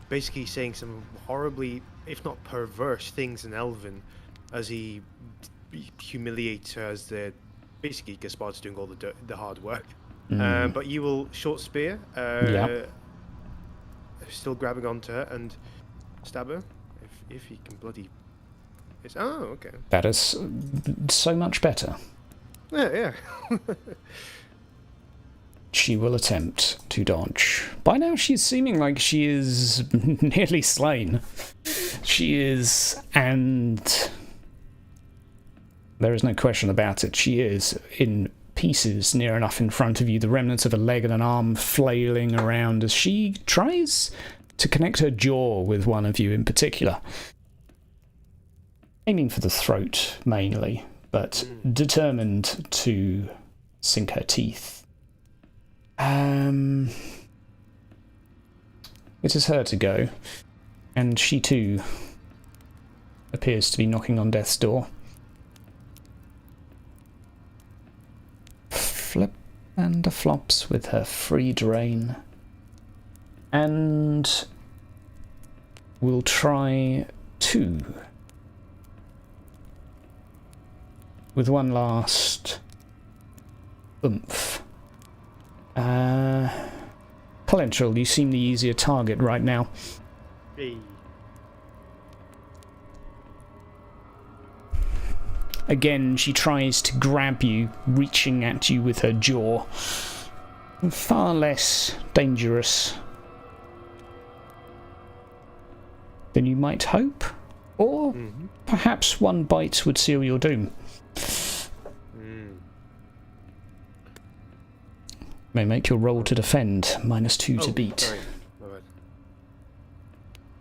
Basically saying some horribly, if not perverse, things in Elven, as he humiliates her as basically Gaspard's doing all the hard work. But you will short spear, still grabbing onto her, and stab her if he can bloody. Oh, okay. That is so much better. Yeah. She will attempt to dodge. By now she's seeming like she is nearly slain. She is, and there is no question about it, she is in pieces near enough in front of you, the remnants of a leg and an arm flailing around as she tries to connect her jaw with one of you in particular. Aiming for the throat mainly, but determined to sink her teeth. It is her to go, and she too appears to be knocking on death's door. Flip and a flops with her free drain, and we'll try 2 with one last oomph. Collateral, you seem the easier target right now. Hey. Again, she tries to grab you, reaching at you with her jaw. Far less dangerous than you might hope, or perhaps one bite would seal your doom. May make your roll to defend, -2 to beat. Sorry. My bad.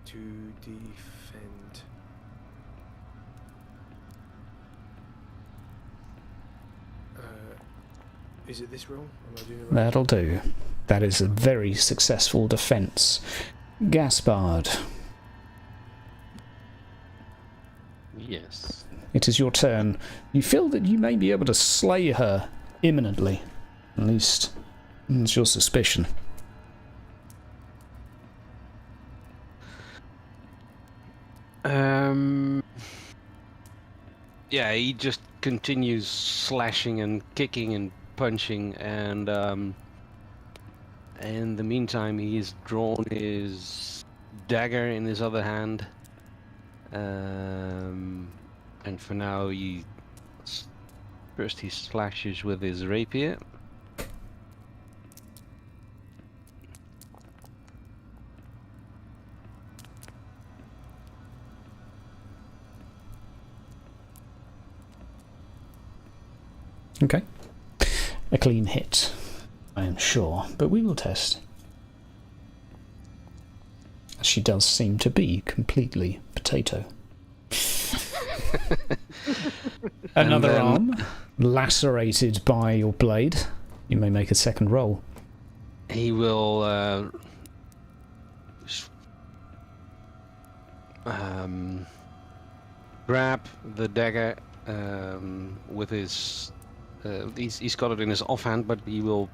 To defend. Is it this roll? Am I doing it right? That'll do. That is a very successful defense. Gaspard, Yes. it is your turn. You feel that you may be able to slay her imminently. At least, it's your suspicion. Yeah, he just continues slashing and kicking and punching, and in the meantime he's drawn his dagger in his other hand, and for now first he slashes with his rapier. Okay. A clean hit, I am sure, but we will test. She does seem to be completely potato. Another arm, lacerated by your blade. You may make a second roll. He will grab the dagger with his... he's got it in his offhand, but he will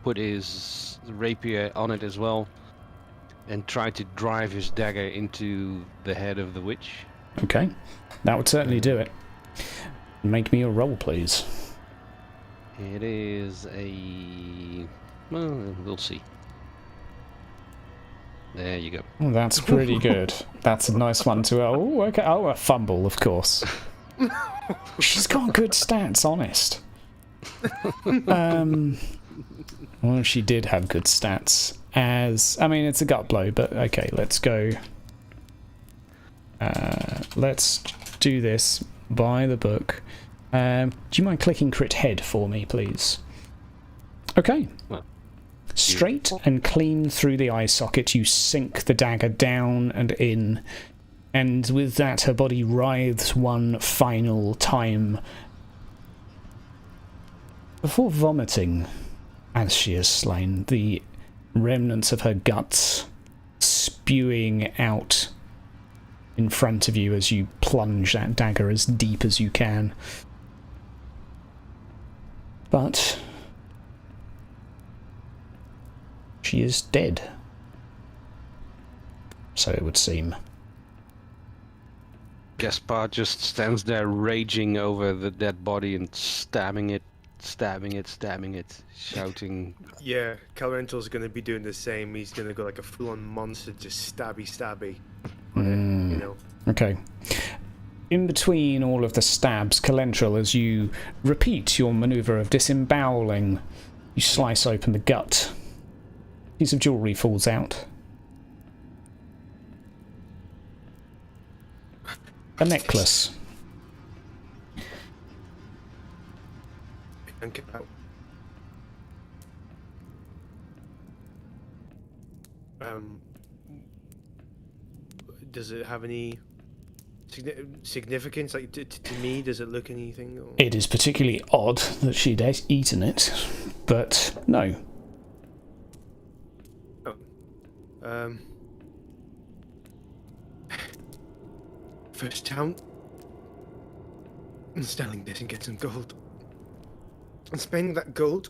put his rapier on it as well and try to drive his dagger into the head of the witch. Okay, that would certainly do it. Make me a roll, please. It is a... well, we'll see. There you go. Oh, that's pretty good. That's a nice one to... Oh, okay. Oh, a fumble, of course. She's got good stats, honest. Well, she did have good stats. I mean, it's a gut blow, but okay, let's go. Let's do this by the book. Do you mind clicking crit head for me, please? Okay. Straight and clean through the eye socket, you sink the dagger down and in, and with that her body writhes one final time before vomiting as she is slain, the remnants of her guts spewing out in front of you as you plunge that dagger as deep as you can. But she is dead, so it would seem. Gaspard just stands there raging over the dead body and stabbing it, shouting. Yeah, Calrental's going to be doing the same. He's going to go like a full-on monster, just stabby. You know. Okay. in between all of the stabs, Calentral, as you repeat your manoeuvre of disemboweling, you slice open the gut. A piece of jewellery falls out. A necklace. And get out. Does it have any significance? Like to me, does it look anything? Or... It is particularly odd that she'd eaten it, but no. Oh. First town. I'm selling this and get some gold. And spending that gold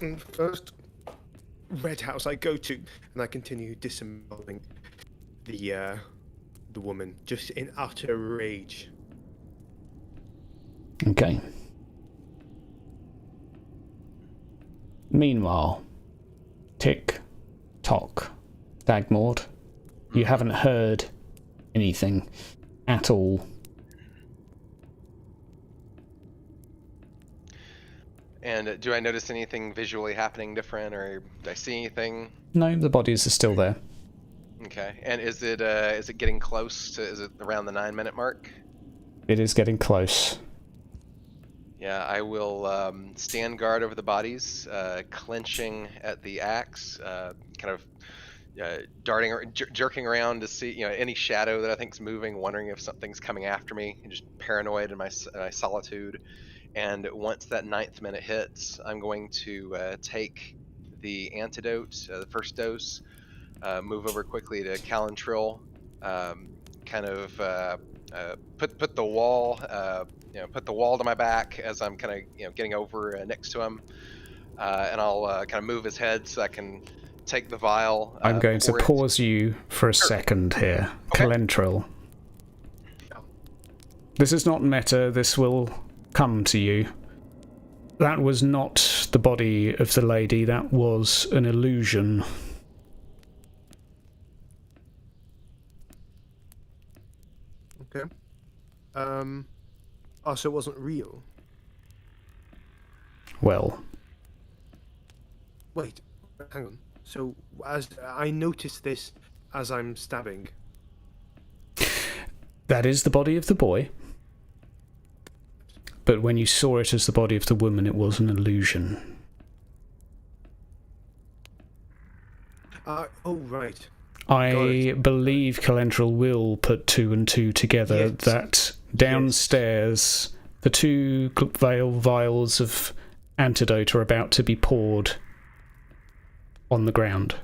in the first red house I go to, and I continue disembowelling the woman, just in utter rage. Okay. Meanwhile, tick, tock, Dagmord, you haven't heard anything at all. And do I notice anything visually happening different, or do I see anything? No, the bodies are still there. Okay. And is it getting close to? Is it around the 9-minute mark? It is getting close. Yeah, I will stand guard over the bodies, clenching at the axe, kind of darting or jerking around to see any shadow that I think's moving, wondering if something's coming after me, and just paranoid in my solitude. And once that 9th minute hits, I'm going to take the antidote, the first dose, move over quickly to Calentrill, kind of put the wall, put the wall to my back as I'm kind of getting over next to him, and I'll kind of move his head so I can take the vial. I'm going to pause you for a second here. Okay. Calentrill. This is not meta, this will come to you. That was not the body of the lady, that was an illusion. Okay. Oh, so it wasn't real? Well. Wait, hang on. So, as I noticed this as I'm stabbing. That is the body of the boy. But when you saw it as the body of the woman, it was an illusion. Oh, right. I believe Calentrill will put 2 and 2 together, Yes. that downstairs the 2 vials of antidote are about to be poured on the ground.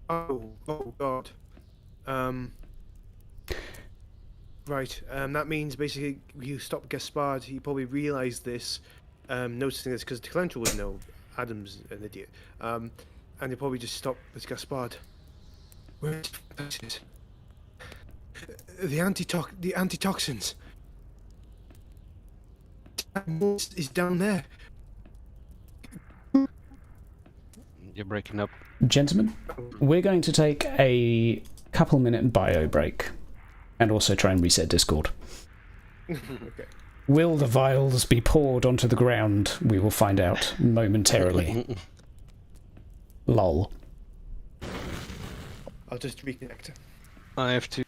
Oh God. Right. That means basically you stopped Gaspard. He probably realised this, noticing this because Calentrill would know. Adam's an idiot. And he probably just stopped with Gaspard. Where is it? The antitoxins. Is down there. You're breaking up. Gentlemen, we're going to take a couple-minute bio break and also try and reset Discord. Okay. Will the vials be poured onto the ground? We will find out momentarily. Lol. I'll just reconnect. I have to.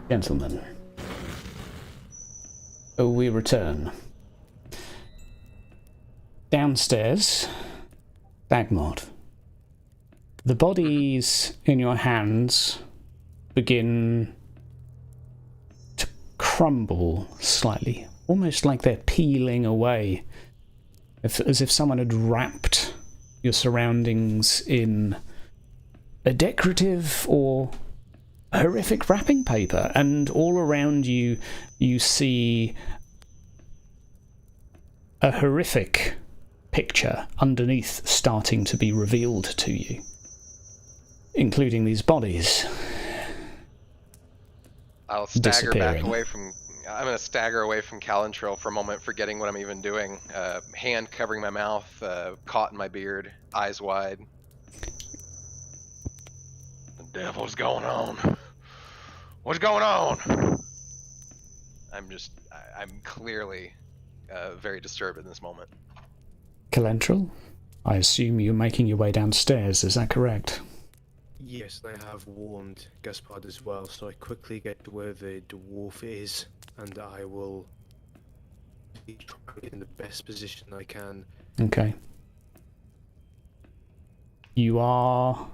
Gentlemen, we return. Downstairs, Dagmod. The bodies in your hands begin to crumble slightly, almost like they're peeling away, as if someone had wrapped your surroundings in a decorative or horrific wrapping paper, and all around you you see a horrific picture underneath starting to be revealed to you, including these bodies. I'll stagger back disappearing. away from. I'm going to stagger away from Calentril for a moment, forgetting what I'm even doing. Hand covering my mouth, caught in my beard, eyes wide. The devil's going on. What's going on? I'm clearly very disturbed in this moment. Calentral, I assume you're making your way downstairs, is that correct? Yes, I have warned Gaspard as well, so I quickly get to where the dwarf is, and I will be trying to get in the best position I can. Okay. You are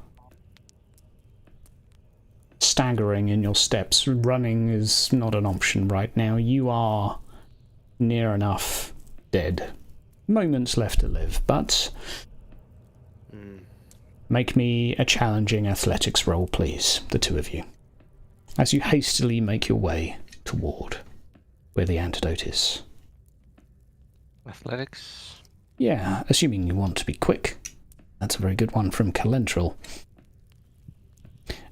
staggering in your steps. Running is not an option right now. You are near enough dead. Moments left to live, but make me a challenging athletics roll, please, the two of you, as you hastily make your way toward where the antidote is. Athletics. Yeah, assuming you want to be quick. That's a very good one from Calentral.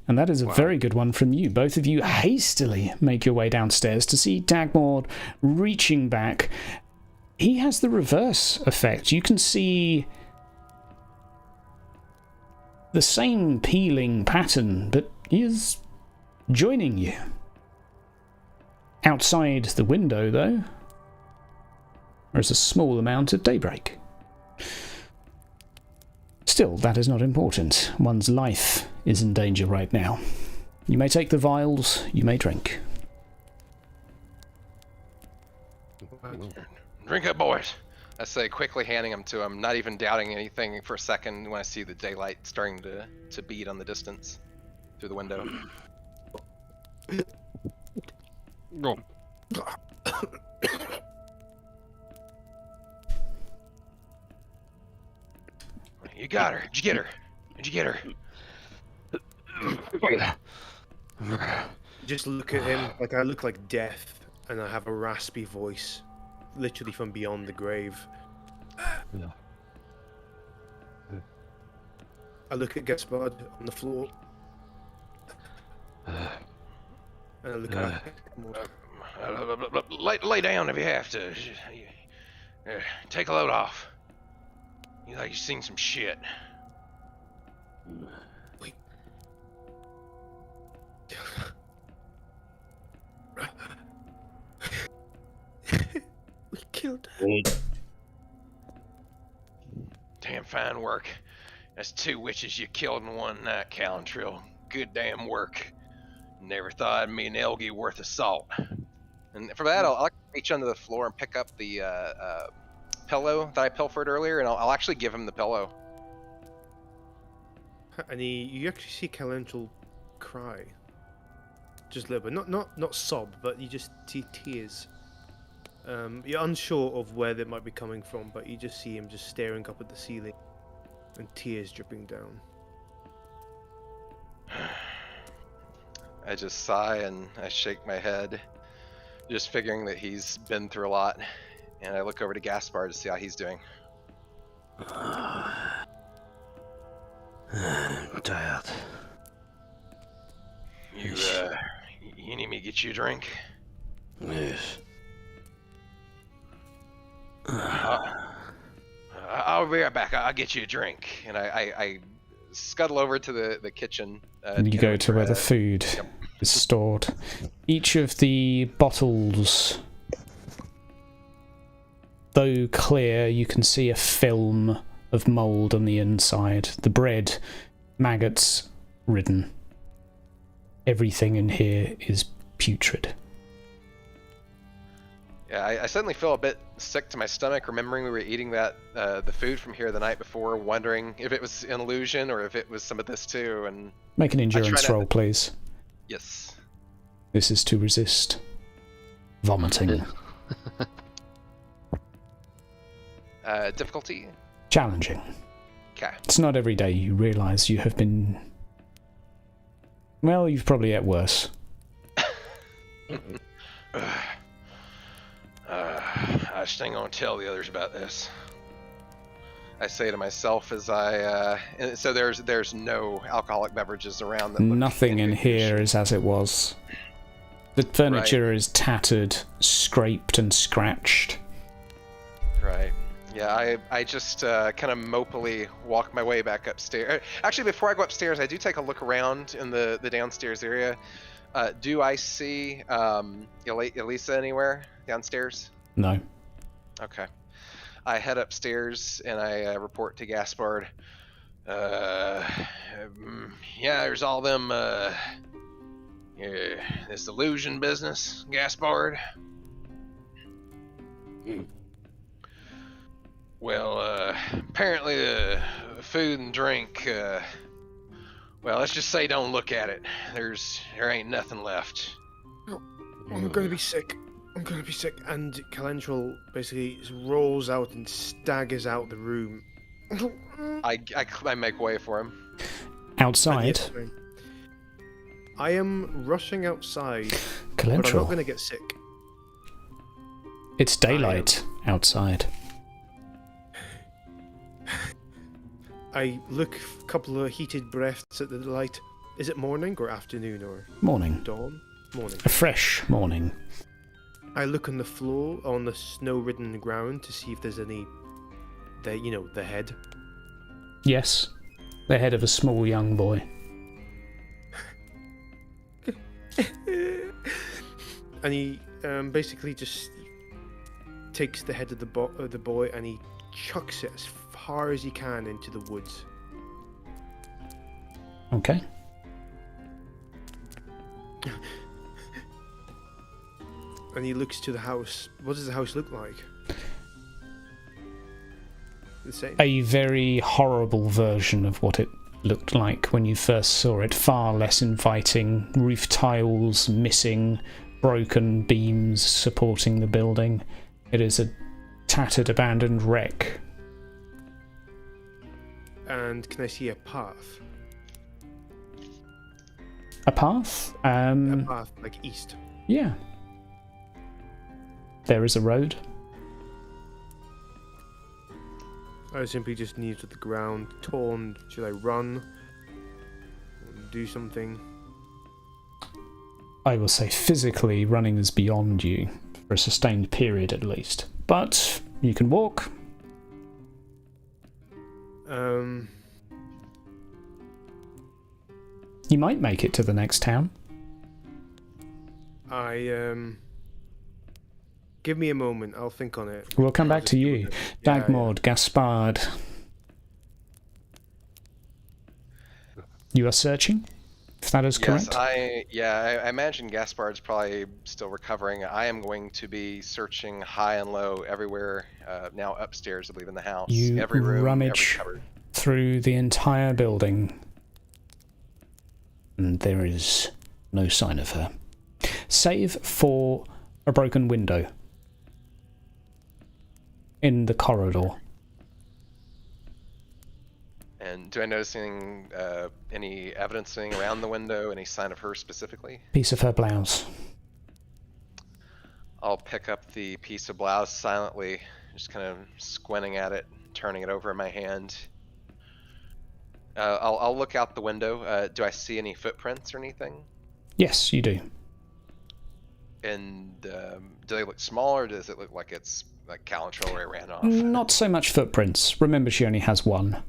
And that is a very good one from you. Both of you hastily make your way downstairs to see Dagmord reaching back. He has the reverse effect. You can see the same peeling pattern, but he is joining you. Outside the window, though, there is a small amount of daybreak. Still, that is not important. One's life is in danger right now. You may take the vials, you may drink. Drink up, boys. I say, quickly handing them to him, not even doubting anything for a second when I see the daylight starting to beat on the distance through the window. No. You got her. Did you get her? Did you get her? Just look at him, like I look like death, and I have a raspy voice, literally from beyond the grave. Yeah. I look at Gaspard on the floor, and I look at Lay down if you have to. Take a load off. You like you've seen some shit. Wait. We killed her. Damn fine work. That's 2 witches you killed in one night, Calentril. Good damn work. Never thought I'd meet an Elgie worth of salt. And for that, I'll reach under the floor and pick up the pillow that I pilfered earlier, and I'll actually give him the pillow. And you actually see Calentral cry, just a little bit, not sob, but you just see tears. You're unsure of where they might be coming from, but you just see him just staring up at the ceiling, and tears dripping down. I just sigh and I shake my head, just figuring that he's been through a lot. And I look over to Gaspard to see how he's doing. I'm tired. You need me to get you a drink? Yes. I'll be right back. I'll get you a drink. And I scuttle over to the kitchen. You go to where the food is stored. Each of the bottles, though clear, you can see a film of mould on the inside. The bread, maggots ridden. Everything in here is putrid. Yeah, I suddenly feel a bit sick to my stomach, remembering we were eating that the food from here the night before, wondering if it was an illusion or if it was some of this too. And Make an endurance roll, please. yes, This is to resist vomiting. difficulty. Challenging. Okay. It's not every day you realise you have been... Well, you've probably ate worse. I just ain't gonna tell the others about this. I say to myself as I and so there's no alcoholic beverages around. That look Nothing in good here condition. is as it was. The furniture is tattered, scraped and scratched. Right. Yeah, I just kind of mopily walk my way back upstairs. Actually, before I go upstairs, I do take a look around in the downstairs area. Do I see Elisa anywhere downstairs? No. Okay. I head upstairs and I report to Gaspard. Yeah, there's all them, this illusion business, Gaspard. Well, apparently the food and drink, well, let's just say don't look at it. There ain't nothing left. I'm gonna be sick. I'm gonna be sick. And Calentral basically just rolls out and staggers out the room. I make way for him. Outside, I am rushing outside, but I'm not Calentral. gonna get sick. It's daylight outside. I look a couple of heated breaths at the light. Is it morning or afternoon or Morning. dawn? Morning. A fresh morning. I look on the floor, on the snow-ridden ground, to see if there's any... the head. Yes. The head of a small young boy. And he basically just takes the head of the boy and he chucks it as far as he can into the woods. Okay. And he looks to the house. What does the house look like? The same. A very horrible version of what it looked like when you first saw it. Far less inviting. Roof tiles missing. Broken beams supporting the building. It is a tattered, abandoned wreck. And can I see a path? A path? A path, like east. Yeah. There is a road. I simply just kneel to the ground, torn. Should I run? Do something? I will say physically running is beyond you, for a sustained period at least. But you can walk. You might make it to the next town. Give me a moment, I'll think on it. We'll come I'll back just to do you. it. Dagmord, Gaspard. You are searching? If that is correct? Yes, I imagine Gaspard's probably still recovering. I am going to be searching high and low everywhere, now upstairs, I believe, in the house. You every room, rummage every cupboard. through the entire building. And there is no sign of her. Save for a broken window in the corridor. And do I notice anything, any evidencing around the window, any sign of her specifically? Piece of her blouse. I'll pick up the piece of blouse silently, just kind of squinting at it, turning it over in my hand. I'll look out the window. Do I see any footprints or anything? Yes, you do. And do they look small, or does it look like it's like Calentral where it ran off? Not so much footprints. Remember, she only has one.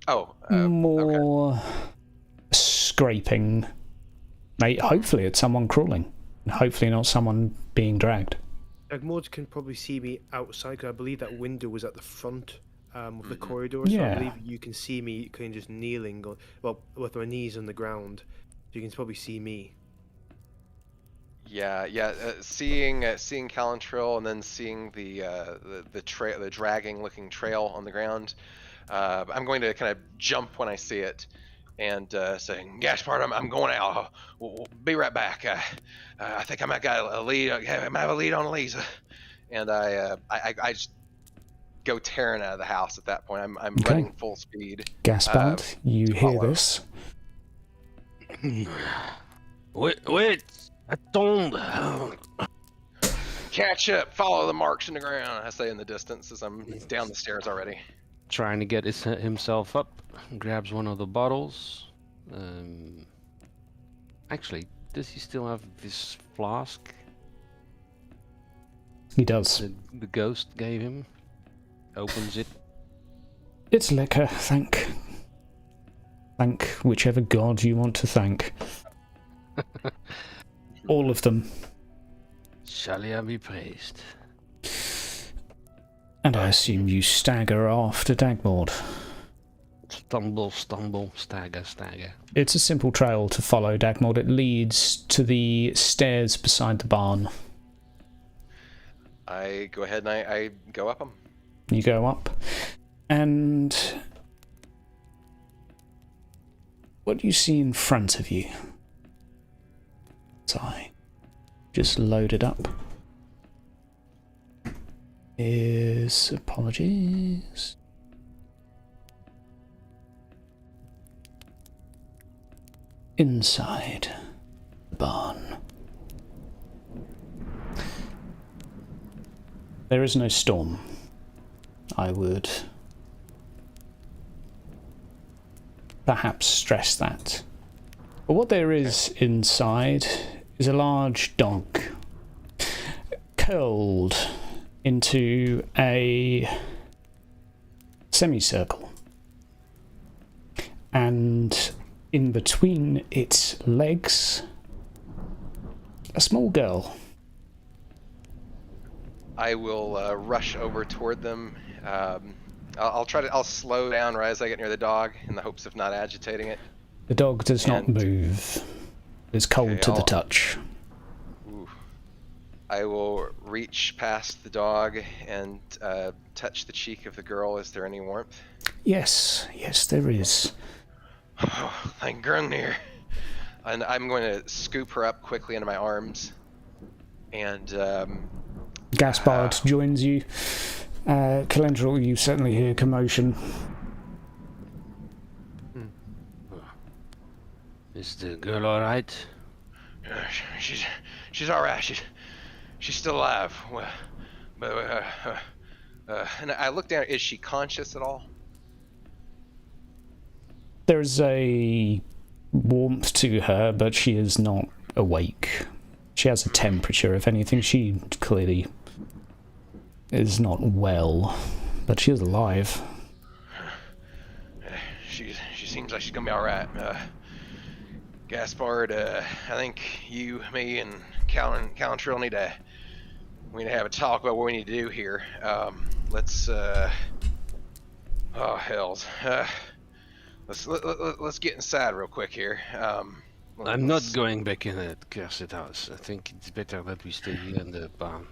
Oh, More okay. scraping. Hopefully it's someone crawling. Hopefully not someone being dragged. Dagmord can probably see me outside, 'cause I believe that window was at the front of the corridor, so Yeah. I believe you can see me kind of just kneeling, with my knees on the ground. So you can probably see me. Yeah, yeah. Seeing Calantrill and then seeing the trail, the dragging looking trail on the ground. I'm going to kind of jump when I see it, and saying, "Gaspard, I'm going out. We'll be right back. I think I might got a lead. I might have a lead on Lisa." And I just go tearing out of the house at that point. I'm Okay. running full speed. Gaspard, you to hear follow. this. Wait, attends. Catch up, follow the marks in the ground, I say in the distance as I'm down the stairs already. Trying to get himself up, grabs one of the bottles. Actually, does he still have this flask He does. that the ghost gave him? Opens it. It's liquor, thank whichever god you want to thank. All of them. Shalia be praised. And I assume you stagger off to Dagmord. Stumble, stagger. It's a simple trail to follow, Dagmord. It leads to the stairs beside the barn. I go ahead and I go up them. You go up, and what do you see in front of you? So I just loaded up. Apologies. Inside the barn. There is no storm. I would perhaps stress that. But what there is inside is a large dog curled into a semicircle, and in between its legs, a small girl. I will rush over toward them. I'll slow down right as I get near the dog in the hopes of not agitating it. The dog does not And- move. It's cold Okay, to the I'll- touch. Ooh. I will reach past the dog and touch the cheek of the girl. Is there any warmth? Yes, there is. Oh, thank Grungnir. And I'm going to scoop her up quickly into my arms. And Gaspard joins you. Calendral, you certainly hear commotion. Is the girl all right? she's all right. She's still alive. Well, but and I look down. Is she conscious at all? There's a warmth to her, but she is not awake. She has a temperature. If anything, she clearly is not well, but she is alive. She seems like she's gonna be all right. Gaspard, I think you, me, and Calantrill need to have a talk about what we need to do here. Let's oh hells. Let's get inside real quick here. I'm not going back in that cursed house. I think it's better that we stay here in the barn.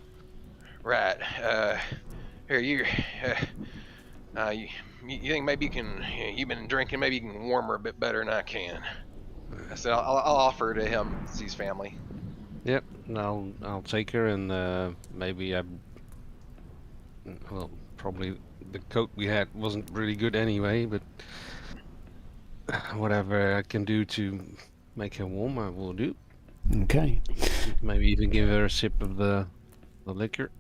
Right. Here, you think maybe you can? You've been drinking. Maybe you can warm her a bit better than I can. I said I'll offer to him. It's his family. Yep, I'll take her, and maybe probably the coat we had wasn't really good anyway, but whatever I can do to make her warm, I will do. Okay. Maybe even give her a sip of the liquor.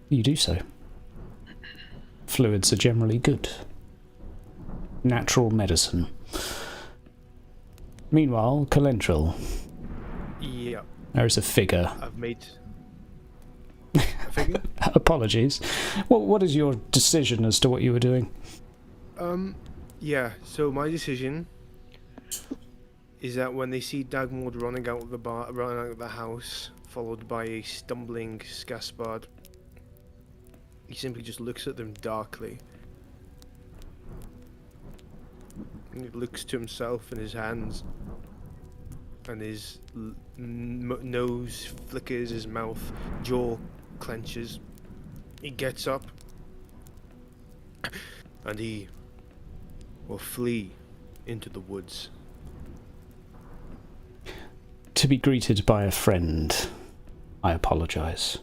You do so. Fluids are generally good. Natural medicine. Meanwhile, Calendril, Yeah, there is a figure. I've made a figure. Apologies. What is your decision as to what you were doing? Yeah. So my decision is that when they see Dagmord running out of the house, followed by a stumbling Gaspard, he simply just looks at them darkly. And he looks to himself and his hands. and his nose flickers, his mouth, jaw clenches. He gets up, and he will flee into the woods. To be greeted by a friend, I apologise.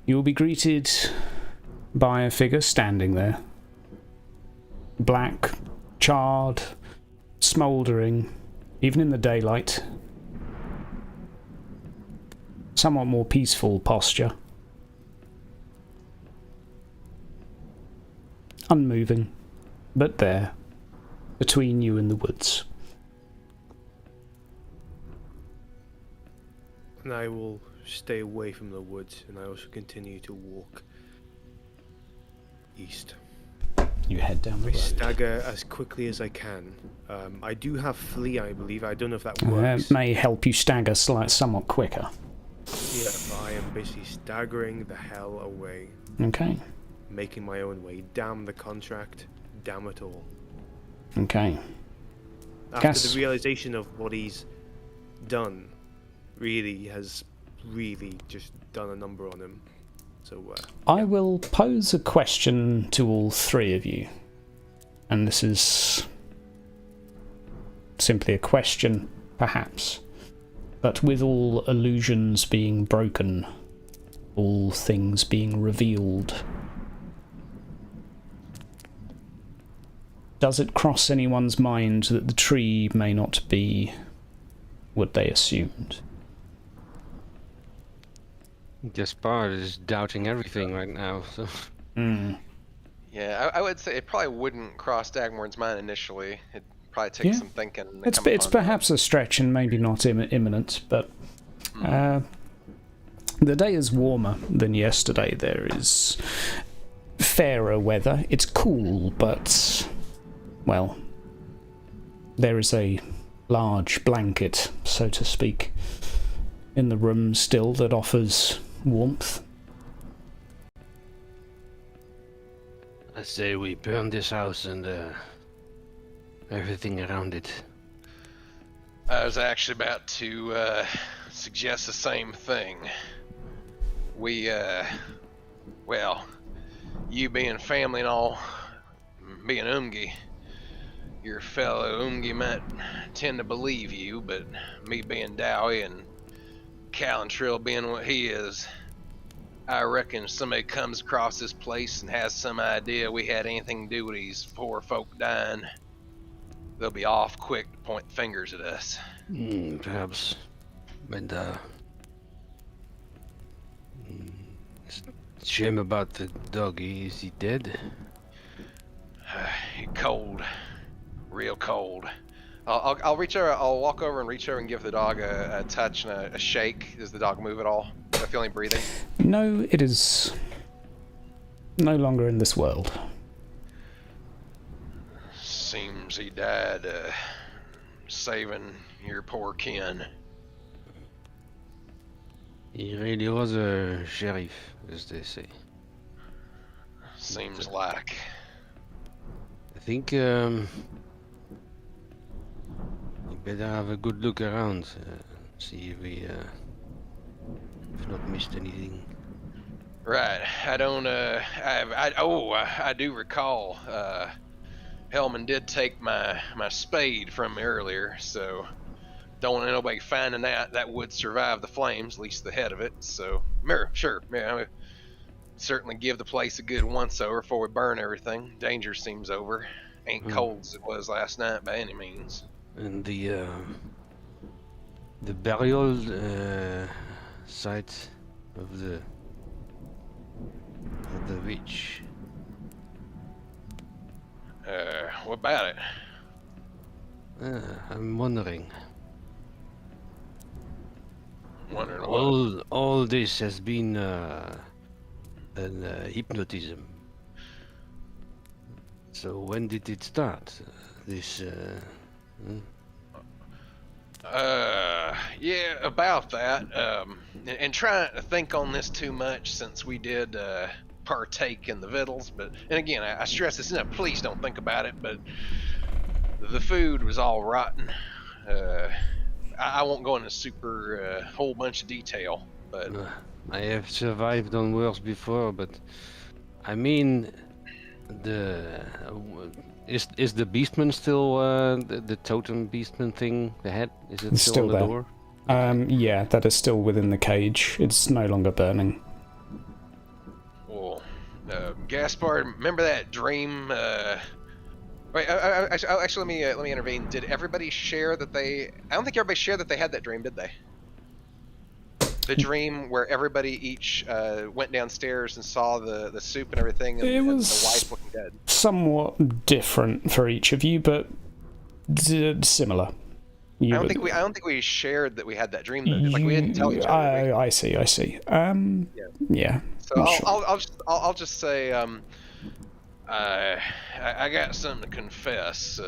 You will be greeted by a figure standing there. Black, charred, smouldering, even in the daylight. Somewhat more peaceful posture. Unmoving, but there, between you and the woods. And I will stay away from the woods, and I also continue to walk east. You head down the I road. stagger as quickly as I can. I do have flee, I believe. I don't know if that works. That may help you stagger somewhat quicker. Yeah, but I am basically staggering the hell away. Okay. Making my own way. Damn the contract. Damn it all. Okay. After Cass. the realization of what he's done, really has really just done a number on him. So I will pose a question to all three of you. And this is simply a question, perhaps. But with all illusions being broken, all things being revealed, does it cross anyone's mind that the tree may not be what they assumed? Gaspard is doubting everything right now. So. Yeah, I would say it probably wouldn't cross Dagmorn's mind initially. It probably takes some thinking. to come It's upon perhaps a stretch and maybe not imminent, but the day is warmer than yesterday. There is fairer weather. It's cool, but, well, there is a large blanket, so to speak, in the room still that offers warmth. I say we burn this house and everything around it. I was actually about to suggest the same thing. We, well, you being family and all, being Umgi, your fellow Umgi might tend to believe you, but me being Dowie and Calantrill being what he is, I reckon somebody comes across this place and has some idea we had anything to do with these poor folk dying, they'll be off quick to point fingers at us. Perhaps. But shame about the doggy. Is he dead? Cold, real cold. I'll reach over. I'll walk over and reach over and give the dog a touch and a shake. Does the dog move at all? Do I feel any breathing? No, it is no longer in this world. Seems he died saving your poor kin. He really was a sheriff, as they say. Seems like. I think you better have a good look around, see if we if not missed anything. Right. I don't. I do recall. Hellman did take my spade from me earlier, so don't want nobody finding that would survive the flames, at least the head of it. So, sure, I would certainly give the place a good once-over before we burn everything. Danger seems over. Ain't cold as it was last night by any means. And the burial site of the witch. What about it? I'm wondering. Wondering what? All this has been hypnotism. So when did it start? This. Yeah, about that. And trying to think on this too much since we did partake in the victuals. But and again, I stress this. No, please don't think about it. But the food was all rotten. I won't go into super whole bunch of detail, but I have survived on worse before, but I mean, is the beastman still the totem beastman thing? The head is it It's still on the there. door? Yeah, that is still within the cage. It's no longer burning. well, Gaspard, remember that dream? Wait, actually, let me intervene. Did everybody share that they? I don't think everybody shared that they had that dream, did they? The dream where everybody each went downstairs and saw the soup and everything, and, It and was the wife looking dead. somewhat different for each of you, but similar. I don't think we shared that we had that dream. Though. Like we didn't tell each other. I see. Yeah. So I'm sure. I'll just say I got something to confess.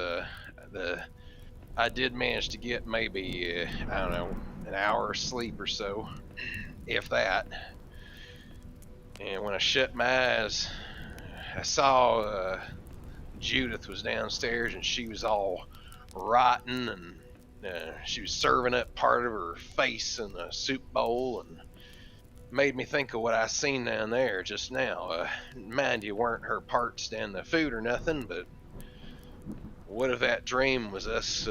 I did manage to get maybe I don't know, an hour of sleep or so, if that. And when I shut my eyes, I saw Judith was downstairs and she was all rotten, and she was serving up part of her face in a soup bowl, and made me think of what I seen down there just now. Mind you, weren't her parts in the food or nothing, but what if that dream was us